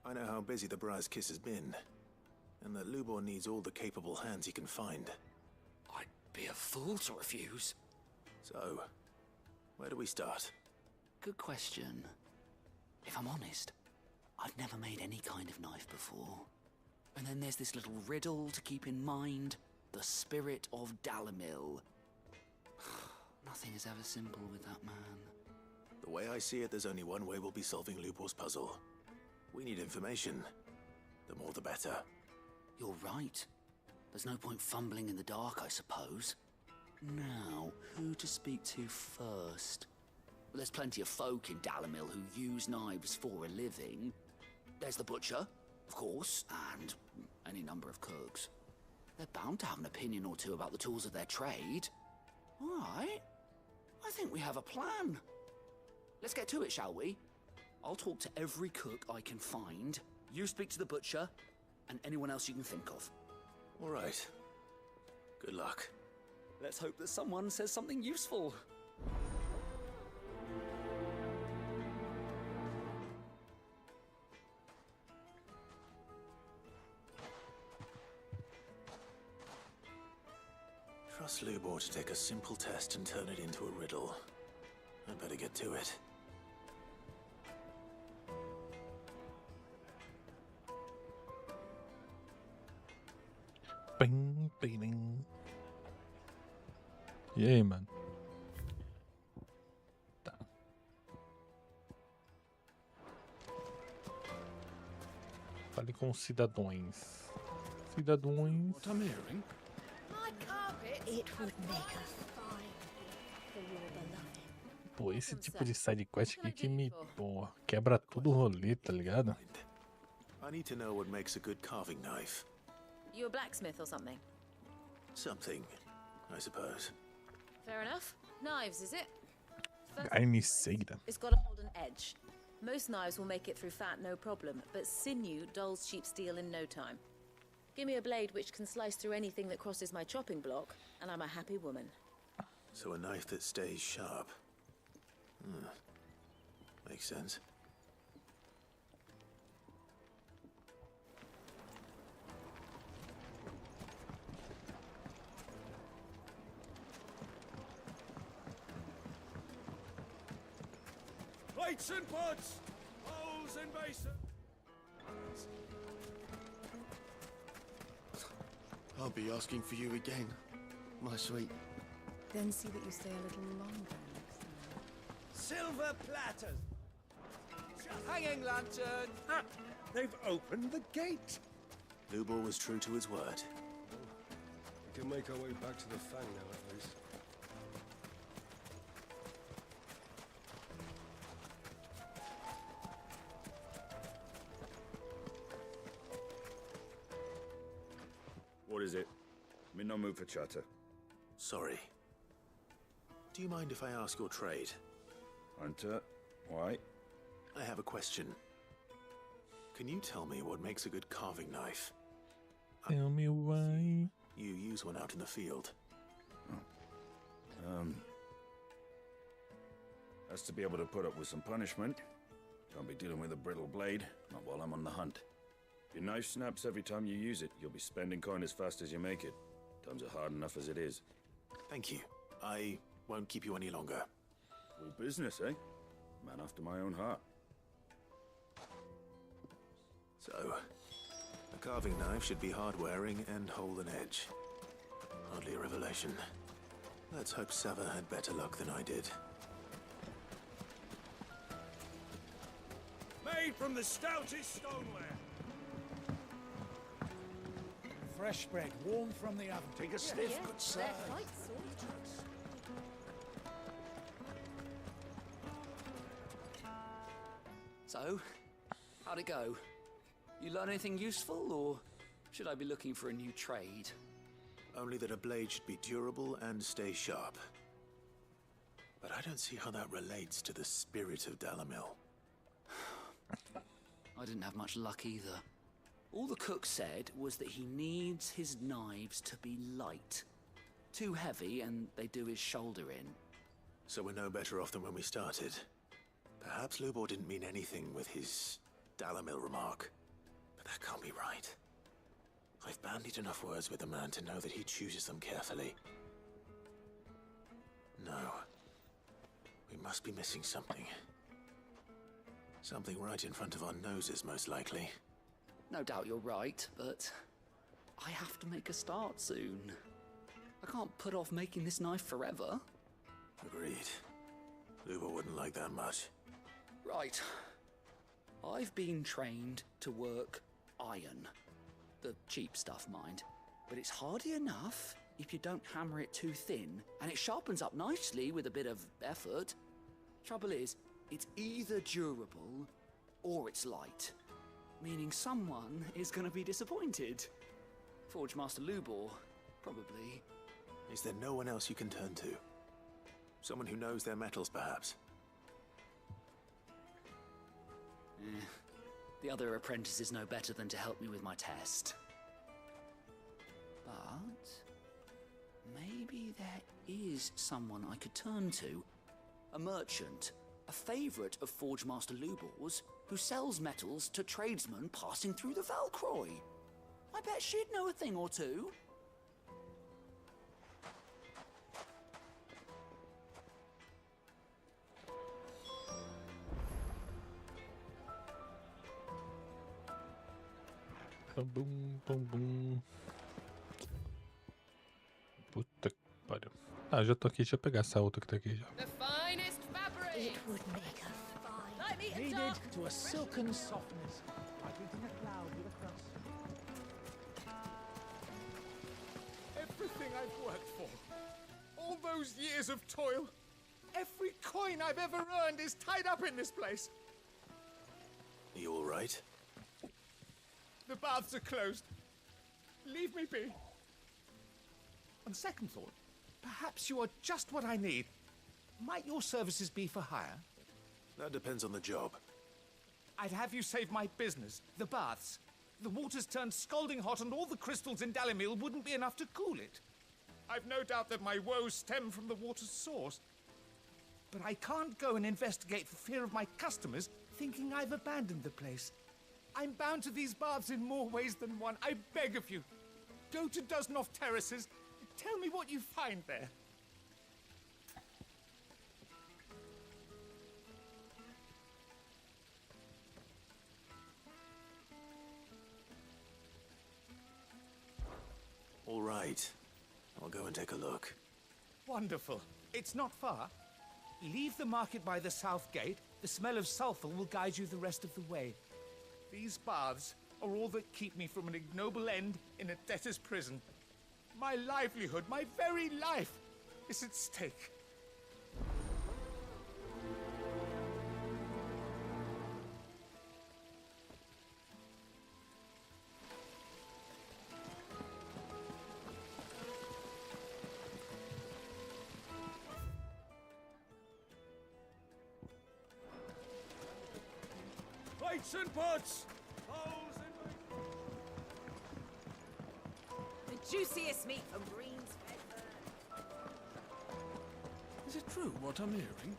I know how busy the Briar's Kiss has been, and that Lubor needs all the capable hands he can find. I'd be a fool to refuse. So, where do we start? Good question. If I'm honest, I've never made any kind of knife before. And then there's this little riddle to keep in mind. The spirit of Dalimil. Nothing is ever simple with that man. The way I see it, there's only one way we'll be solving Lubor's puzzle. We need information. The more the better. You're right. There's no point fumbling in the dark, I suppose. Now, who to speak to first? Well, there's plenty of folk in Dalimil who use knives for a living. There's the butcher, of course, and any number of cooks. They're bound to have an opinion or two about the tools of their trade. All right. I think we have a plan. Let's get to it, shall we? I'll talk to every cook I can find. You speak to the butcher, and anyone else you can think of. All right. Good luck. Let's hope that someone says something useful. Trust Lubor to take a simple test and turn it into a riddle. I'd better get to it. Bing, bing, bing. E aí, mano? Tá. Fale com os cidadãos. Cidadãos. What I'm hearing? My carpet. It would make a fine for your beloved. Pô, esse tipo de side quest aqui que me, pô, quebra tudo o rolê, tá ligado? I need to know what makes a good carving knife. You a blacksmith or something? Something, I suppose. Fair enough. Knives, is it? Carniceira. It's got to hold an edge. Most knives will make it through fat, no problem, but sinew dulls cheap steel in no time. Give me a blade which can slice through anything that crosses my chopping block, and I'm a happy woman. So a knife that stays sharp. Makes sense. Plates and pots! Bowls and basins! I'll be asking for you again, my sweet. Then see that you stay a little longer next time. Silver platters! Hanging lantern! Ah, they've opened the gate! Lubor was true to his word. We can make our way back to the Fang now, at least. What is it? I'm in no mood for chatter. Sorry. Do you mind if I ask your trade? Hunter, why? I have a question. Can you tell me what makes a good carving knife? Tell me why. You use one out in the field. Has to be able to put up with some punishment. Can't be dealing with a brittle blade, not while I'm on the hunt. If your knife snaps every time you use it, you'll be spending coin as fast as you make it. Times are hard enough as it is. Thank you. I won't keep you any longer. Full business, eh? Man after my own heart. So, a carving knife should be hard-wearing and hold an edge. Hardly a revelation. Let's hope Sava had better luck than I did. Made from the stoutest stoneware! Fresh bread, warm from the oven. Take a sniff, good sir. They're quite soft. So, how'd it go? You learn anything useful, or should I be looking for a new trade? Only that a blade should be durable and stay sharp. But I don't see how that relates to the spirit of Dalimil. I didn't have much luck either. All the cook said was that he needs his knives to be light. Too heavy and they do his shoulder in. So we're no better off than when we started. Perhaps Lubor didn't mean anything with his Dalamil remark, but that can't be right. I've bandied enough words with the man to know that he chooses them carefully. No. We must be missing something. Something right in front of our noses, most likely. No doubt you're right, but I have to make a start soon. I can't put off making this knife forever. Agreed. Lubor wouldn't like that much. Right. I've been trained to work iron. The cheap stuff, mind. But it's hardy enough if you don't hammer it too thin, and it sharpens up nicely with a bit of effort. Trouble is, it's either durable or it's light, meaning someone is going to be disappointed. Forge Master Lubor, probably. Is there no one else you can turn to? Someone who knows their metals, perhaps? The other apprentices know better than to help me with my test. But maybe there is someone I could turn to. A merchant, a favourite of Forge Master Lubor's, who sells metals to tradesmen passing through the Valcroy. I bet she'd know a thing or two. Bum, bum, bum. Puta que pariu. Ah, já tô aqui, deixa eu pegar essa outra que tá aqui já. The finest fabric! It would make a fine. Like me and Kneaded dark. to a silken softness, like eating a cloud with a crust. Everything I've worked for, all those years of toil, every coin I've ever earned is tied up in this place. Are you all right? The baths are closed. Leave me be. On second thought, perhaps you are just what I need. Might your services be for hire? That depends on the job. I'd have you save my business, the baths. The water's turned scalding hot and all the crystals in Dalamil wouldn't be enough to cool it. I've no doubt that my woes stem from the water's source. But I can't go and investigate for fear of my customers thinking I've abandoned the place. I'm bound to these baths in more ways than one. I beg of you, go to Dusnoff Terraces. Tell me what you find there. All right. I'll go and take a look. Wonderful. It's not far. Leave the market by the south gate. The smell of sulfur will guide you the rest of the way. These baths are all that keep me from an ignoble end in a debtor's prison. My livelihood, my very life, is at stake. Plates and pots! Bowls and... The juiciest meat from Green's Bedford. Is it true what I'm hearing?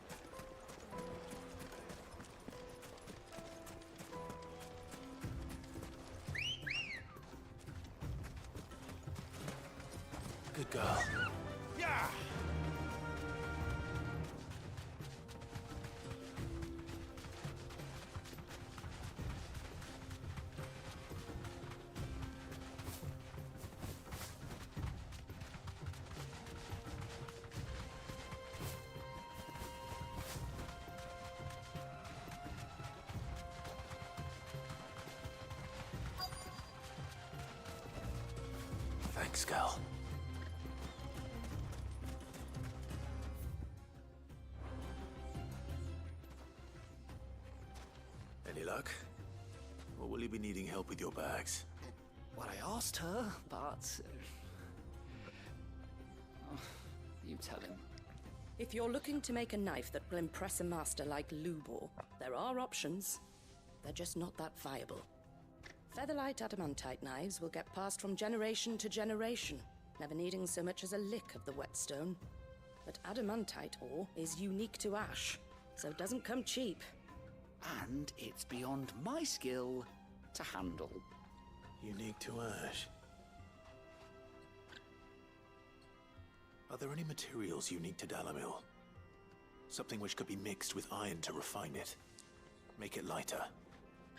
Good girl. Yeah! Thanks, girl. Any luck? Or will you be needing help with your bags? Well, I asked her, but... oh, you tell him. If you're looking to make a knife that will impress a master like Lubor, there are options. They're just not that viable. Featherlight adamantite knives will get passed from generation to generation, never needing so much as a lick of the whetstone. But adamantite ore is unique to ash, so it doesn't come cheap. And it's beyond my skill to handle. Unique to Ash. Are there any materials unique to Dalamil? Something which could be mixed with iron to refine it. Make it lighter.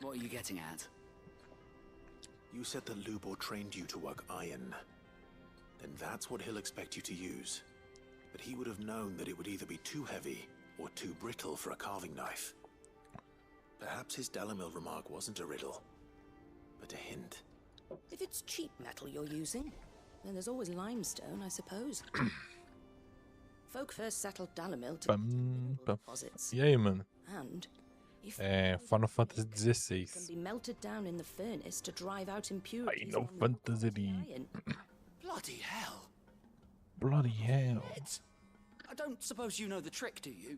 What are you getting at? You said that Lubor trained you to work iron. Then that's what he'll expect you to use. But he would have known that it would either be too heavy or too brittle for a carving knife. Perhaps his Dalamil remark wasn't a riddle, but a hint. If it's cheap metal you're using, then there's always limestone, I suppose. Folk first settled Dalamil to deposits. E aí, mano? And if Final Fantasy XVI. can be melted down in the furnace to drive out impurities. Final Fantasy. Bloody hell. Bloody hell. I don't suppose you know the trick, do you?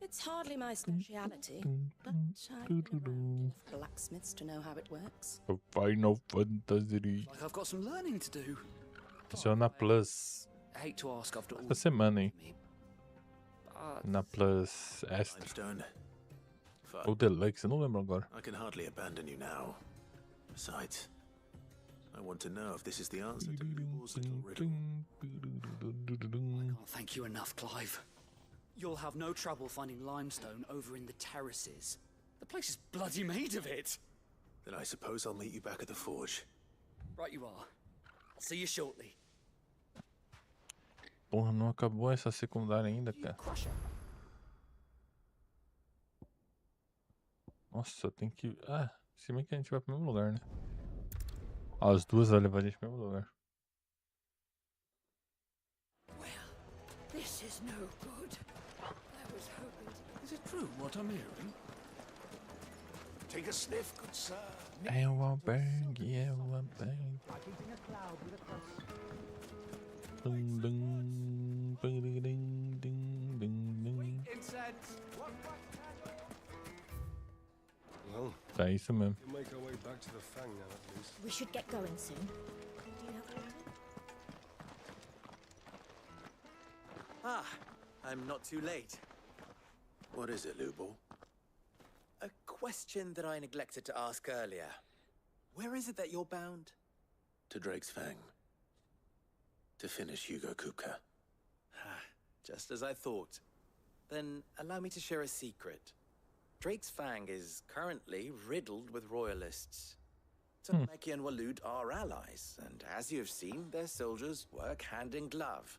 It's hardly my speciality, but I've been around enough blacksmiths to know how it works. Final Fantasy. Like I've got some learning to do. Isso é na Plus. I hate to ask after all. Essa semana, hein? Na Plus Extra. Ou Deluxe, eu não lembro agora. I can hardly abandon you now. Besides, I want to know if this is the answer to Lubor's little riddle. I can't thank you enough, Clive. You'll have no trouble finding limestone over in the terraces. The place is bloody made of it. Then I suppose I'll meet you back at the forge. Right you are. I'll see you shortly. Porra, não acabou essa secundária ainda, cara. Nossa, tem que... Ah, se bem que a gente vai pro mesmo lugar, né? As duas vai levar a gente pro mesmo lugar. This is no good. I was hoping to... Is it true what I'm hearing? Take a sniff, good sir. É uma bang, é uma bang. Dum, dum, ding, ding, ding, ding, ding. Well, Tá isso mesmo. we'll make our way back to the Fang now, at least. We should get going soon. Do you have water? Ah, I'm not too late. What is it, Lubor? A question that I neglected to ask earlier. Where is it that you're bound? To Drake's Fang. To finish Hugo Kupka. Just as I thought. Then allow me to share a secret. Drake's Fang is currently riddled with royalists. Tameki and Waloed are allies, and as you have seen, their soldiers work hand in glove.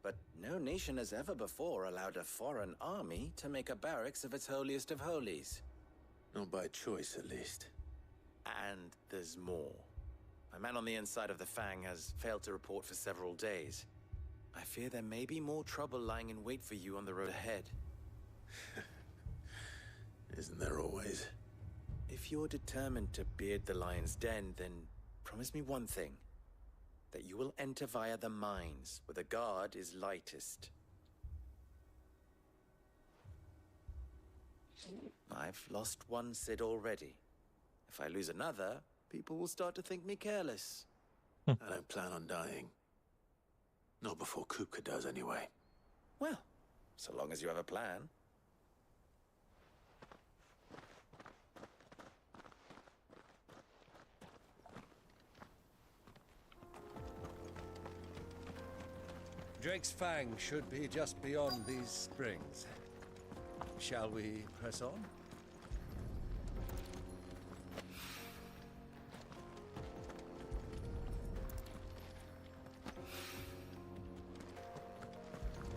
But no nation has ever before allowed a foreign army to make a barracks of its holiest of holies. Not by choice, at least. And there's more. A man on the inside of the Fang has failed to report for several days. I fear there may be more trouble lying in wait for you on the road ahead. Isn't there always? If you're determined to beard the lion's den, then promise me one thing. That you will enter via the mines, where the guard is lightest. I've lost one Cid already. If I lose another, people will start to think me careless. I don't plan on dying. Not before Kupka does, anyway. Well, so long as you have a plan. Drake's Fang should be just beyond these springs. Shall we press on?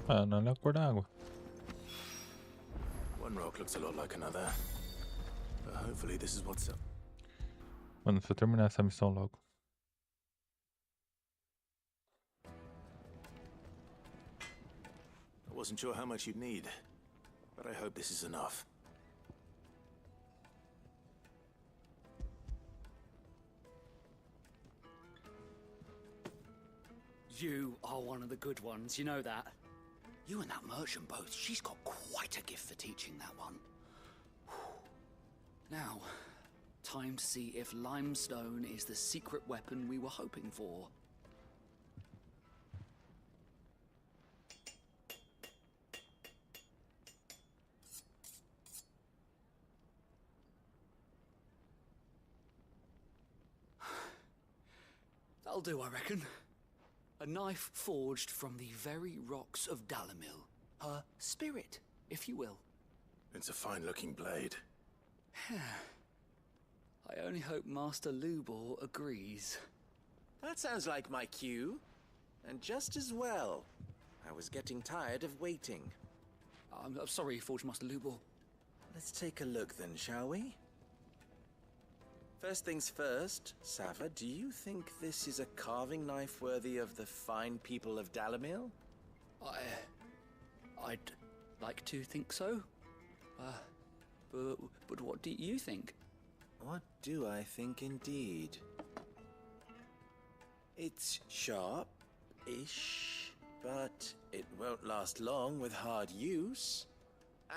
Ah, não é a cor da água. One rock looks a lot like another. But hopefully this is what's up. Mano, se eu terminar essa missão logo. I wasn't sure how much you'd need, but I hope this is enough. You are one of the good ones, you know that? You and that merchant both, she's got quite a gift for teaching that one. Now, time to see if limestone is the secret weapon we were hoping for. That'll do, I reckon. A knife forged from the very rocks of Dalimil. Her spirit, if you will. It's a fine-looking blade. I only hope Master Lubor agrees. That sounds like my cue. And just as well. I was getting tired of waiting. I'm sorry, Forge Master Lubor. Let's take a look then, shall we? First things first, Sava, do you think this is a carving knife worthy of the fine people of Dalimil? I'd like to think so. But what do you think? What do I think indeed? It's sharp-ish, but it won't last long with hard use.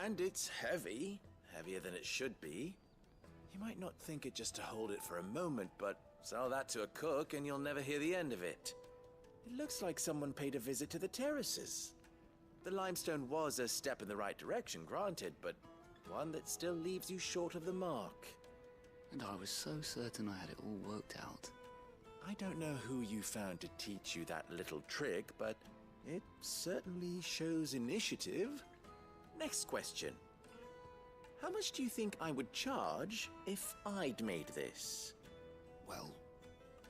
And it's heavy, heavier than it should be. You might not think it just to hold it for a moment, but sell that to a cook and you'll never hear the end of it. It looks like someone paid a visit to the terraces. The limestone was a step in the right direction, granted, but one that still leaves you short of the mark. And I was so certain I had it all worked out. I don't know who you found to teach you that little trick, but it certainly shows initiative. Next question. How much do you think I would charge if I'd made this? Well,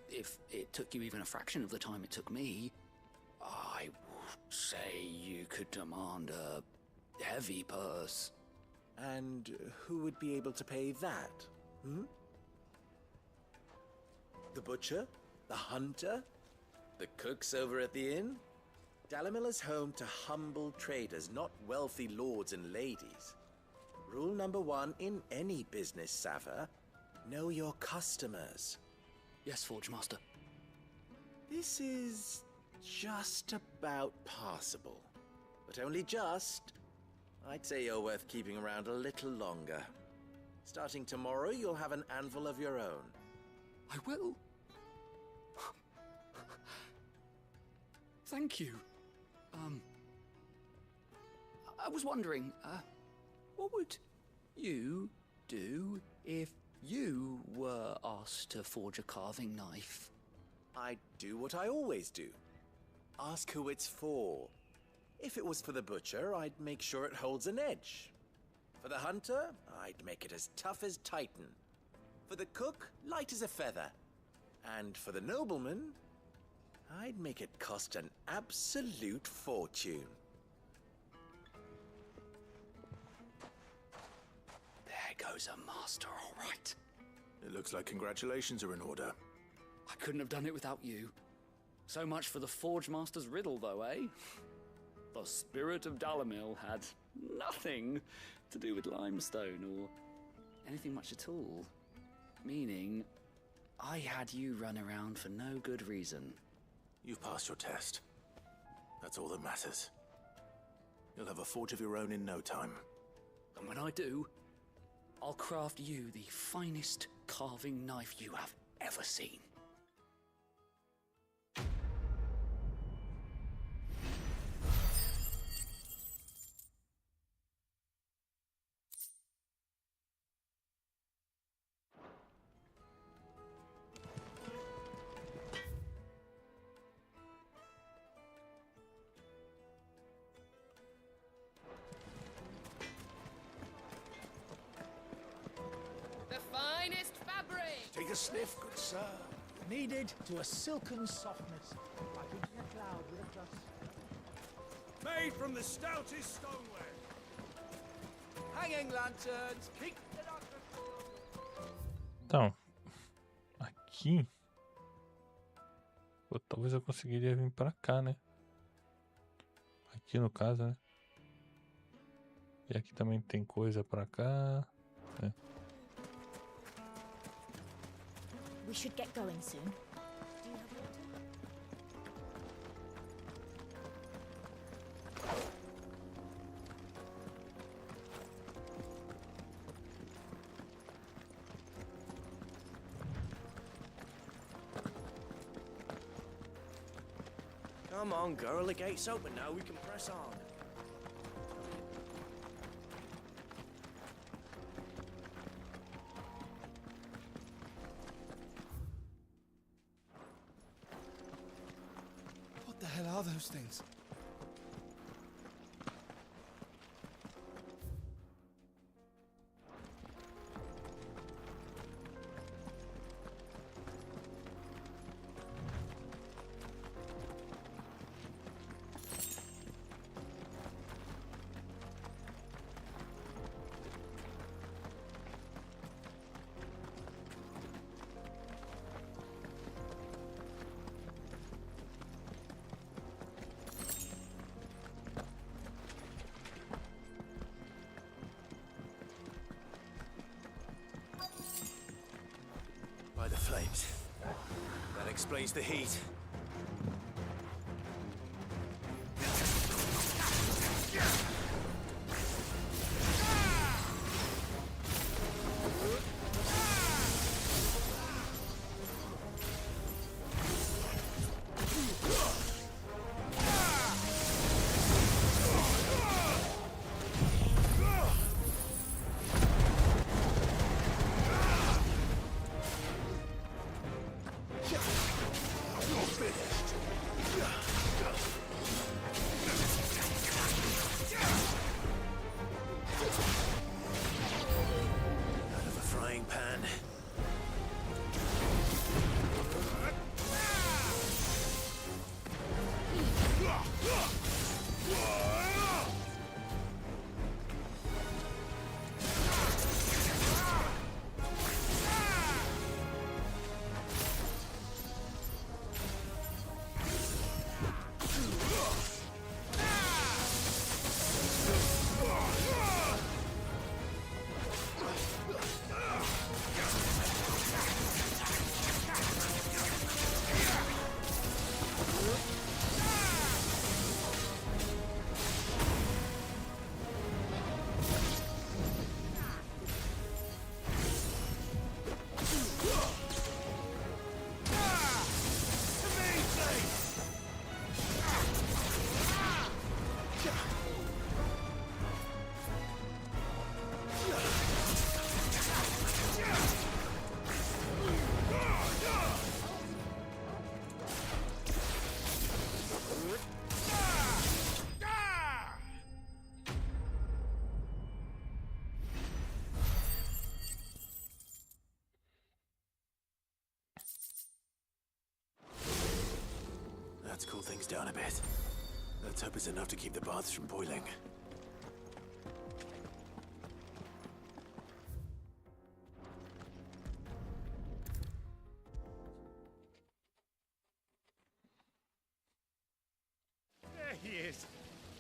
if it took you even a fraction of the time it took me, I would say you could demand a heavy purse. And who would be able to pay that? The butcher? The hunter? The cooks over at the inn? Dalimil is home to humble traders, not wealthy lords and ladies. Rule number 1 in any business, Sava, know your customers. Yes, Forge Master. This is just about passable. But only just. I'd say you're worth keeping around a little longer. Starting tomorrow, you'll have an anvil of your own. I will. Thank you. I was wondering, what would you do if you were asked to forge a carving knife? I'd do what I always do. Ask who it's for. If it was for the butcher, I'd make sure it holds an edge. For the hunter, I'd make it as tough as Titan. For the cook, light as a feather. And for the nobleman, I'd make it cost an absolute fortune. There goes a master, all right. It looks like congratulations are in order. I couldn't have done it without you. So much for the Forge Master's riddle, though, eh? The spirit of Dalimil had nothing to do with limestone or anything much at all. Meaning, I had you run around for no good reason. You've passed your test. That's all that matters. You'll have a forge of your own in no time. And when I do, I'll craft you the finest carving knife you have ever seen. Take a sniff, good sir. Kneaded to a silken softness, like a cloud with a crust. Made from the stoutest stoneware. Hanging lanterns, keep the Então, aqui, pô, talvez eu conseguiria vir pra cá, né? Aqui no caso, né? E aqui também tem coisa pra cá, né? We should get going soon. Come on, girl, the gate's open now, we can press on. are those things? By the flames. That explains the heat. Let's cool things down a bit. Let's hope it's enough to keep the baths from boiling. There he is.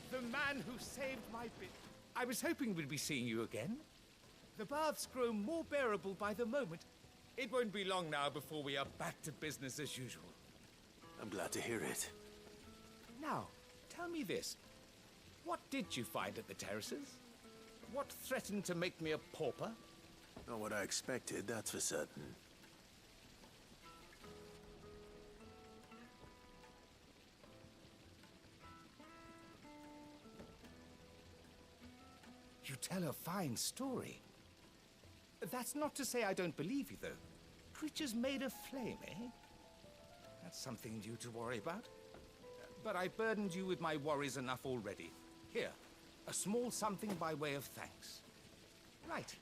The man who saved my bit. I was hoping we'd be seeing you again. The baths grow more bearable by the moment. It won't be long now before we are back to business as usual. I'm glad to hear it. Now, tell me this. What did you find at the terraces? What threatened to make me a pauper? Not what I expected, that's for certain. You tell a fine story. That's not to say I don't believe you, though. Creatures made of flame, eh? That's something new to worry about. But I burdened you with my worries enough already. Here, a small something by way of thanks. Right.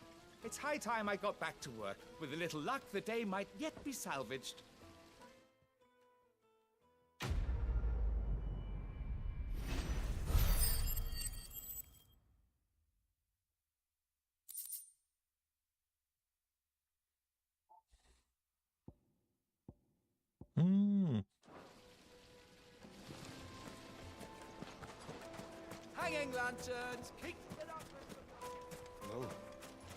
It's high time I got back to work. With a little luck, the day might yet be salvaged. Hanging lanterns, keep it up. Well,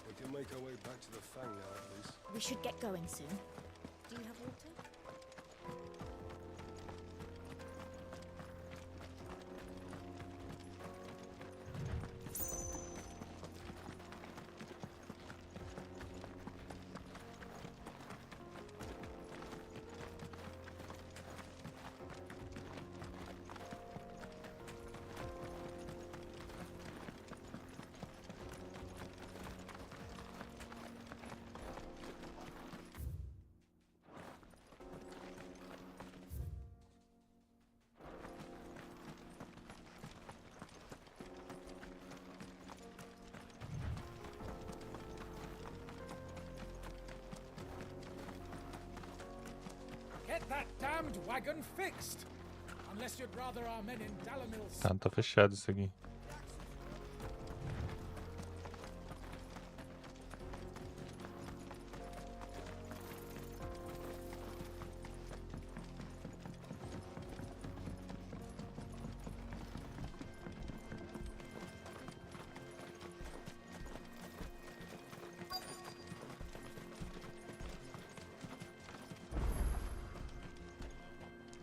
we can make our way back to the Fang now, at least. We should get going soon. Do you have water? Get that damned wagon fixed. Unless you'd rather our men in Dalamil. Tá fechado isso aqui.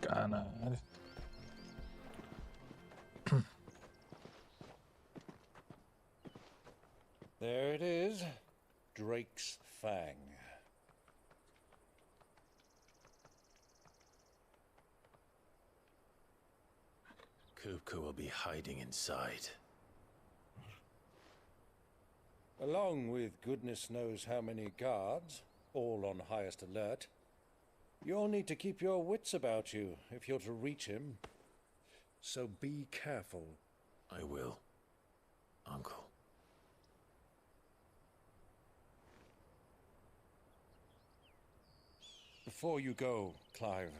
Caralho. There it is. Drake's Fang. Kupka will be hiding inside. Along with goodness knows how many guards, all on highest alert, you'll need to keep your wits about you if you're to reach him. So be careful. I will, Uncle. Before you go, Clive,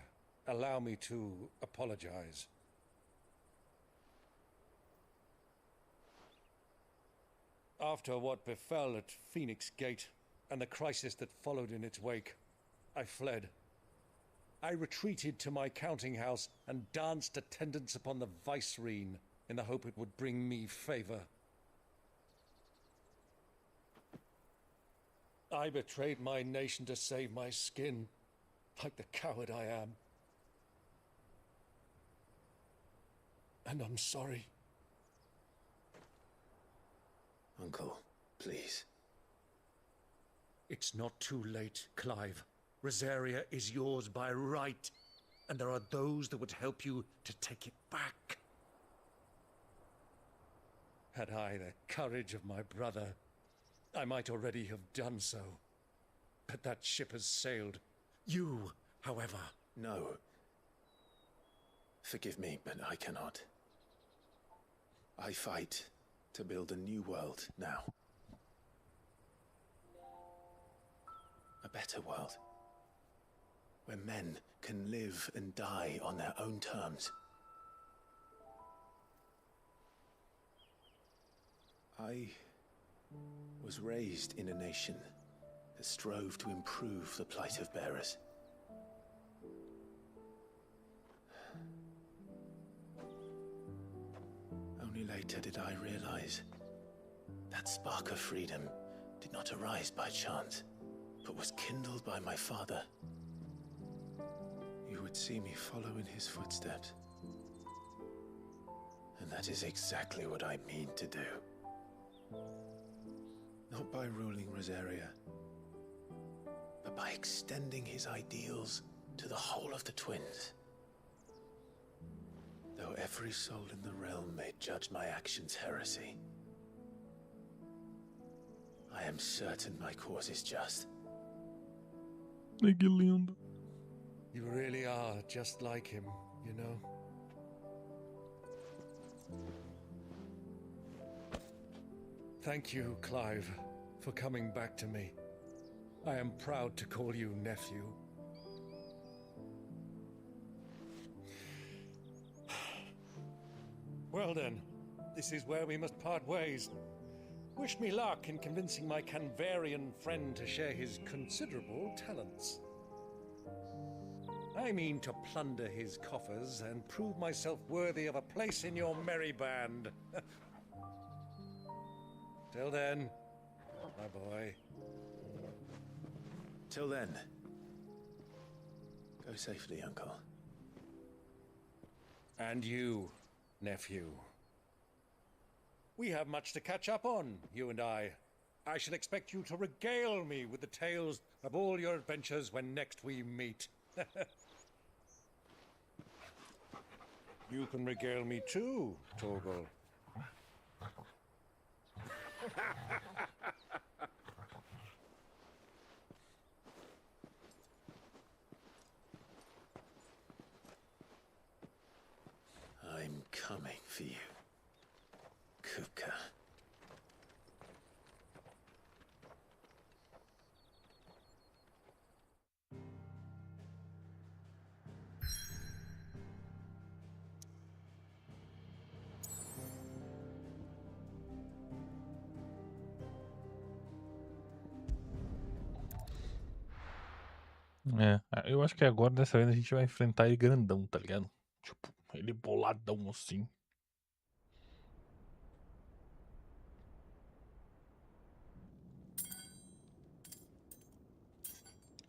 allow me to apologize. After what befell at Phoenix Gate and the crisis that followed in its wake, I fled. I retreated to my counting house and danced attendance upon the vicereine in the hope it would bring me favor. I betrayed my nation to save my skin, like the coward I am. And I'm sorry. Uncle, please. It's not too late, Clive. Rosaria is yours by right, and there are those that would help you to take it back. Had I the courage of my brother, I might already have done so. But that ship has sailed. You, however... No. Forgive me, but I cannot. I fight to build a new world now. A better world. Where men can live and die on their own terms. I was raised in a nation that strove to improve the plight of bearers. Only later did I realize that spark of freedom did not arise by chance, but was kindled by my father. You would see me follow in his footsteps. And that is exactly what I mean to do. Not by ruling Rosaria, but by extending his ideals to the whole of the twins. Though every soul in the realm may judge my actions heresy, I am certain my cause is just. Ai, que lindo. You really are just like him, you know? Thank you, Clive, for coming back to me. I am proud to call you nephew. Well then, this is where we must part ways. Wish me luck in convincing my Canvarian friend to share his considerable talents. I mean to plunder his coffers and prove myself worthy of a place in your merry band. Till then, my boy. Till then, go safely, Uncle. And you, nephew. We have much to catch up on, you and I. I shall expect you to regale me with the tales of all your adventures when next we meet. You can regale me too, Torgal. I'm coming for you, Kupka. Eu acho que agora, dessa vez, a gente vai enfrentar ele grandão, tá ligado? Tipo, ele boladão assim.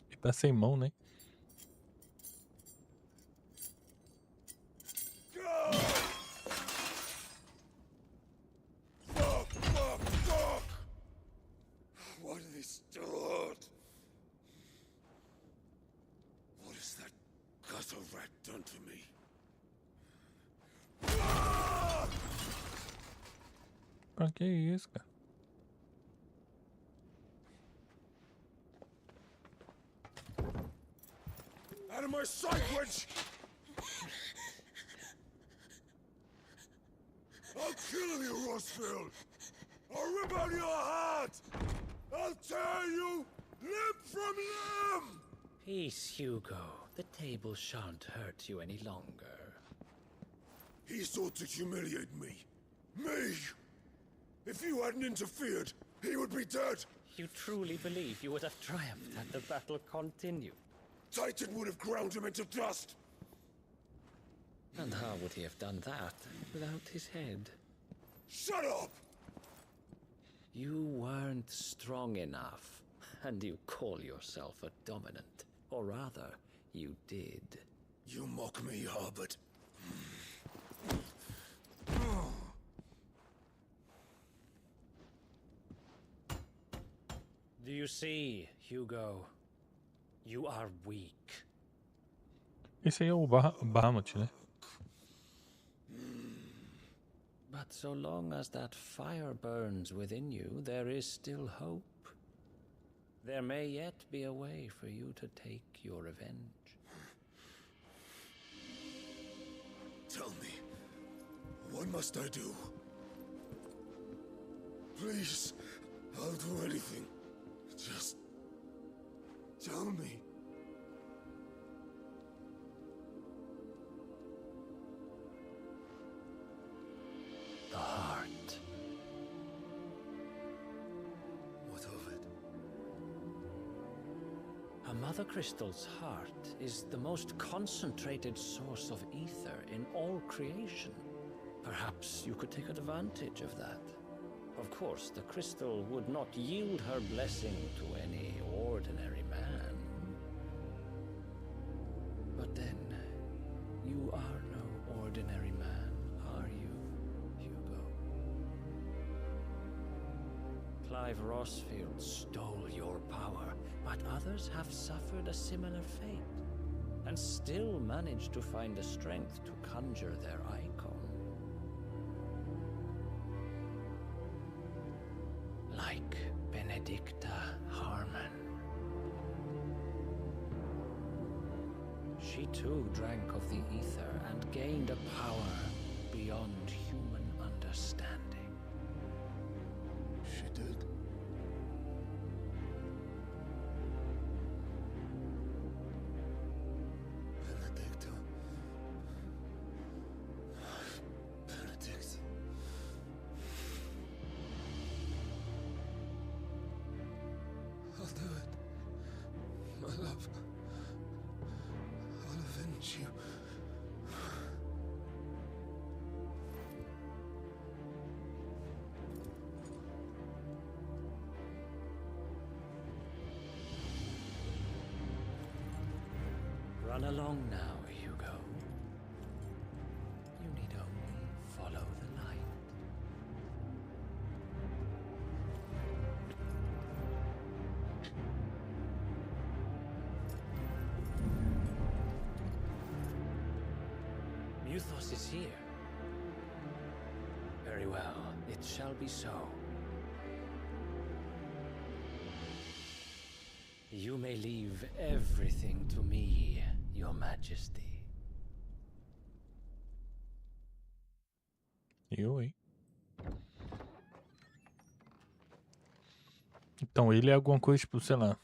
Ele tá sem mão, né? Fuck! Why do they start? What has that gutter rat done to me? Pra que isso, cara? Out of my sight, wench! I'll kill you, Rosfield! I'll rip out your heart! I'll tear you limb from limb! Peace, Hugo. The table shan't hurt you any longer. He sought to humiliate me. Me! If you hadn't interfered, he would be dead! You truly believe you would have triumphed had the battle continued? Titan would have ground him into dust! And how would he have done that without his head? Shut up! You weren't strong enough, and you call yourself a dominant. Or rather, you did. You mock me, Harbert. Do you see, Hugo? You are weak. Esse aí é o Bahamut, né? But so long as that fire burns within you, there is still hope. There may yet be a way for you to take your revenge. Tell me, what must I do? Please, I'll do anything. Just tell me. The heart. What of it? A mother crystal's heart is the most concentrated source of ether in all creation. Perhaps you could take advantage of that. Of course, the crystal would not yield her blessing to any ordinary man. But then, you are no ordinary man, are you, Hugo? Clive Rosfield stole your power, but others have suffered a similar fate, and still managed to find the strength to conjure their icon. Like Benedicta Harmon. She too drank of the ether and gained a power beyond human understanding. She did? Benedicta. Benedict. I'll do it. My love. I'll avenge you. Run along now, Hugo. You need only follow the light. Muthos is here. Very well, it shall be so. You may leave everything to me, Your Majesty. Eu, hein? Então ele é alguma coisa tipo, sei lá.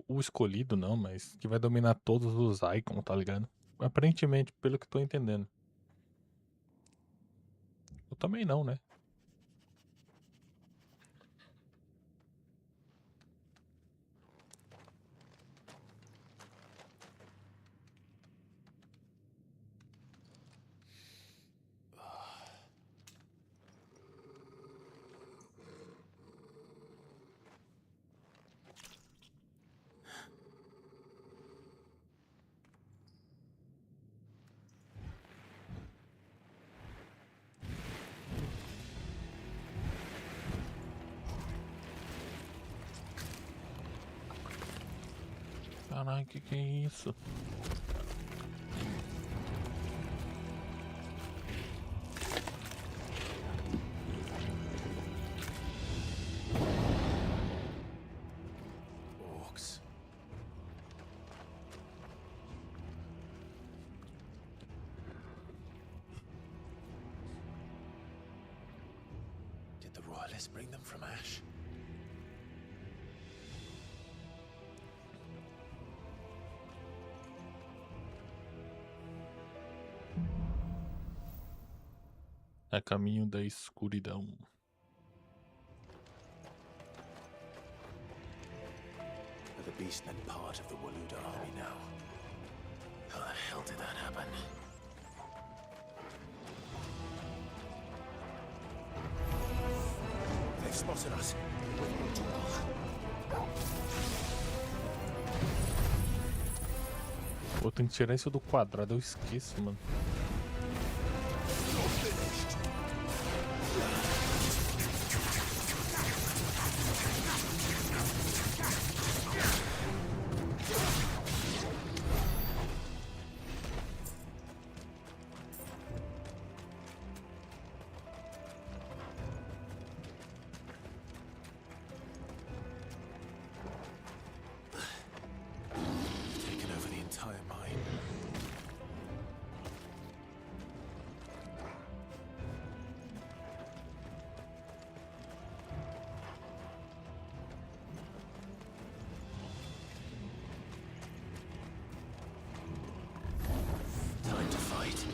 O escolhido não, mas que vai dominar todos os Eikons, tá ligado? Aparentemente, pelo que tô entendendo. Eu também não, né? Caralho, que é isso? Orcs. Did the royalists bring them from Ash? A caminho da escuridão. Are the beastmen part of the Waluda army now? How the hell did that happen? They've spotted us. Pô, tem que tirar isso do quadrado, eu esqueço, mano. Taken over the entire mine. Time to fight.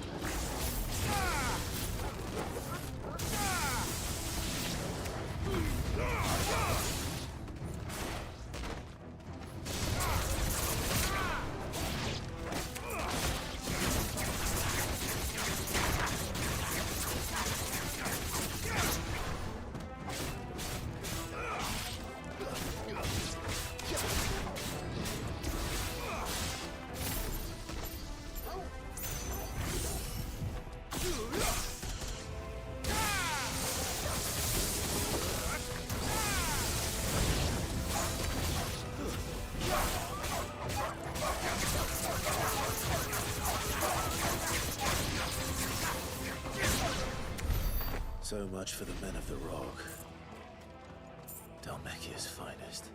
So much for the men of the Rock. Dalmekia's finest.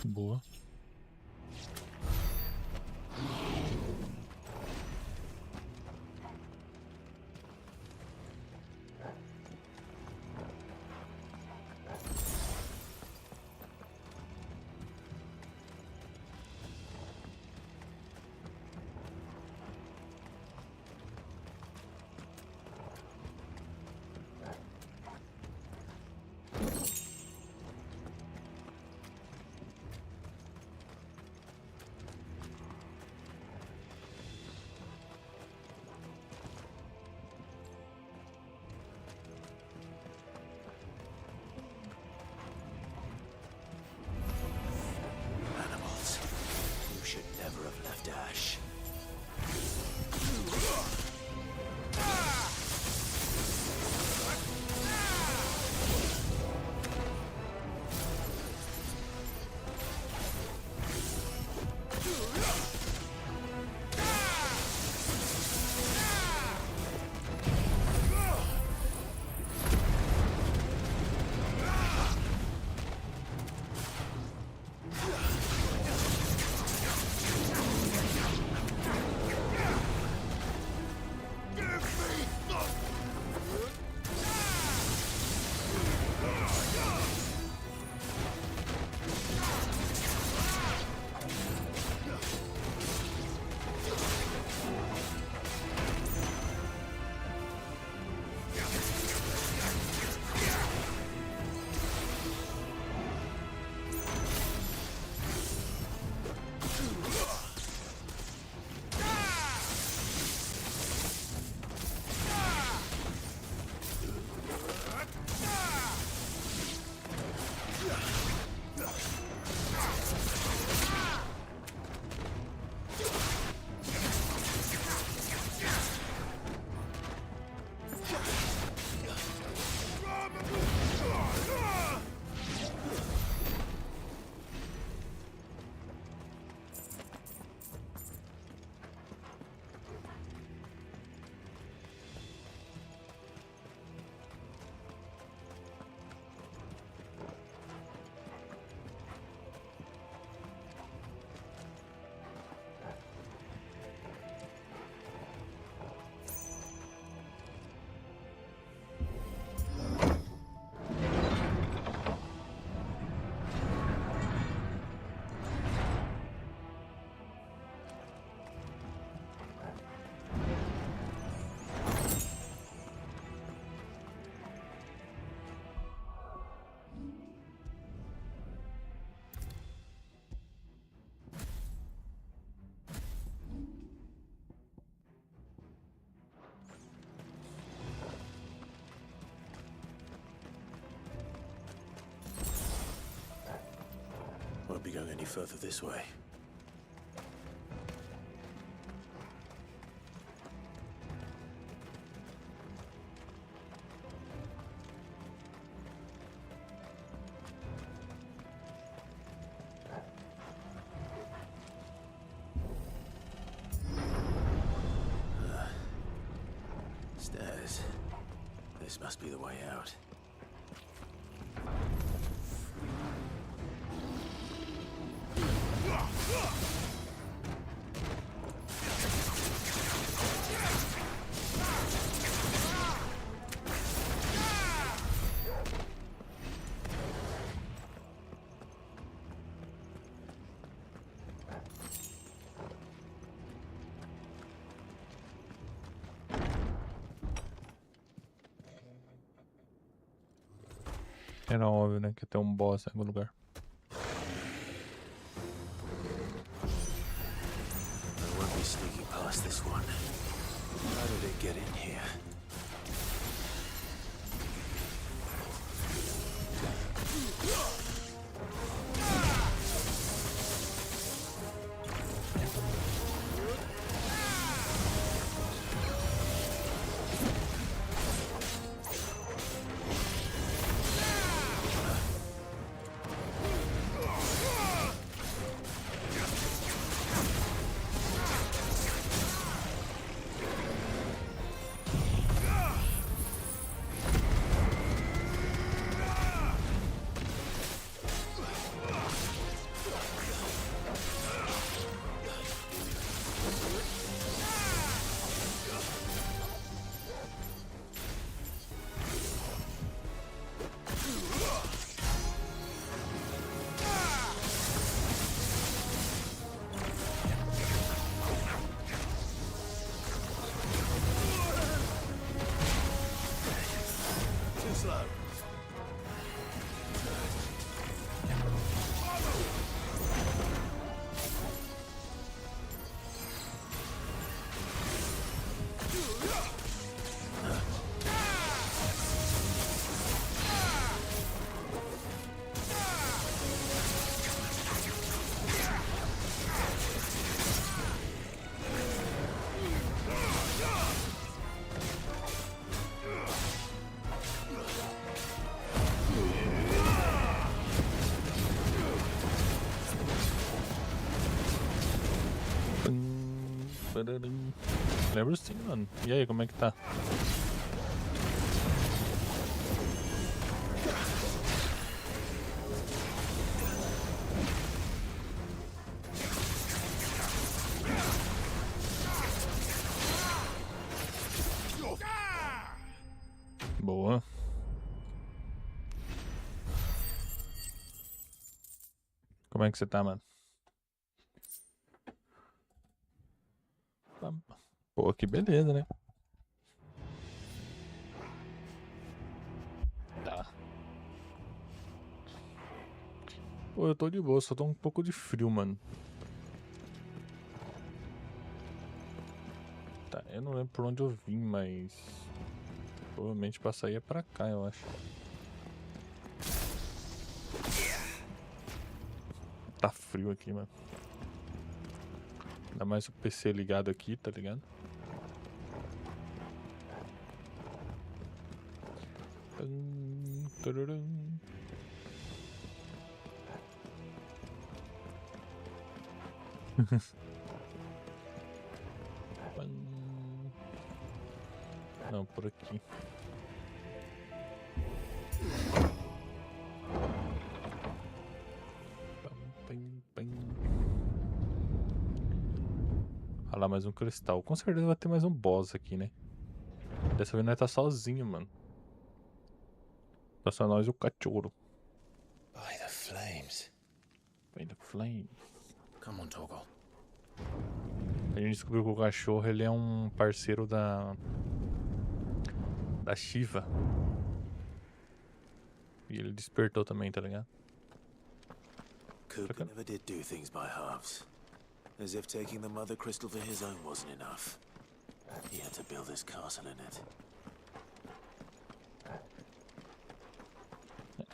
Boa. won't be going any further this way. Stairs. This must be the way out. Era óbvio, né, que ia ter um boss em algum lugar. I won't be sneaking past this one. How did it get in here? Lembro sim, mano. E aí, como é que tá? Boa. Como é que você tá, mano? Pô, que beleza, né? Tá. Pô, eu tô de boa, só tô um pouco de frio, mano. Tá, eu não lembro por onde eu vim, mas... provavelmente pra sair é pra cá, eu acho. Tá frio aqui, mano. Ainda mais o PC ligado aqui, tá ligado? Não, por aqui. Olha lá, mais um cristal. Com certeza vai ter mais um boss aqui, né? Dessa vez nós tá sozinho, mano. Tá só nós e o cachorro. By the flames. By the flames. Come on, Toggle. A gente descobriu que o cachorro, ele é um parceiro da Shiva. E ele despertou também, tá ligado? Cooper never did do things by halves. As if taking the mother crystal for his own wasn't enough. He had to build his castle in it.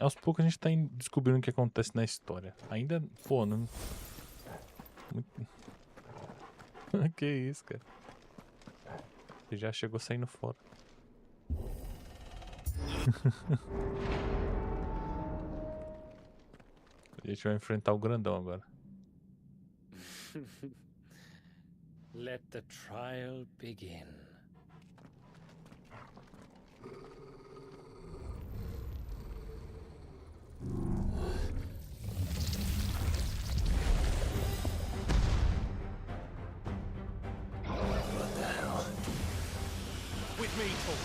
Aos poucos a gente tá descobrindo o que acontece na história. Ainda, pô, não... Muito... Que isso, cara. Ele já chegou saindo fora. A gente vai enfrentar o grandão agora. Let the trial begin. What the hell? With me, Paul.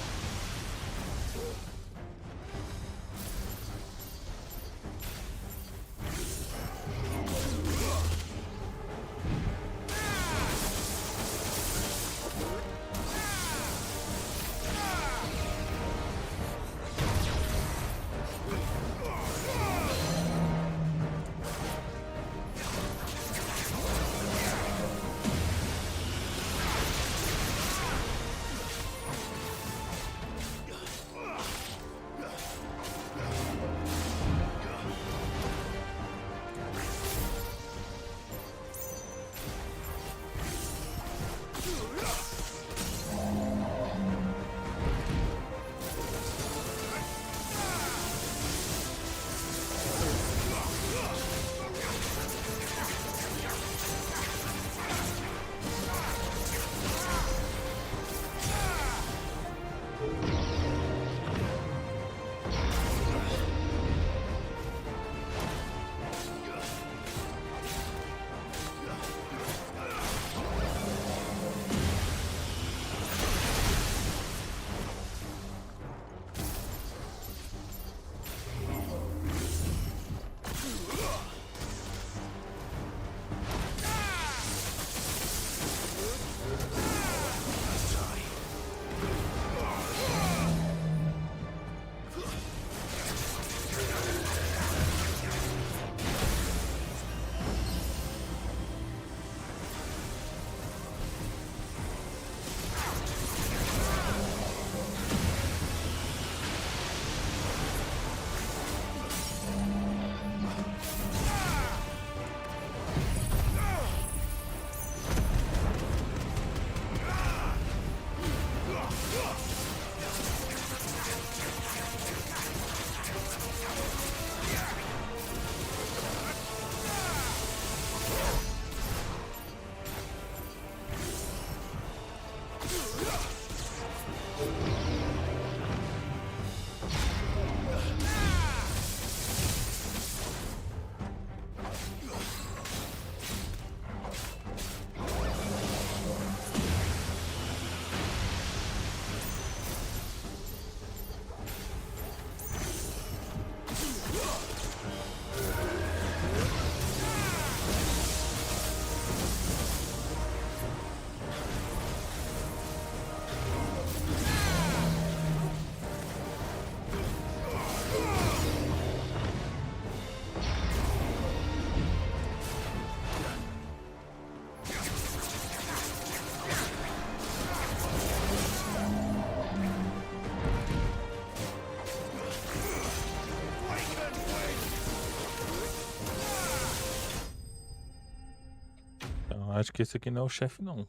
Acho que esse aqui não é o chefe, não.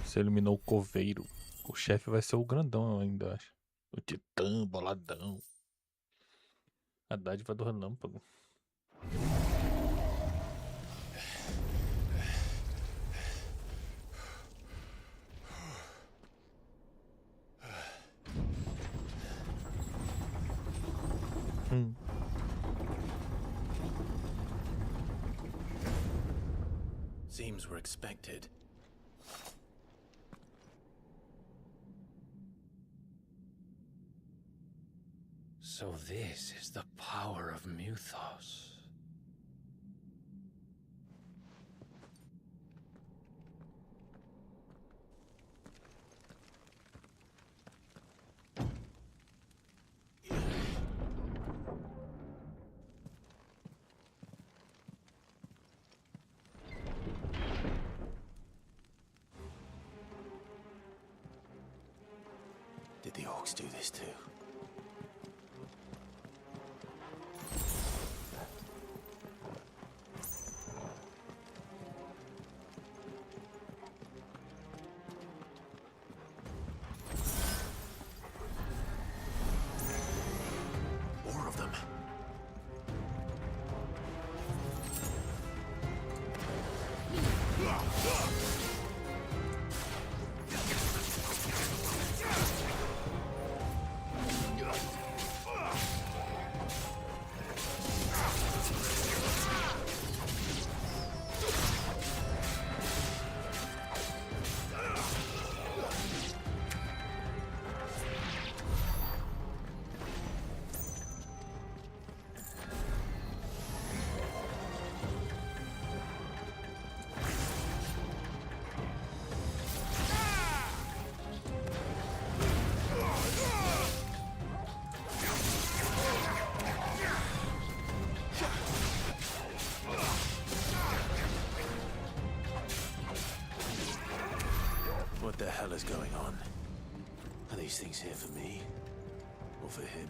Você eliminou o coveiro. O chefe vai ser o grandão ainda, acho. O titã, boladão. A dádiva do relâmpago. Seems we're expected. So this is the power of Muthos. Did the orcs do this too? these things here for me? Or for him?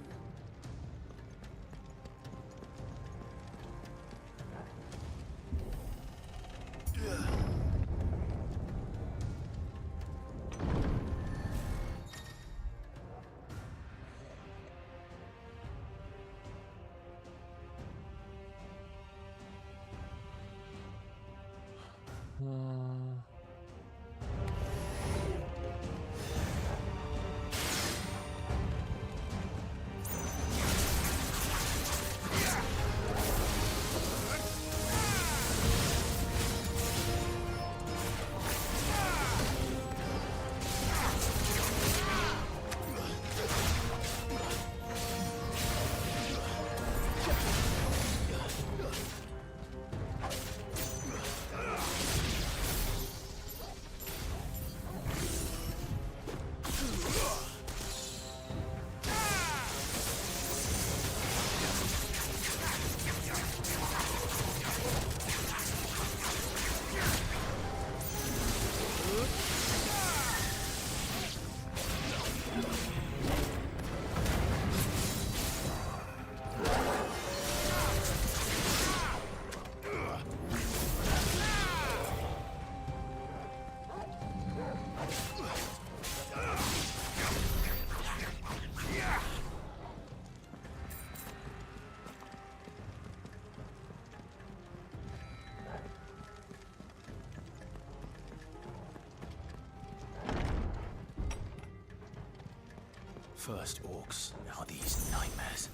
First orcs, now these nightmares.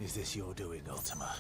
Is this your doing, Ultima?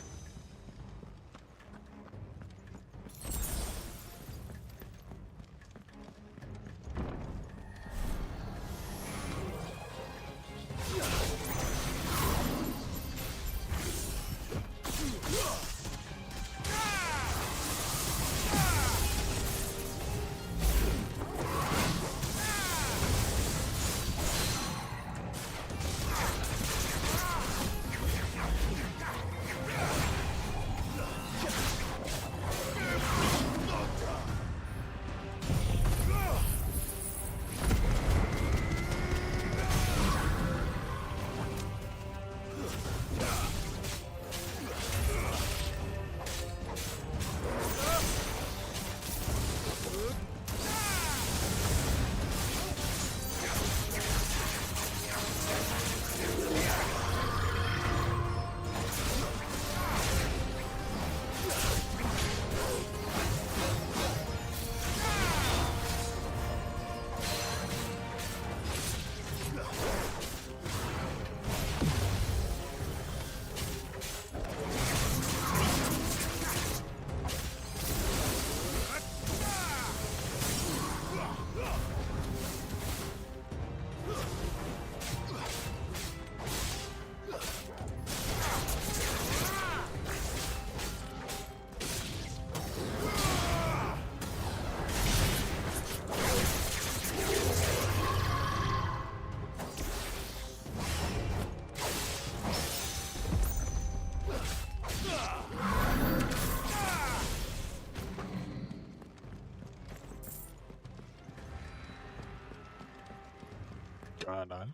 Caralho.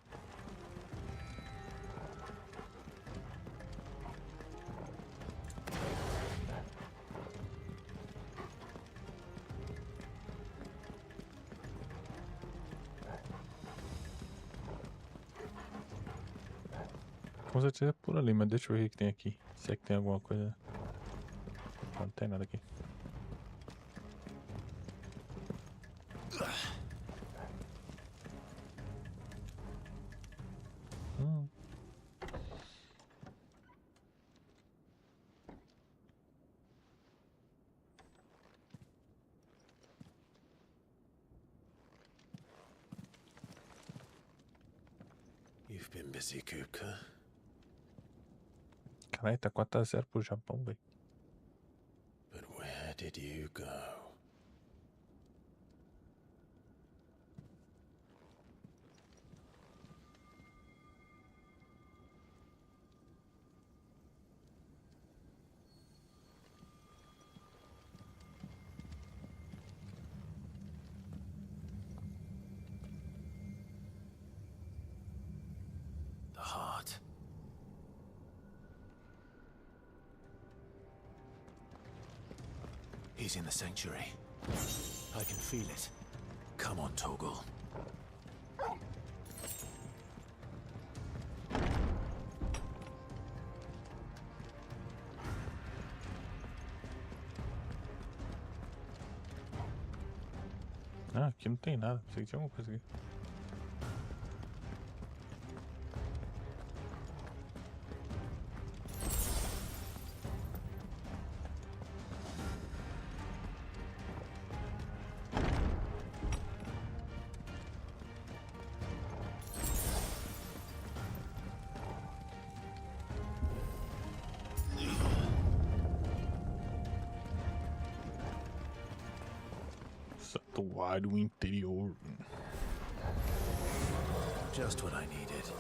Com certeza é por ali, mas deixa eu ver o que tem aqui. Se é que tem alguma coisa. Não tem nada aqui. You've been busy, Kupka. Caralho, tá 4-0 pro Japão, velho. But where did you go? He's in the sanctuary. I can feel it. Come on, Torgal. Ah, aqui não tem nada. Pensei que tinha alguma coisa aqui. Santuário interior. Just what I needed.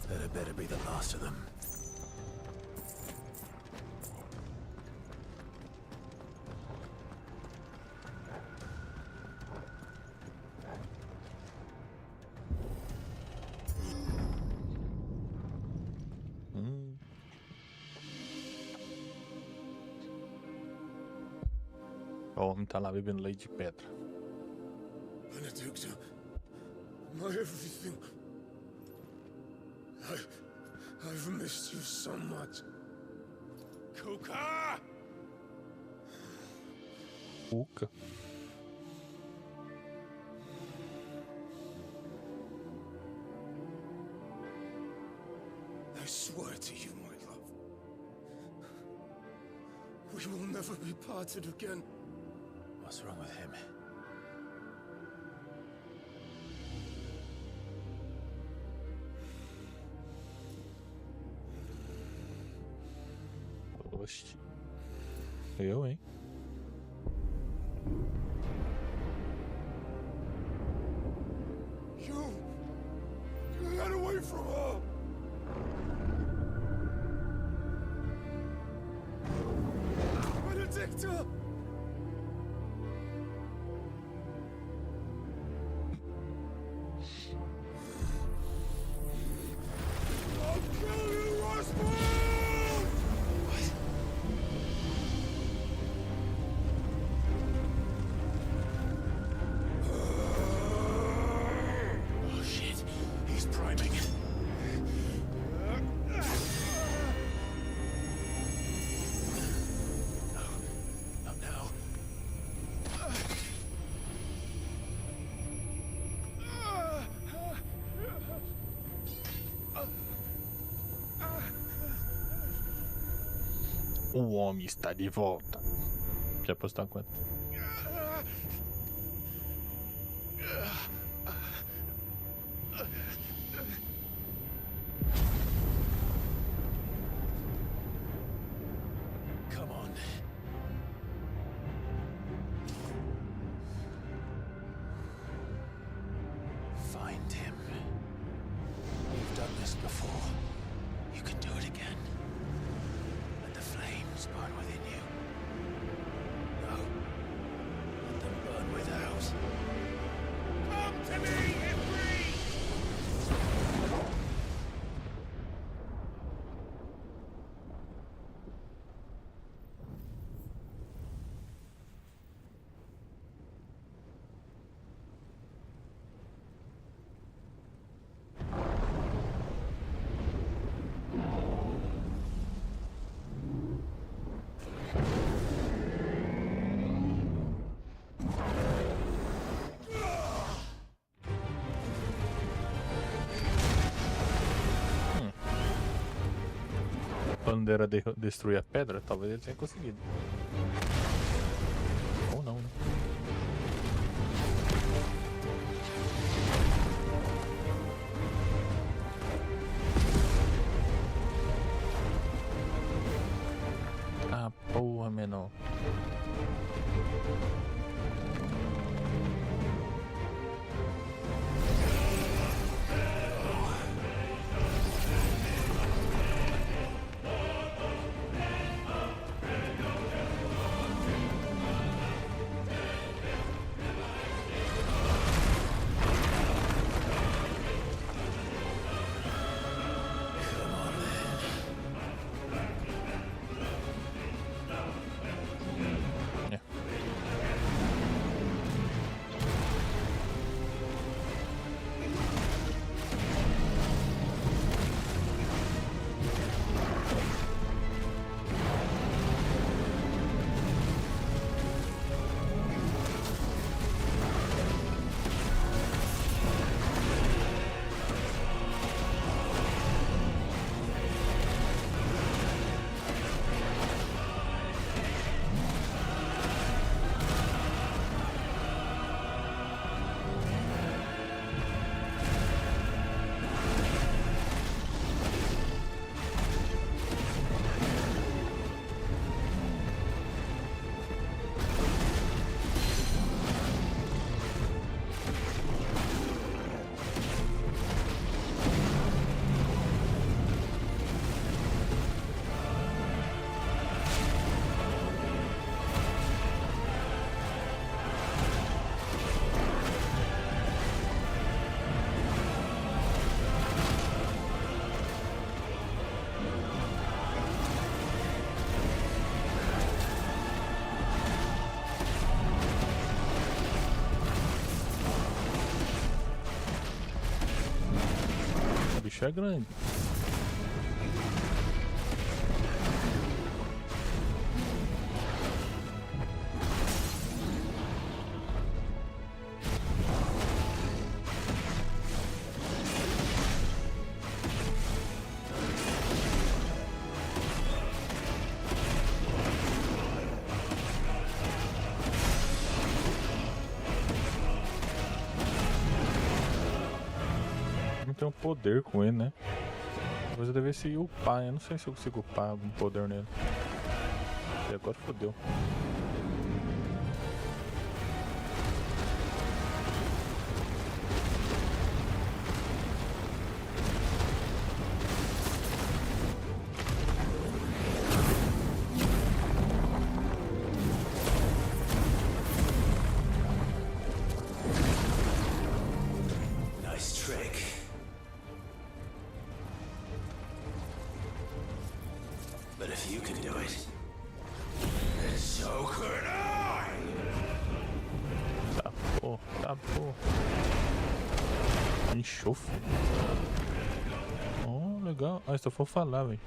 That better be the last of them. O homem tá lá bebendo leite de pedra. Benedicta, my everything. I've missed you so much. Kuka! Kuka? I swear to you, my love, we will never be parted again. What's wrong with him? Oxi. Eu, hein? You got away from her! Benedicta! I'll kill you, Rosfield! O homem está de volta. Quer apostar quanto? Come on. Find him. You've done this before. You can do it again. Let the flames burn within you. No. Let them burn without. Come to me, Ifrit! plano era destruir a pedra, talvez ele tenha conseguido. Ou não, né? Ah, porra, menor. É grande. Tem um poder com ele, né? Talvez eu devesse upar, eu não sei se eu consigo upar algum poder nele. E agora fodeu. Enxofre. Oh, legal. Ah, só for falar, velho.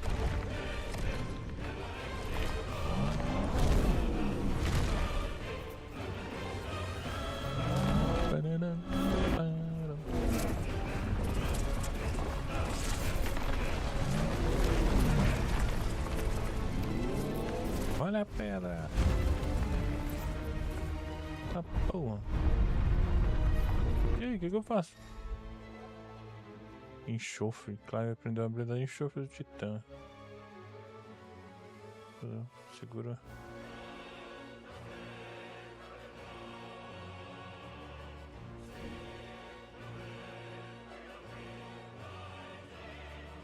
Olha a pedra. Tá boa. E aí, o que eu faço? Enxofre. Clive aprendeu a habilidade de enxofre do titã. Segura.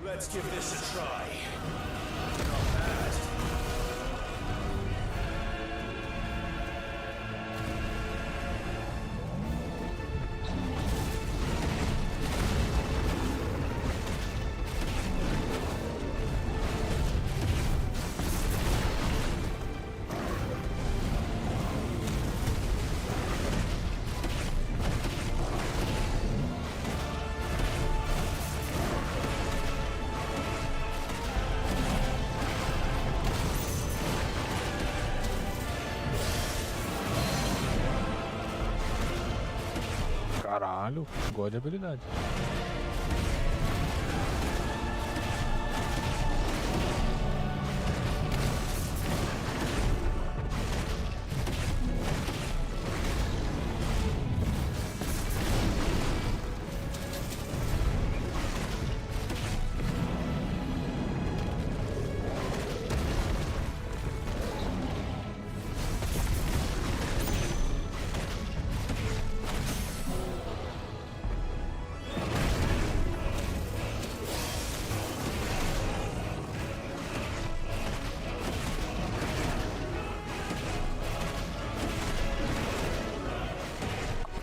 Let's give this a try. Not bad. Caralho, gosto de habilidade.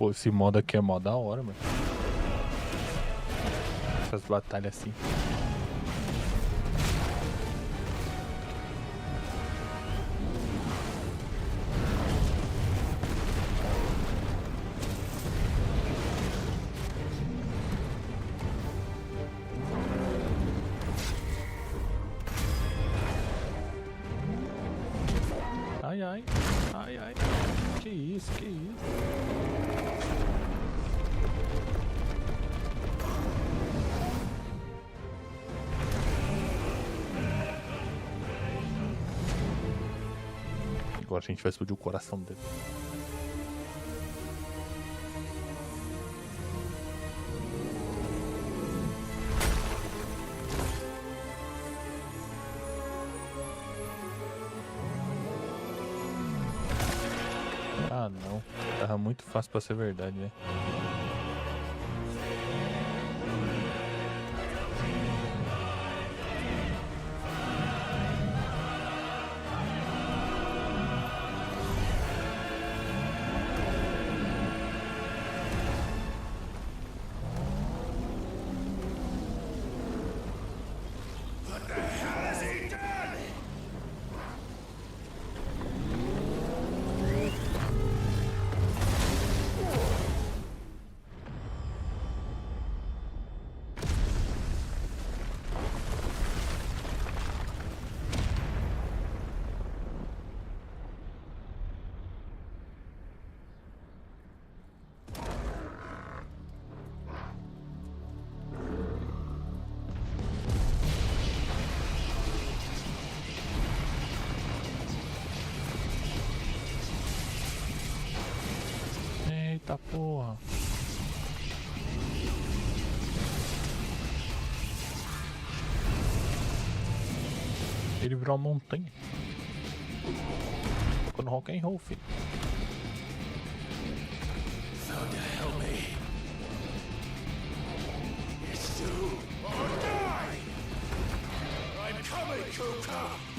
Pô, esse modo aqui é mó da hora, mano. Essas batalhas assim. Ai, ai, ai, ai. Que isso, que isso. Agora a gente vai explodir o coração dele. Ah, não. Tava muito fácil pra ser verdade, né? What the hell has he done? Eita porra. Ele virou uma montanha. Ficou no rock and roll, filho. So to help me. It's do or die. I'm coming, Kuka.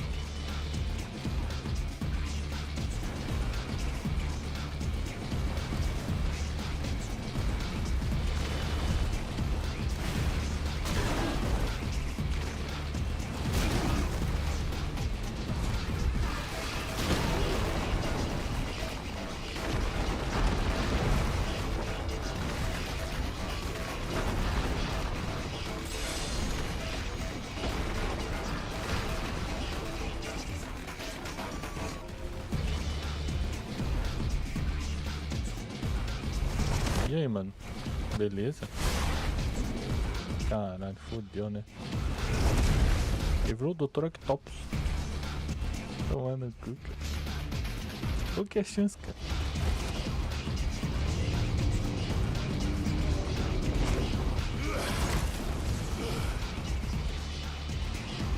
E aí, mano? Beleza? Caralho, fodeu, né? Ele virou o Dr. Octopus. Tomando no cu, cara. Qual que é a chance, cara?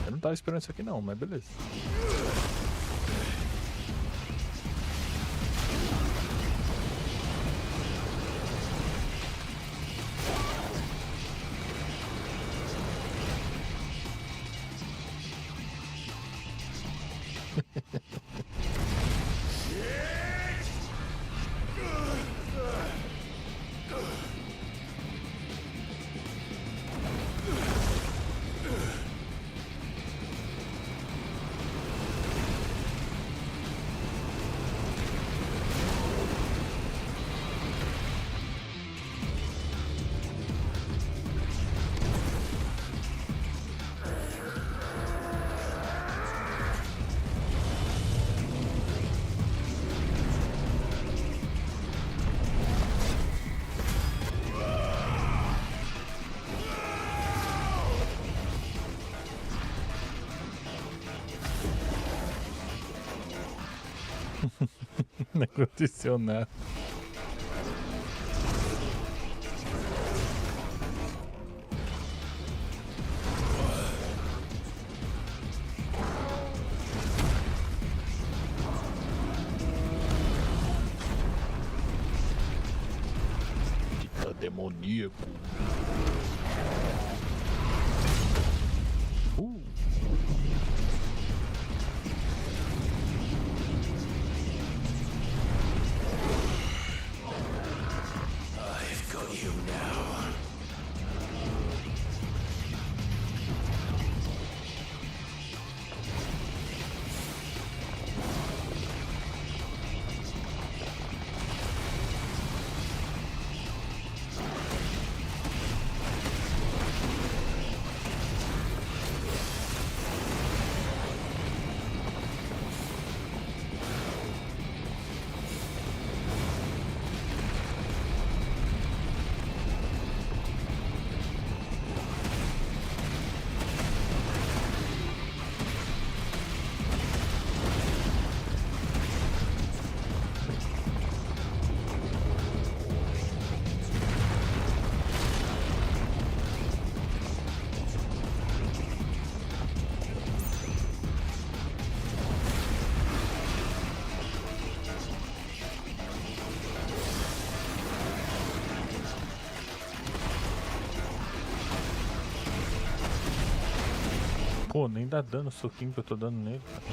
Eu não tava esperando isso aqui não, mas beleza. Não aconteceu nada. Fica demoníaco. Pô, nem dá dano o soquinho que eu tô dando nele, cara.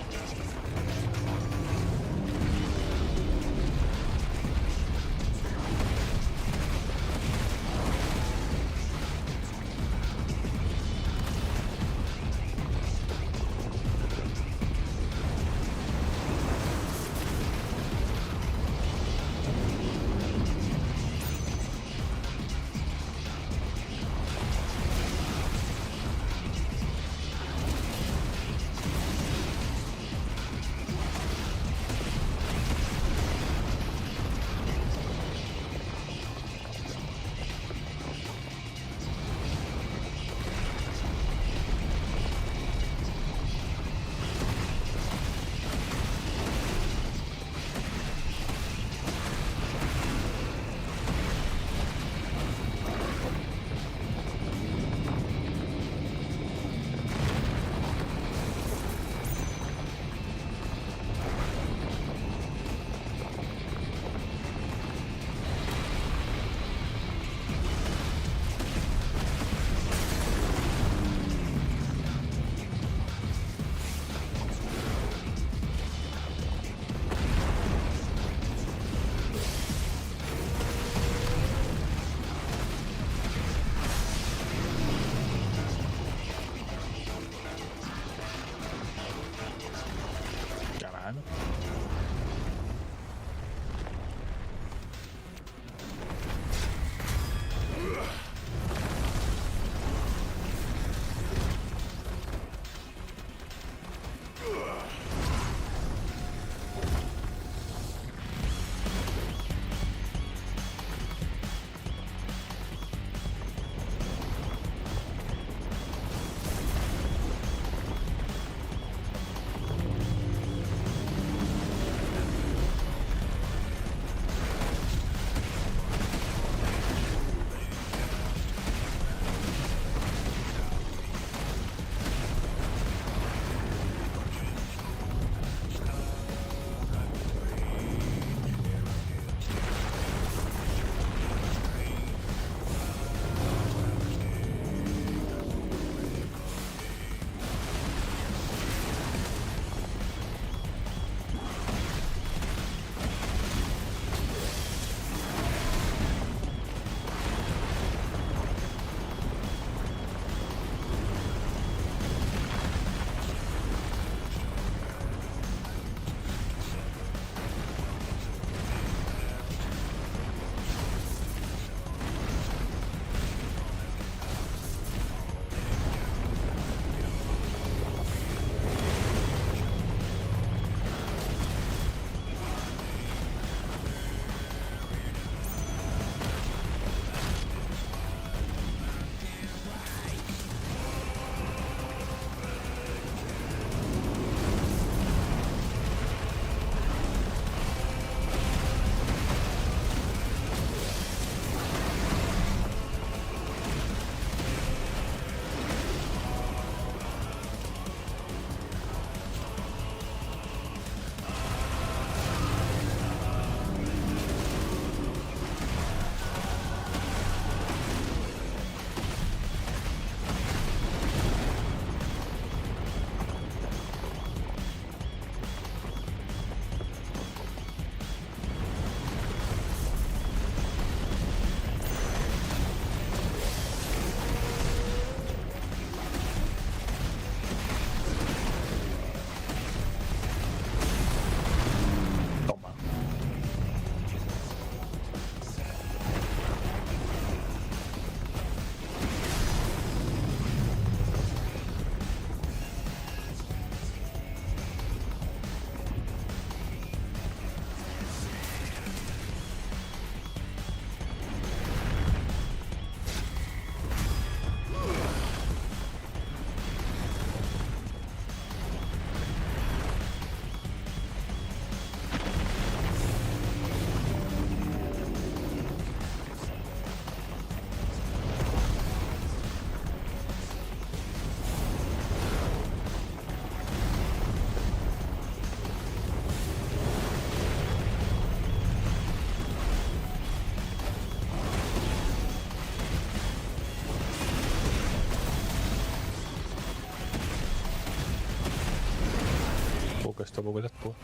esta bagulho da porra.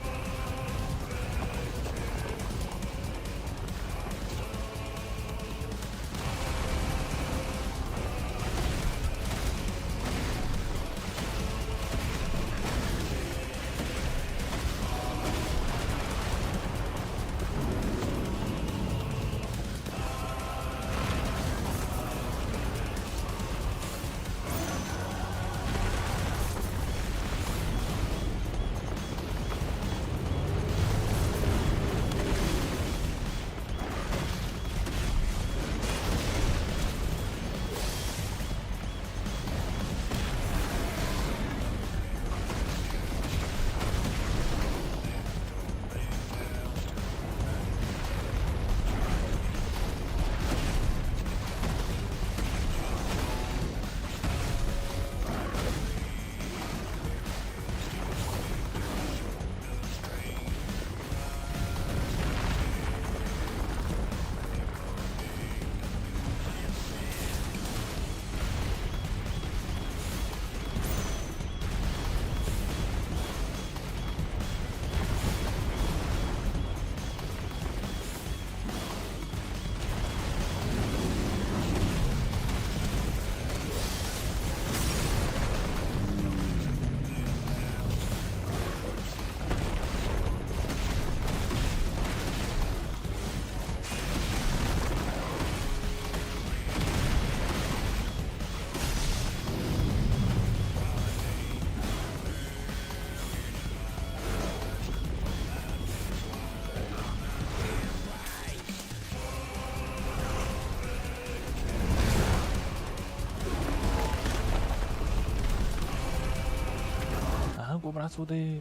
O braço dele.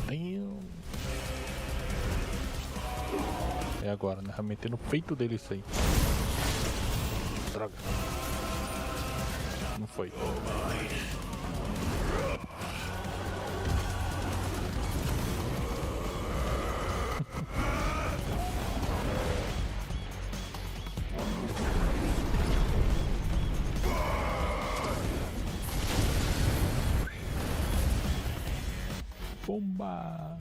Damn. É agora, né? Vai meter no peito dele isso aí. Droga. Não foi. Bomba!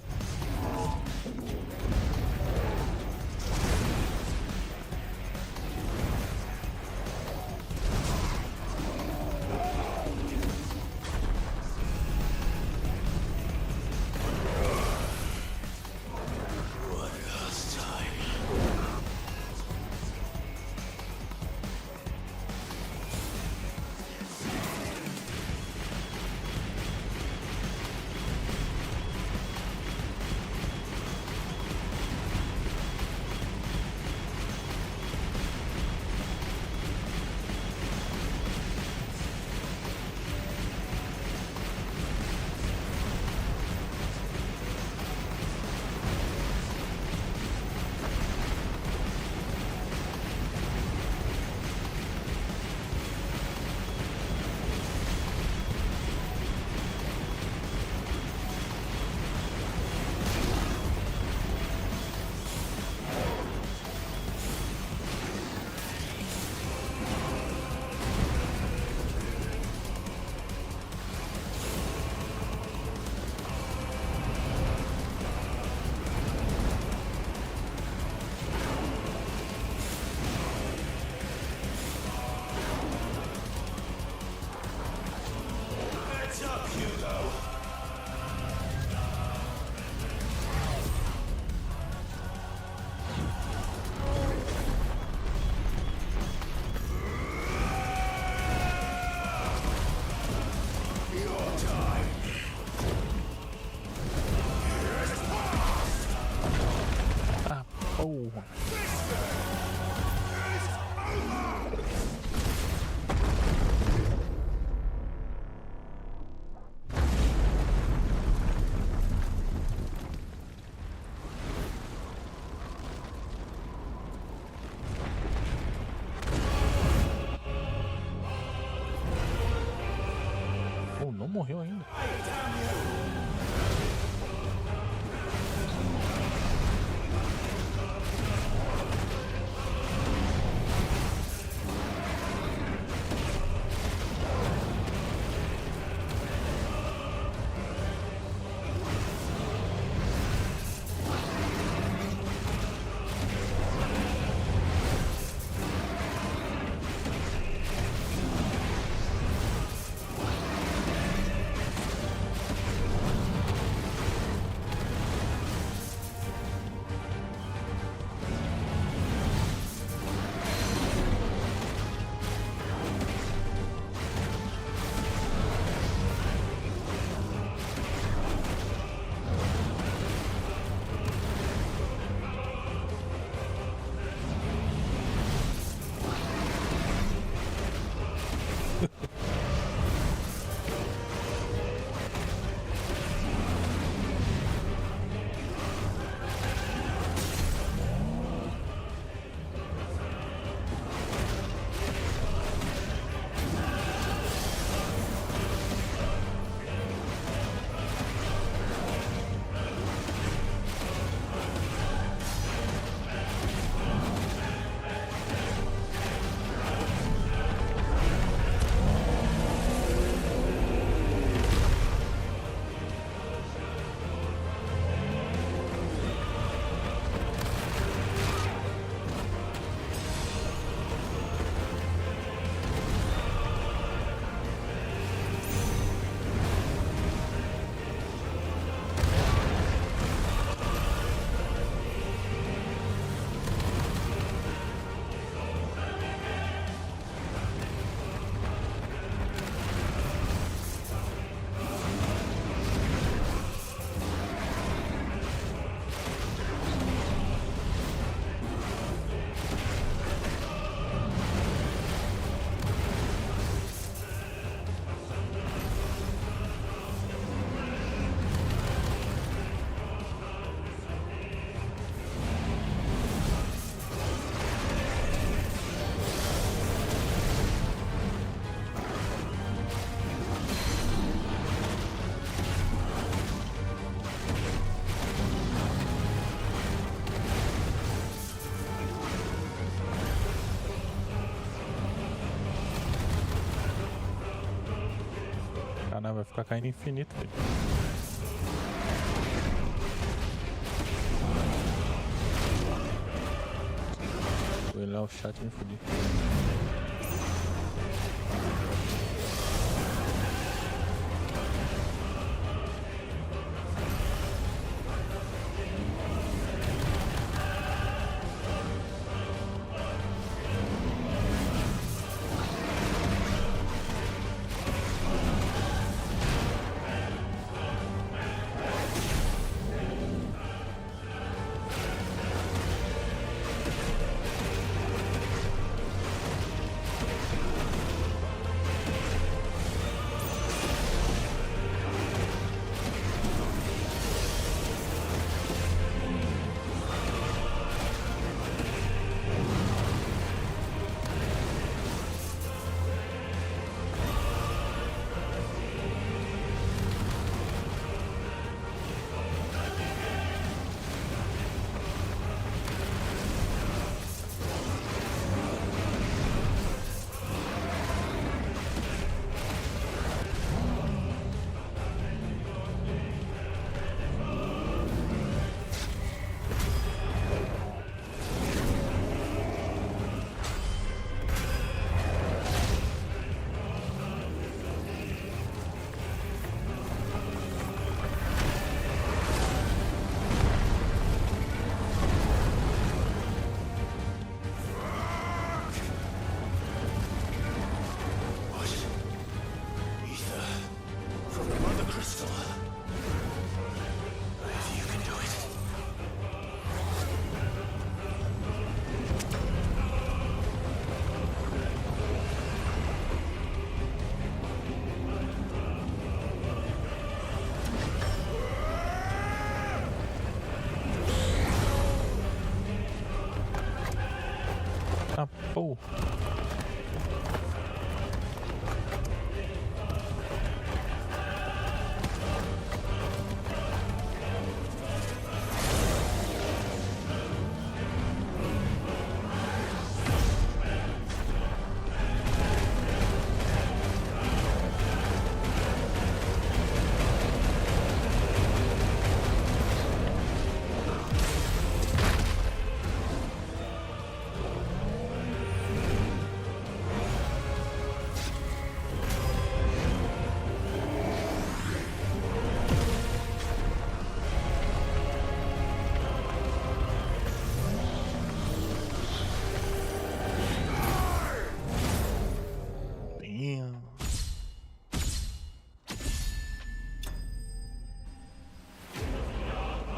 Não morreu ainda. Ah, vai ficar caindo infinito, velho. Vou olhar o chat e me fudir. Ah, porra.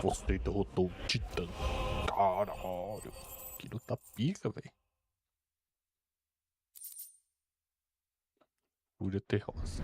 Você derrotou o Titã. Caralho. Que luta pica, velho. Fúria terrosa.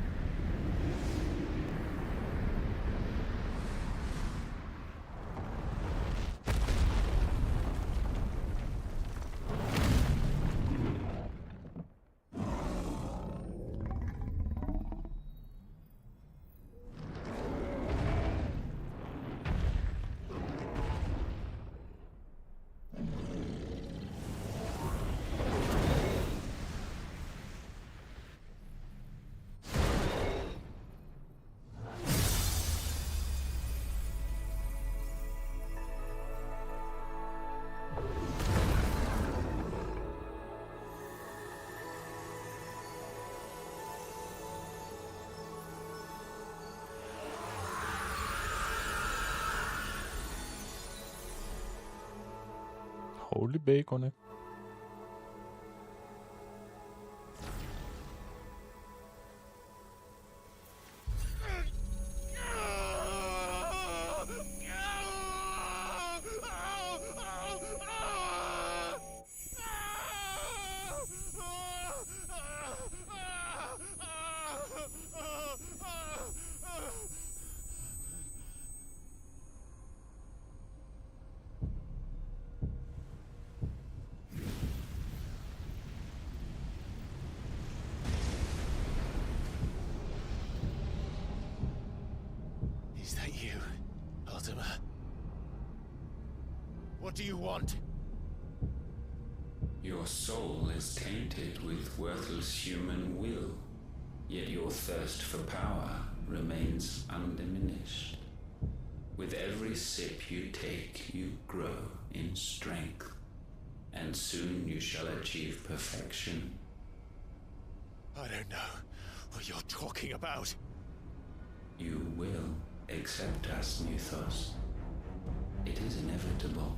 Holy bacon, né? Is that you, Ultima? What do you want? Your soul is tainted with worthless human will, yet your thirst for power remains undiminished. With every sip you take, you grow in strength, and soon you shall achieve perfection. I don't know what you're talking about. You will accept us, Mythos. It is inevitable.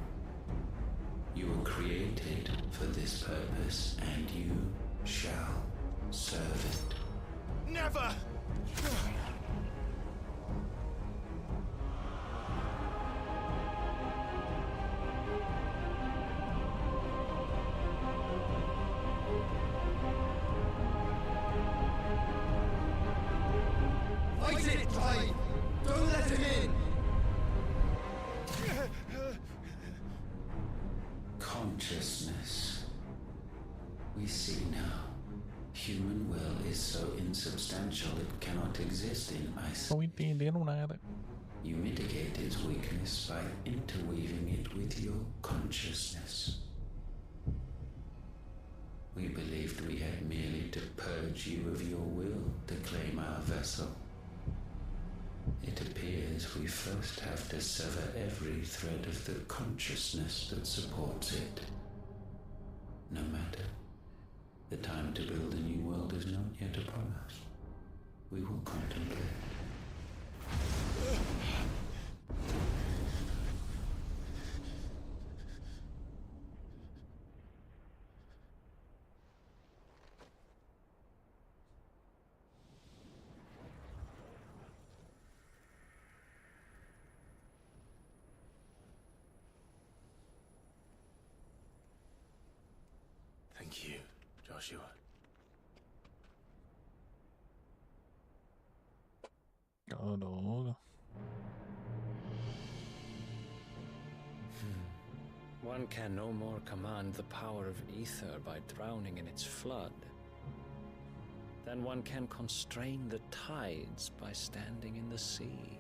You were created for this purpose, and you shall serve it. Never! Fight it, Clive! Don't let him in! Consciousness. We see now. Human will is so insubstantial it cannot exist in isolation. You mitigate its weakness by interweaving it with your consciousness. We believed we had merely to purge you of your will to claim our vessel. It appears we first have to sever every thread of the consciousness that supports it. No matter. The time to build a new world is not yet upon us. We will contemplate. Thank you, Joshua. Oh, One can no more command the power of ether by drowning in its flood than one can constrain the tides by standing in the sea.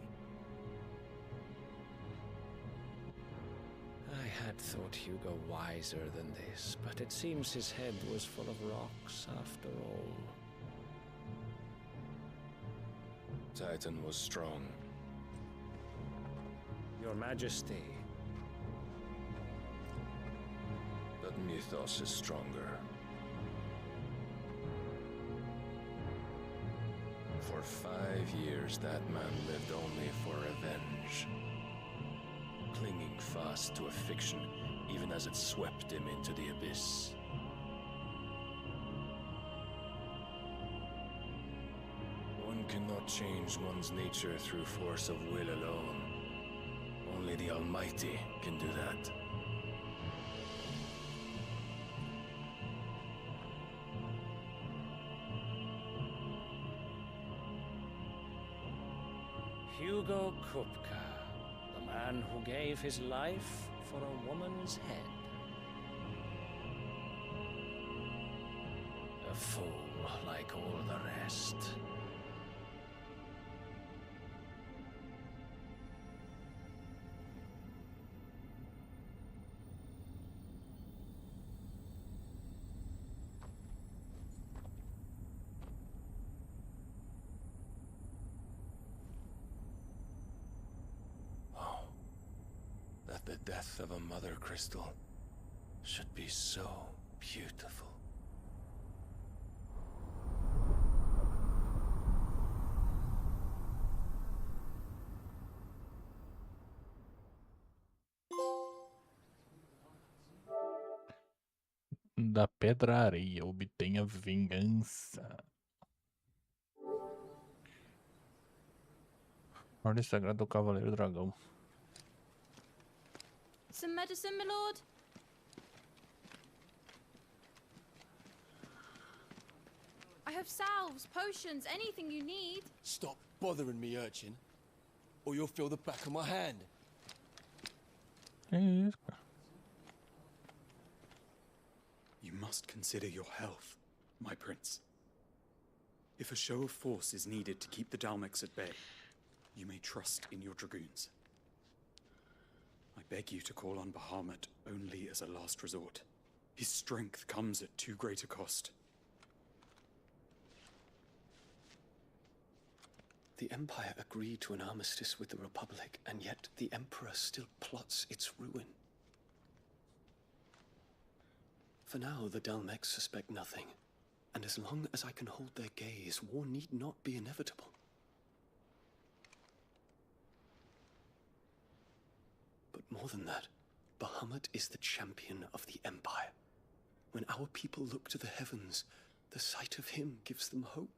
I had thought Hugo wiser than this, but it seems his head was full of rocks after all. Titan was strong. Your Majesty. But Mythos is stronger. For 5 years, that man lived only for revenge. Clinging fast to a fiction, even as it swept him into the abyss. One cannot change one's nature through force of will alone. Only the Almighty can do that. Hugo Kupka, the man who gave his life for a woman's head. A fool like all the rest. That the death of a mother crystal should be so beautiful. Da pedraria obtenha vingança. Ordem Sagrada do Cavaleiro Dragão. Some medicine, my lord? I have salves, potions, anything you need. Stop bothering me, urchin, or you'll feel the back of my hand. You must consider your health, my prince. If a show of force is needed to keep the Dalmex at bay, you may trust in your dragoons. I beg you to call on Bahamut only as a last resort. His strength comes at too great a cost. The Empire agreed to an armistice with the Republic, and yet the Emperor still plots its ruin. For now, the Dalmex suspect nothing, and as long as I can hold their gaze, war need not be inevitable. But more than that, Bahamut is the champion of the Empire. When our people look to the heavens, the sight of him gives them hope.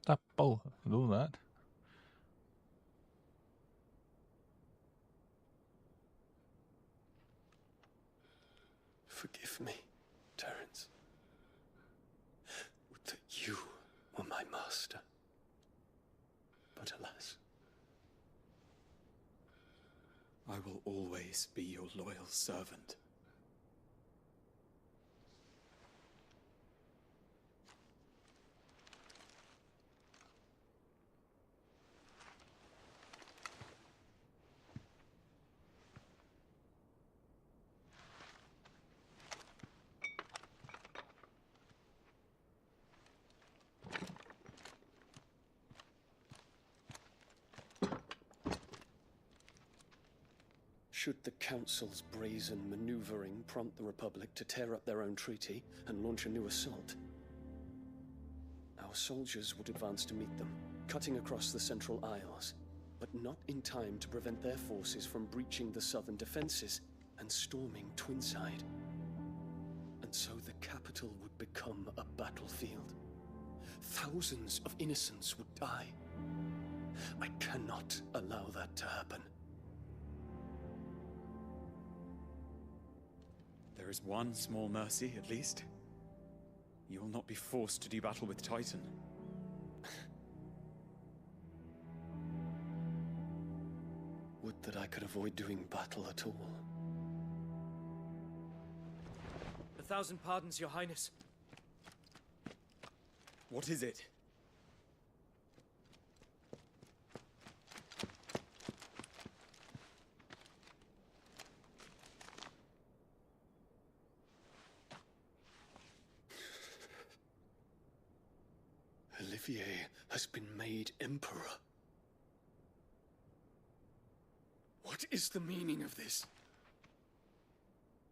Tá porra, do nada. Forgive me, Terence. Would that you were my master. But alas. I will always be your loyal servant. Should the Council's brazen maneuvering prompt the Republic to tear up their own treaty and launch a new assault, our soldiers would advance to meet them, cutting across the Central Isles, but not in time to prevent their forces from breaching the southern defenses and storming Twinside. And so the capital would become a battlefield. Thousands of innocents would die. I cannot allow that to happen. There is one small mercy, at least. You will not be forced to do battle with Titan. Would that I could avoid doing battle at all. 1,000 pardons, Your Highness. What is it? Olivier has been made Emperor. What is the meaning of this?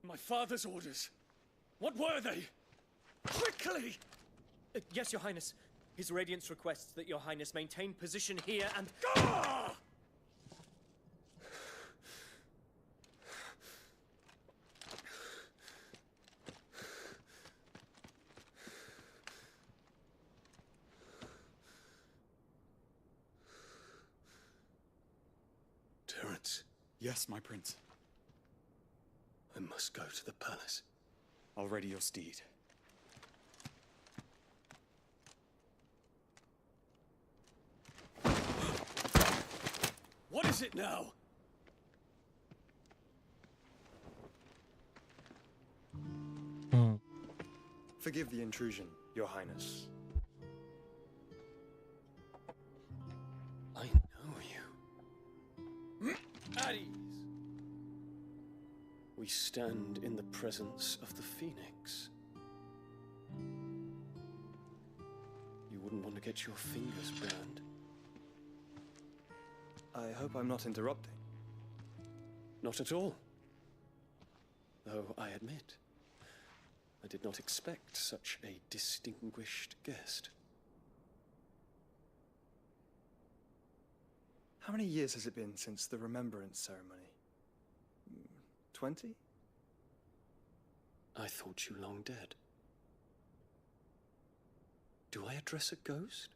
My father's orders. What were they? Quickly! Yes, Your Highness. His Radiance requests that Your Highness maintain position here and... Ah! Terence. Yes, my prince. I must go to the palace. I'll ready your steed. What is it now? Forgive the intrusion, Your Highness. I know you. At ease. We stand in the presence of the Phoenix. You wouldn't want to get your fingers burned. I hope I'm not interrupting. Not at all. Though I admit, I did not expect such a distinguished guest. How many years has it been since the Remembrance Ceremony? 20? I thought you long dead. Do I address a ghost?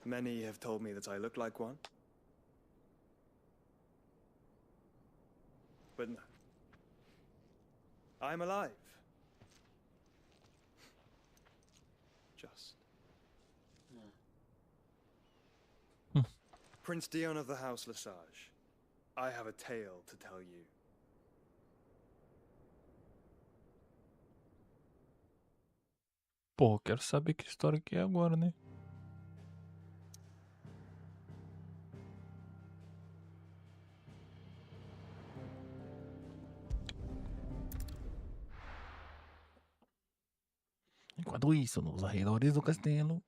Many have told me that I look like one. But no. I'm alive. Just. Prince Dion of the House Lesage, I have a tale to tell you. Pô, quero saber que história que é agora, né? Enquanto isso, nos arredores do castelo.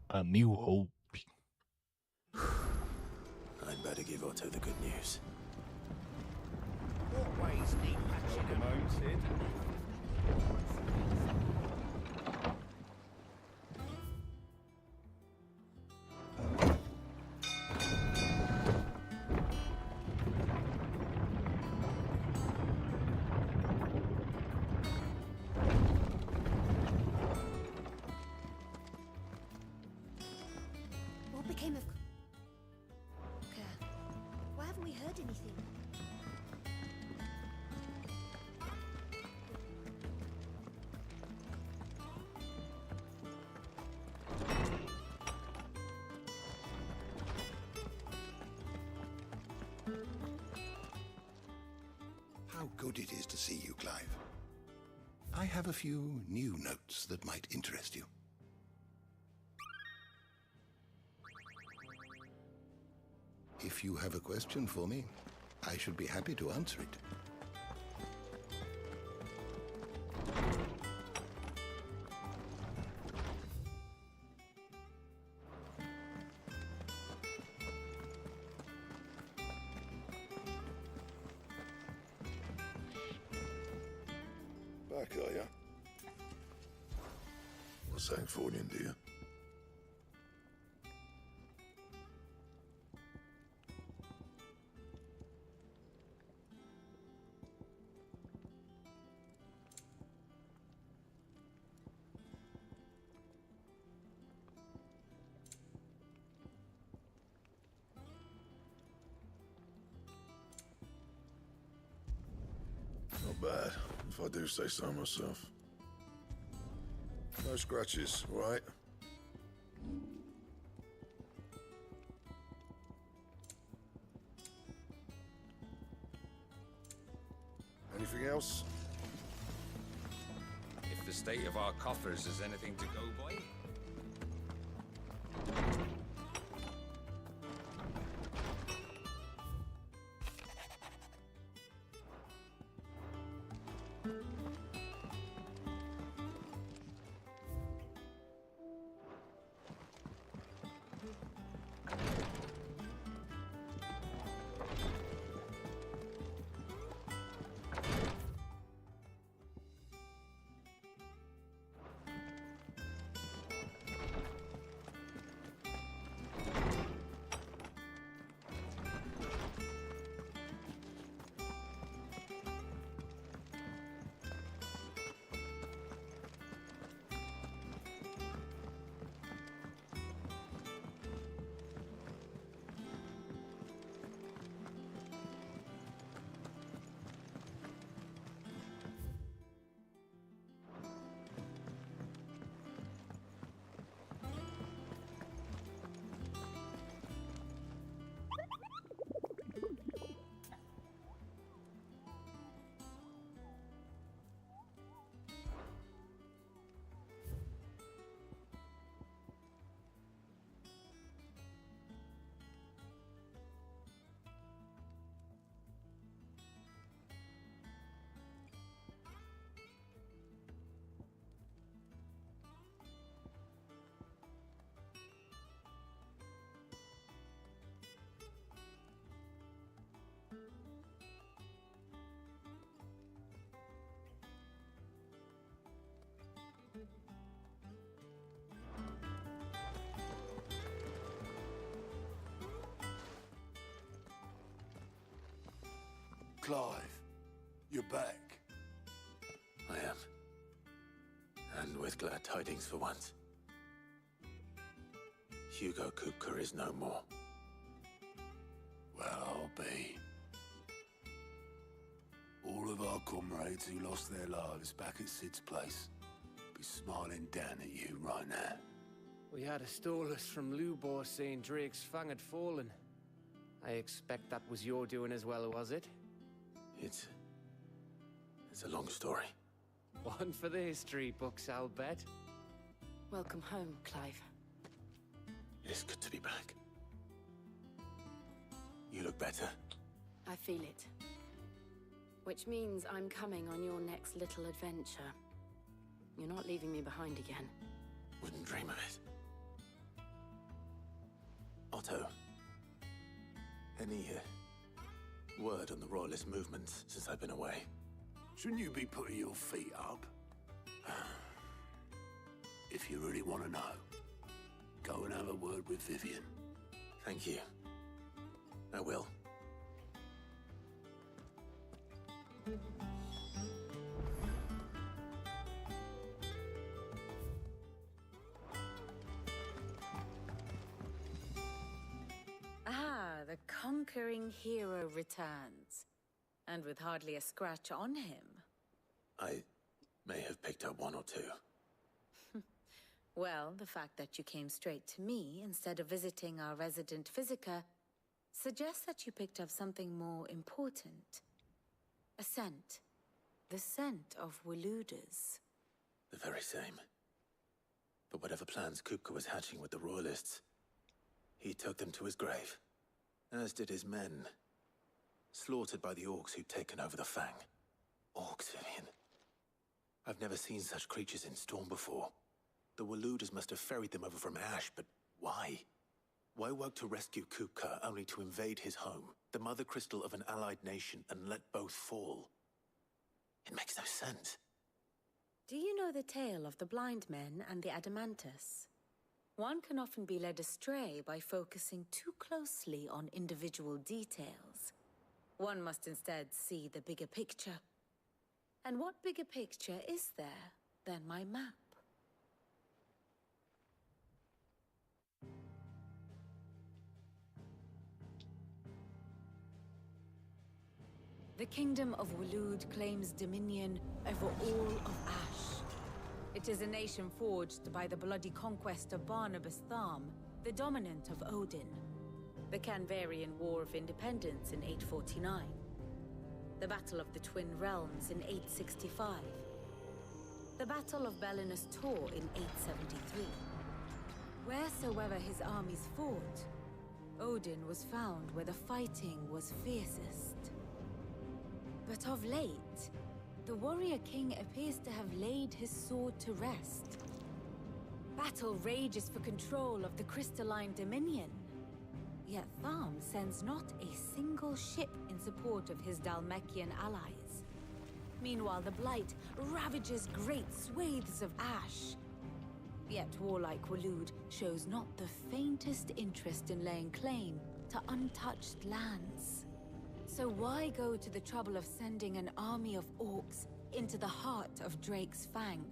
A New Hope. I'd better give Otto the good news. What ways need patching mounted? What became of Quer? Why haven't we heard anything? How good it is to see you, Clive. I have a few new notes that might interest you. If you have a question for me, I should be happy to answer it. Back, are ya? What's that for you, dear? Not bad, if I do say so myself. No scratches, all right? Anything else? If the state of our coffers is anything to go by. Clive, you're back. I am. And with glad tidings for once. Hugo Kupka is no more. Well, I'll be. All of our comrades who lost their lives back at Sid's place be smiling down at you right now. We had a stolus from Lubor saying Drake's fang had fallen. I expect that was your doing as well, was it? It's a long story. One for the history books, I'll bet. Welcome home, Clive. It's good to be back. You look better. I feel it. Which means I'm coming on your next little adventure. You're not leaving me behind again. Wouldn't dream of it. Otto, any word on the Royalist movements since I've been away? Shouldn't you be putting your feet up? If you really want to know, go and have a word with Vivian. Thank you. I will. Ah, the conquering hero returns. And with hardly a scratch on him. I may have picked up one or two. Well, the fact that you came straight to me instead of visiting our resident physiker suggests that you picked up something more important. A scent. The scent of Waludas. The very same. But whatever plans Kupka was hatching with the Royalists, he took them to his grave. As did his men. Slaughtered by the orcs who'd taken over the Fang. Orcs, Vivian. I've never seen such creatures in Storm before. The Waludas must have ferried them over from Ash, but why? Why work to rescue Kupka only to invade his home, the mother crystal of an allied nation, and let both fall? It makes no sense. Do you know the tale of the blind men and the Adamantus? One can often be led astray by focusing too closely on individual details. One must instead see the bigger picture. And what bigger picture is there than my map? The Kingdom of Waloed claims dominion over all of Ash. It is a nation forged by the bloody conquest of Barnabas Tharm, the dominant of Odin. The Canvarian War of Independence in 849. The Battle of the Twin Realms in 865. The Battle of Belinus Tor in 873. Wheresoever his armies fought, Odin was found where the fighting was fiercest. But of late, the warrior king appears to have laid his sword to rest. Battle rages for control of the crystalline dominion. Yet Tharm sends not a single ship in support of his Dhalmekian allies. Meanwhile, the Blight ravages great swathes of Ash. Yet warlike Waloed shows not the faintest interest in laying claim to untouched lands. So why go to the trouble of sending an army of orcs into the heart of Drake's Fang,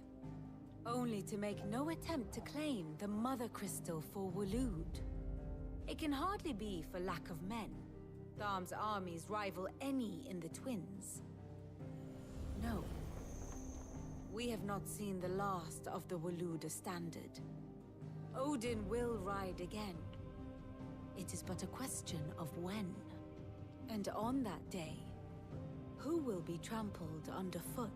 only to make no attempt to claim the Mother Crystal for Waloed? It can hardly be for lack of men. Tharm's armies rival any in the Twins. No. We have not seen the last of the Waluda standard. Odin will ride again. It is but a question of when. And on that day, who will be trampled underfoot?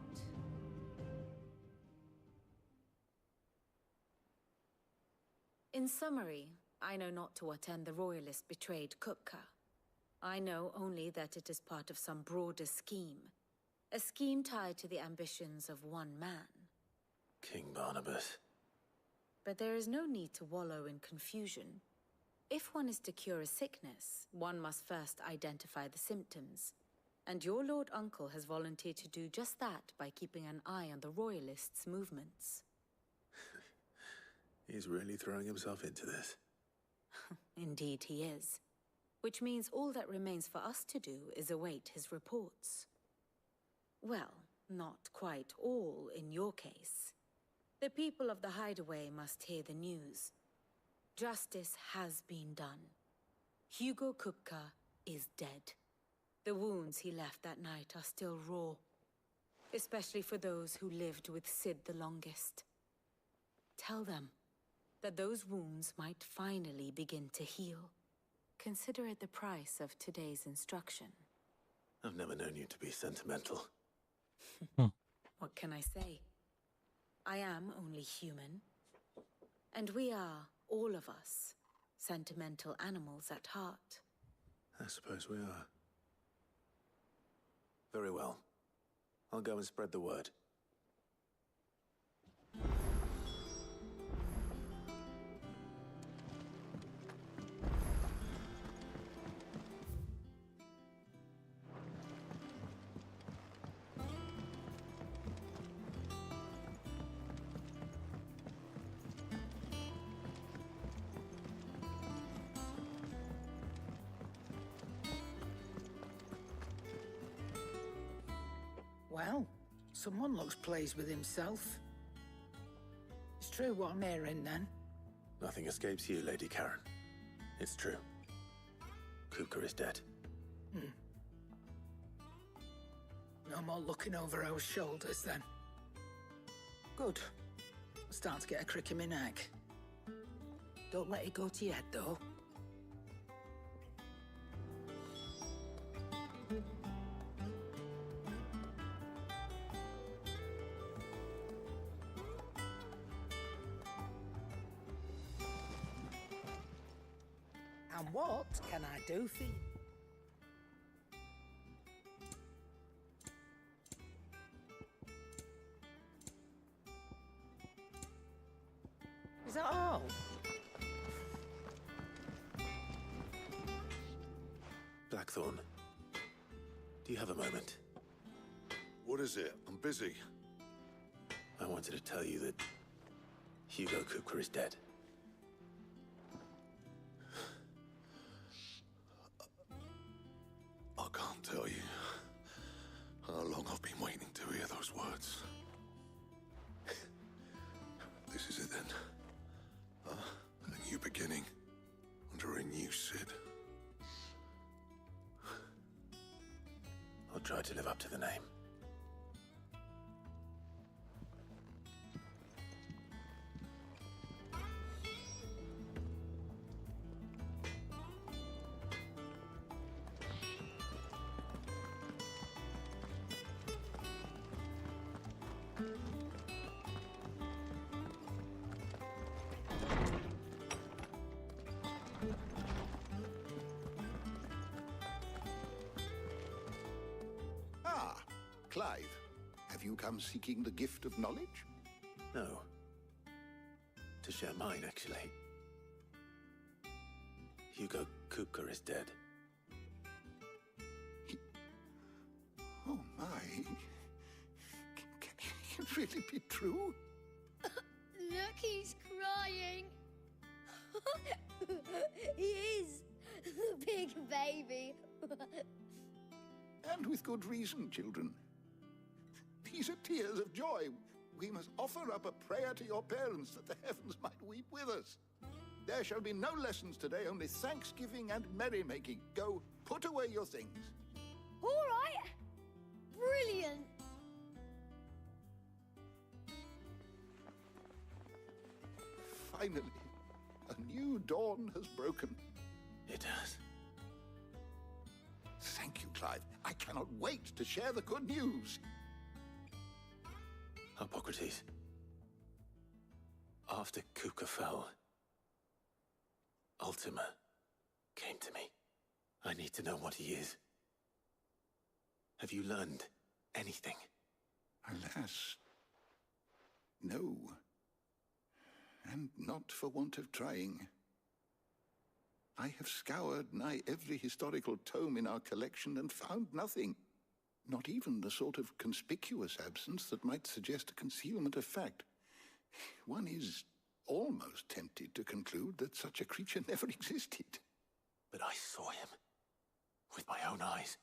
In summary, I know not to what end the Royalists betrayed Kupka. I know only that it is part of some broader scheme. A scheme tied to the ambitions of one man. King Barnabas. But there is no need to wallow in confusion. If one is to cure a sickness, one must first identify the symptoms. And your Lord Uncle has volunteered to do just that by keeping an eye on the Royalists' movements. He's really throwing himself into this. Indeed he is. Which means all that remains for us to do is await his reports. Well, not quite all in your case. The people of the Hideaway must hear the news. Justice has been done. Hugo Kupka is dead. The wounds he left that night are still raw. Especially for those who lived with Sid the longest. Tell them that those wounds might finally begin to heal. Consider it the price of today's instruction. I've never known you to be sentimental. What can I say? I am only human. And we are, all of us, sentimental animals at heart. I suppose we are. Very well. I'll go and spread the word. Well, someone looks pleased with himself. It's true what I'm hearing, then. Nothing escapes you, Lady Karen. It's true. Kupka is dead. No more looking over our shoulders, then. Good. I'm starting to get a crick in my neck. Don't let it go to your head, though. And what can I do for you? Is that all? Blackthorn, do you have a moment? What is it? I'm busy. I wanted to tell you that Hugo Kupka is dead. I can't tell you how long I've been waiting to hear those words. This is it then. A new beginning under a new Sid. I'll try to live up to the name. Clive, have you come seeking the gift of knowledge? No. To share mine, actually. Hugo Kupka is dead. Oh, my. Can it really be true? Look, he's crying. He is. The big baby. And with good reason, children. These are tears of joy. We must offer up a prayer to your parents that the heavens might weep with us. There shall be no lessons today, only thanksgiving and merrymaking. Go, put away your things. All right. Brilliant. Finally, a new dawn has broken. It has. Thank you, Clive. I cannot wait to share the good news. Hippocrates. After Kupka fell, Ultima came to me. I need to know what he is. Have you learned anything? Alas, no. And not for want of trying. I have scoured nigh every historical tome in our collection and found nothing. Not even the sort of conspicuous absence that might suggest a concealment of fact. One is almost tempted to conclude that such a creature never existed. But I saw him. With my own eyes.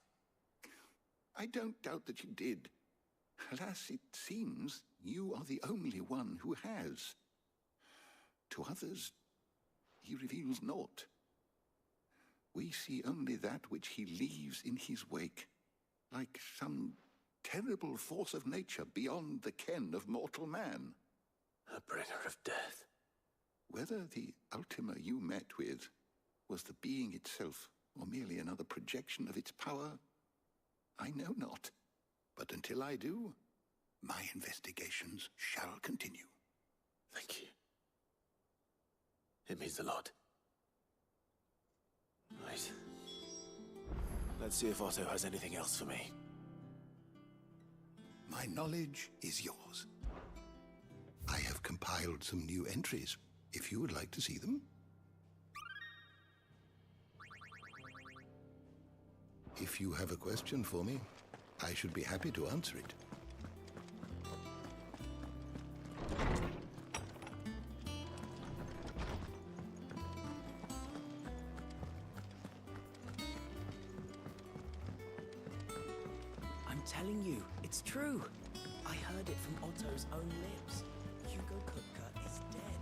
I don't doubt that you did. Alas, it seems you are the only one who has. To others, he reveals naught. We see only that which he leaves in his wake. Like some terrible force of nature beyond the ken of mortal man. A bringer of death. Whether the Ultima you met with was the being itself, or merely another projection of its power, I know not. But until I do, my investigations shall continue. Thank you. It means a lot. Right. Let's see if Otto has anything else for me. My knowledge is yours. I have compiled some new entries, if you would like to see them. If you have a question for me, I should be happy to answer it. I'm telling you, it's true. I heard it from Otto's own lips. Hugo Kupka is dead.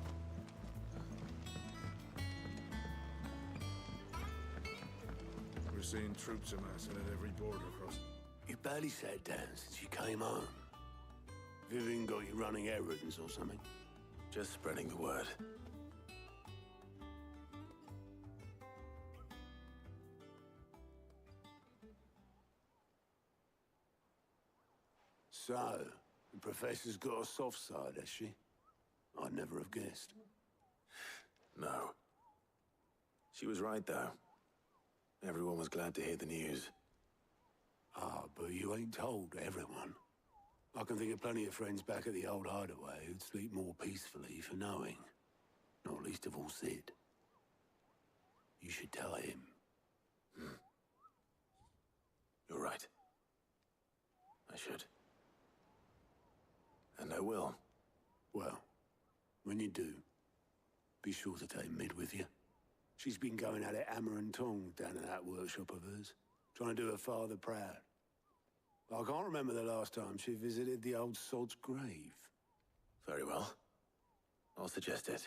We're seeing troops amassing at every border crossing. You barely sat down since you came home. Vivian got you running errands or something? Just spreading the word. So, the Professor's got a soft side, has she? I'd never have guessed. No. She was right, though. Everyone was glad to hear the news. Ah, but you ain't told everyone. I can think of plenty of friends back at the old hideaway who'd sleep more peacefully for knowing. Not least of all Sid. You should tell him. You're right. I should. And I will. Well, when you do, be sure to take Mid with you. She's been going at it hammer and tongs down in that workshop of hers, trying to do her father proud. I can't remember the last time she visited the old sod's grave. Very well. I'll suggest it.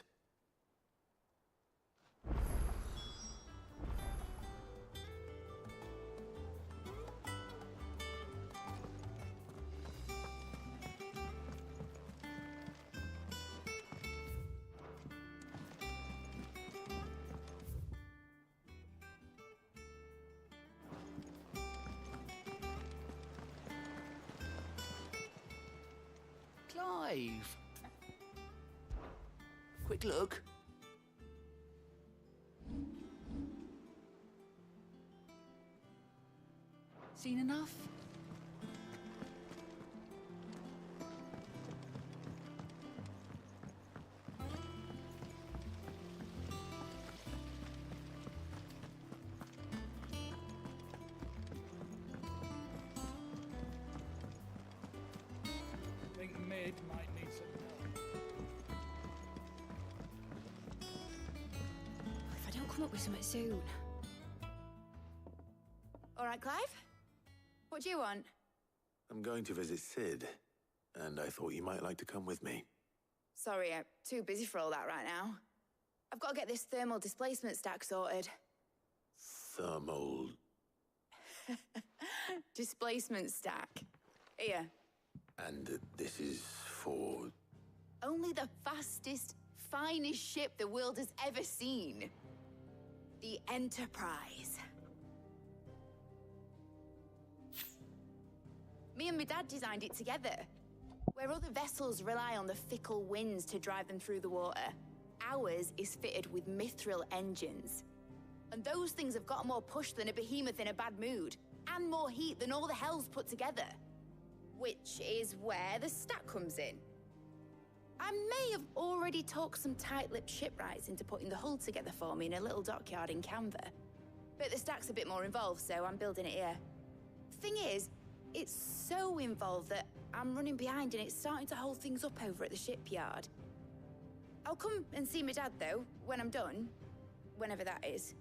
Clive! Quick look. Seen enough? I think Mid might need some help. If I don't come up with something soon. All right, Clive? What do you want? I'm going to visit Sid, and I thought you might like to come with me. Sorry, I'm too busy for all that right now. I've got to get this thermal displacement stack sorted. Thermal... Displacement stack. Here. And this is for... Only the fastest, finest ship the world has ever seen. The Enterprise. Me and my dad designed it together. Where other vessels rely on the fickle winds to drive them through the water, ours is fitted with mithril engines. And those things have got more push than a behemoth in a bad mood, and more heat than all the hells put together. Which is where the stack comes in. I may have already talked some tight-lipped shipwrights into putting the hull together for me in a little dockyard in Canva. But the stack's a bit more involved, so I'm building it here. Thing is, it's so involved that I'm running behind and it's starting to hold things up over at the shipyard. I'll come and see my dad, though, when I'm done. Whenever that is.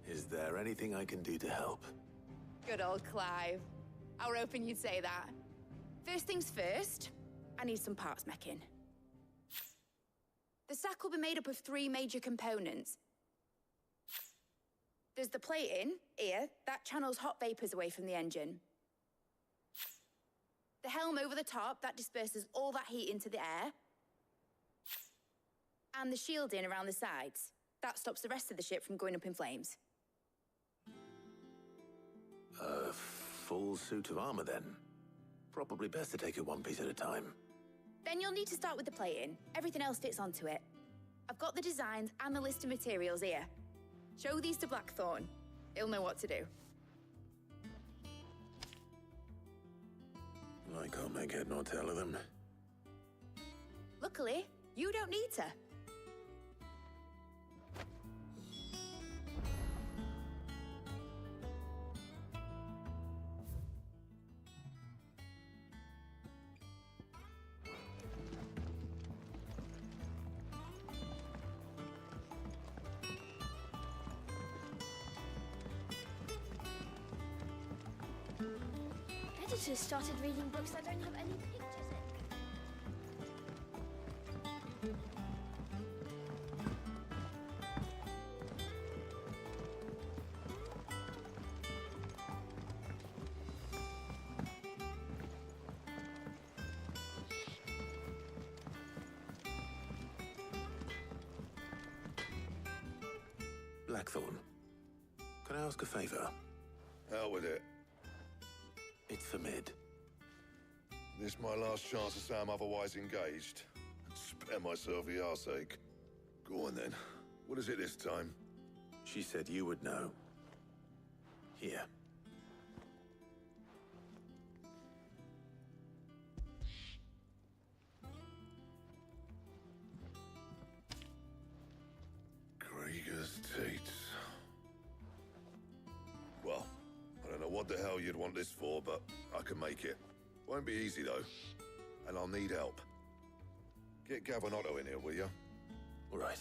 Is there anything I can do to help? Good old Clive. I were hoping you'd say that. First things first, I need some parts meching. The stack will be made up of 3 major components. There's the plating, here, that channels hot vapors away from the engine. The helm over the top, that disperses all that heat into the air. And the shielding around the sides, that stops the rest of the ship from going up in flames. A full suit of armor, then? Probably best to take it one piece at a time. Then you'll need to start with the plating. Everything else fits onto it. I've got the designs and the list of materials here. Show these to Blackthorn. He'll know what to do. I can't make head nor tail of them. Luckily, you don't need to. Editors started reading books that don't have any pictures in. Blackthorn, can I ask a favor? Hell with it. It's for Mid. This my last chance to say I'm otherwise engaged. Spare myself the arseache. Go on then. What is it this time? She said you would know. Here. Krieger's Tates. Well, I don't know what the hell you'd want this for, but I can make it. Won't be easy, though. And I'll need help. Get Gav and Otto in here, will you? All right.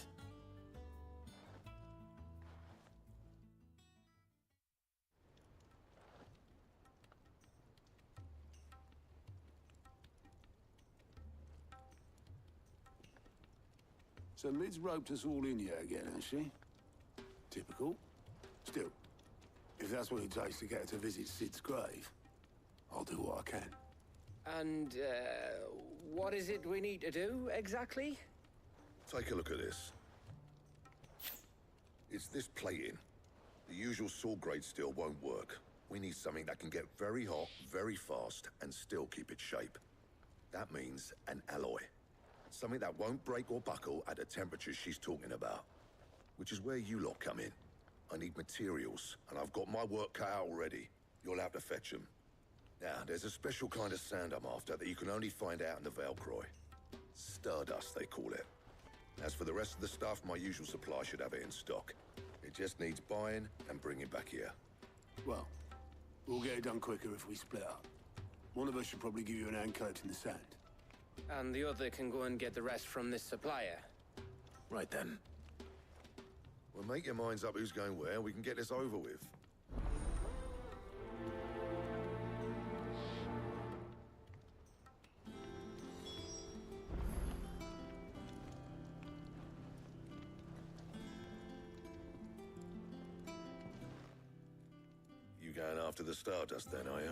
So Mid's roped us all in here again, has she? Typical. Still, if that's what it takes to get her to visit Sid's grave, I'll do what I can. And, what is it we need to do, exactly? Take a look at this. It's this plating. The usual sword grade steel won't work. We need something that can get very hot, very fast, and still keep its shape. That means an alloy. Something that won't break or buckle at the temperatures she's talking about. Which is where you lot come in. I need materials, and I've got my work cut out already. You'll have to fetch them. Now, there's a special kind of sand I'm after that you can only find out in the Valcroy. Stardust, they call it. As for the rest of the stuff, my usual supply should have it in stock. It just needs buying and bringing back here. Well, we'll get it done quicker if we split up. One of us should probably give you an hand coat in the sand. And the other can go and get the rest from this supplier. Right then. Well, make your minds up who's going where, and we can get this over with. You going after the Stardust then, are you?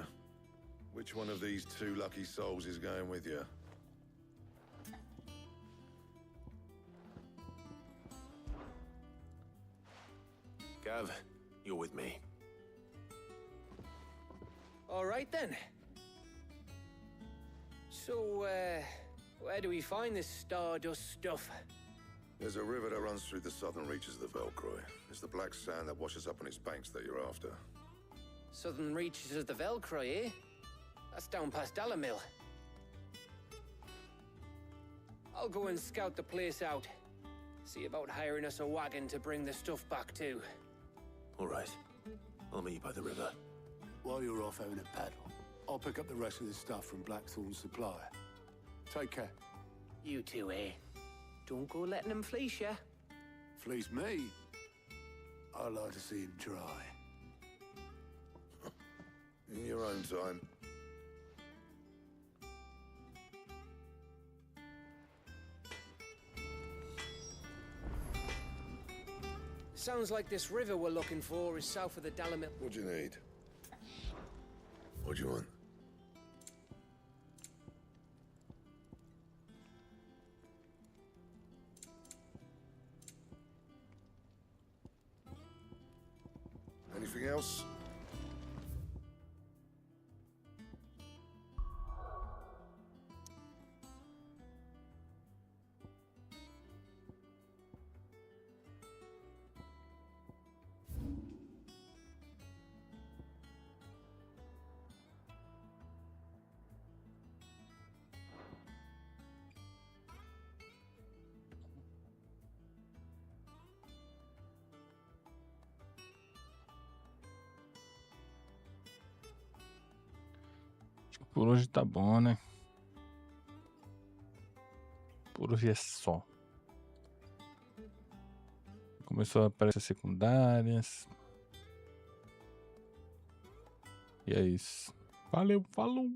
Which one of these two lucky souls is going with you? Gav, you're with me. All right, then. So, where do we find this Stardust stuff? There's a river that runs through the southern reaches of the Valcroy. It's the black sand that washes up on its banks that you're after. Southern reaches of the Valcroy, eh? That's down past Dalamil. I'll go and scout the place out. See about hiring us a wagon to bring the stuff back to. All right. I'll meet you by the river. While you're off having a paddle, I'll pick up the rest of the stuff from Blackthorn's supplier. Take care. You two, eh? Don't go letting them fleece ya. Fleece me? I like to see him try. In your own time. Sounds like this river we're looking for is south of the Dalamil. What do you need? What do you want? Anything else? Por hoje tá bom, né? Por hoje é só. Começou a aparecer secundárias. E é isso. Valeu, falou!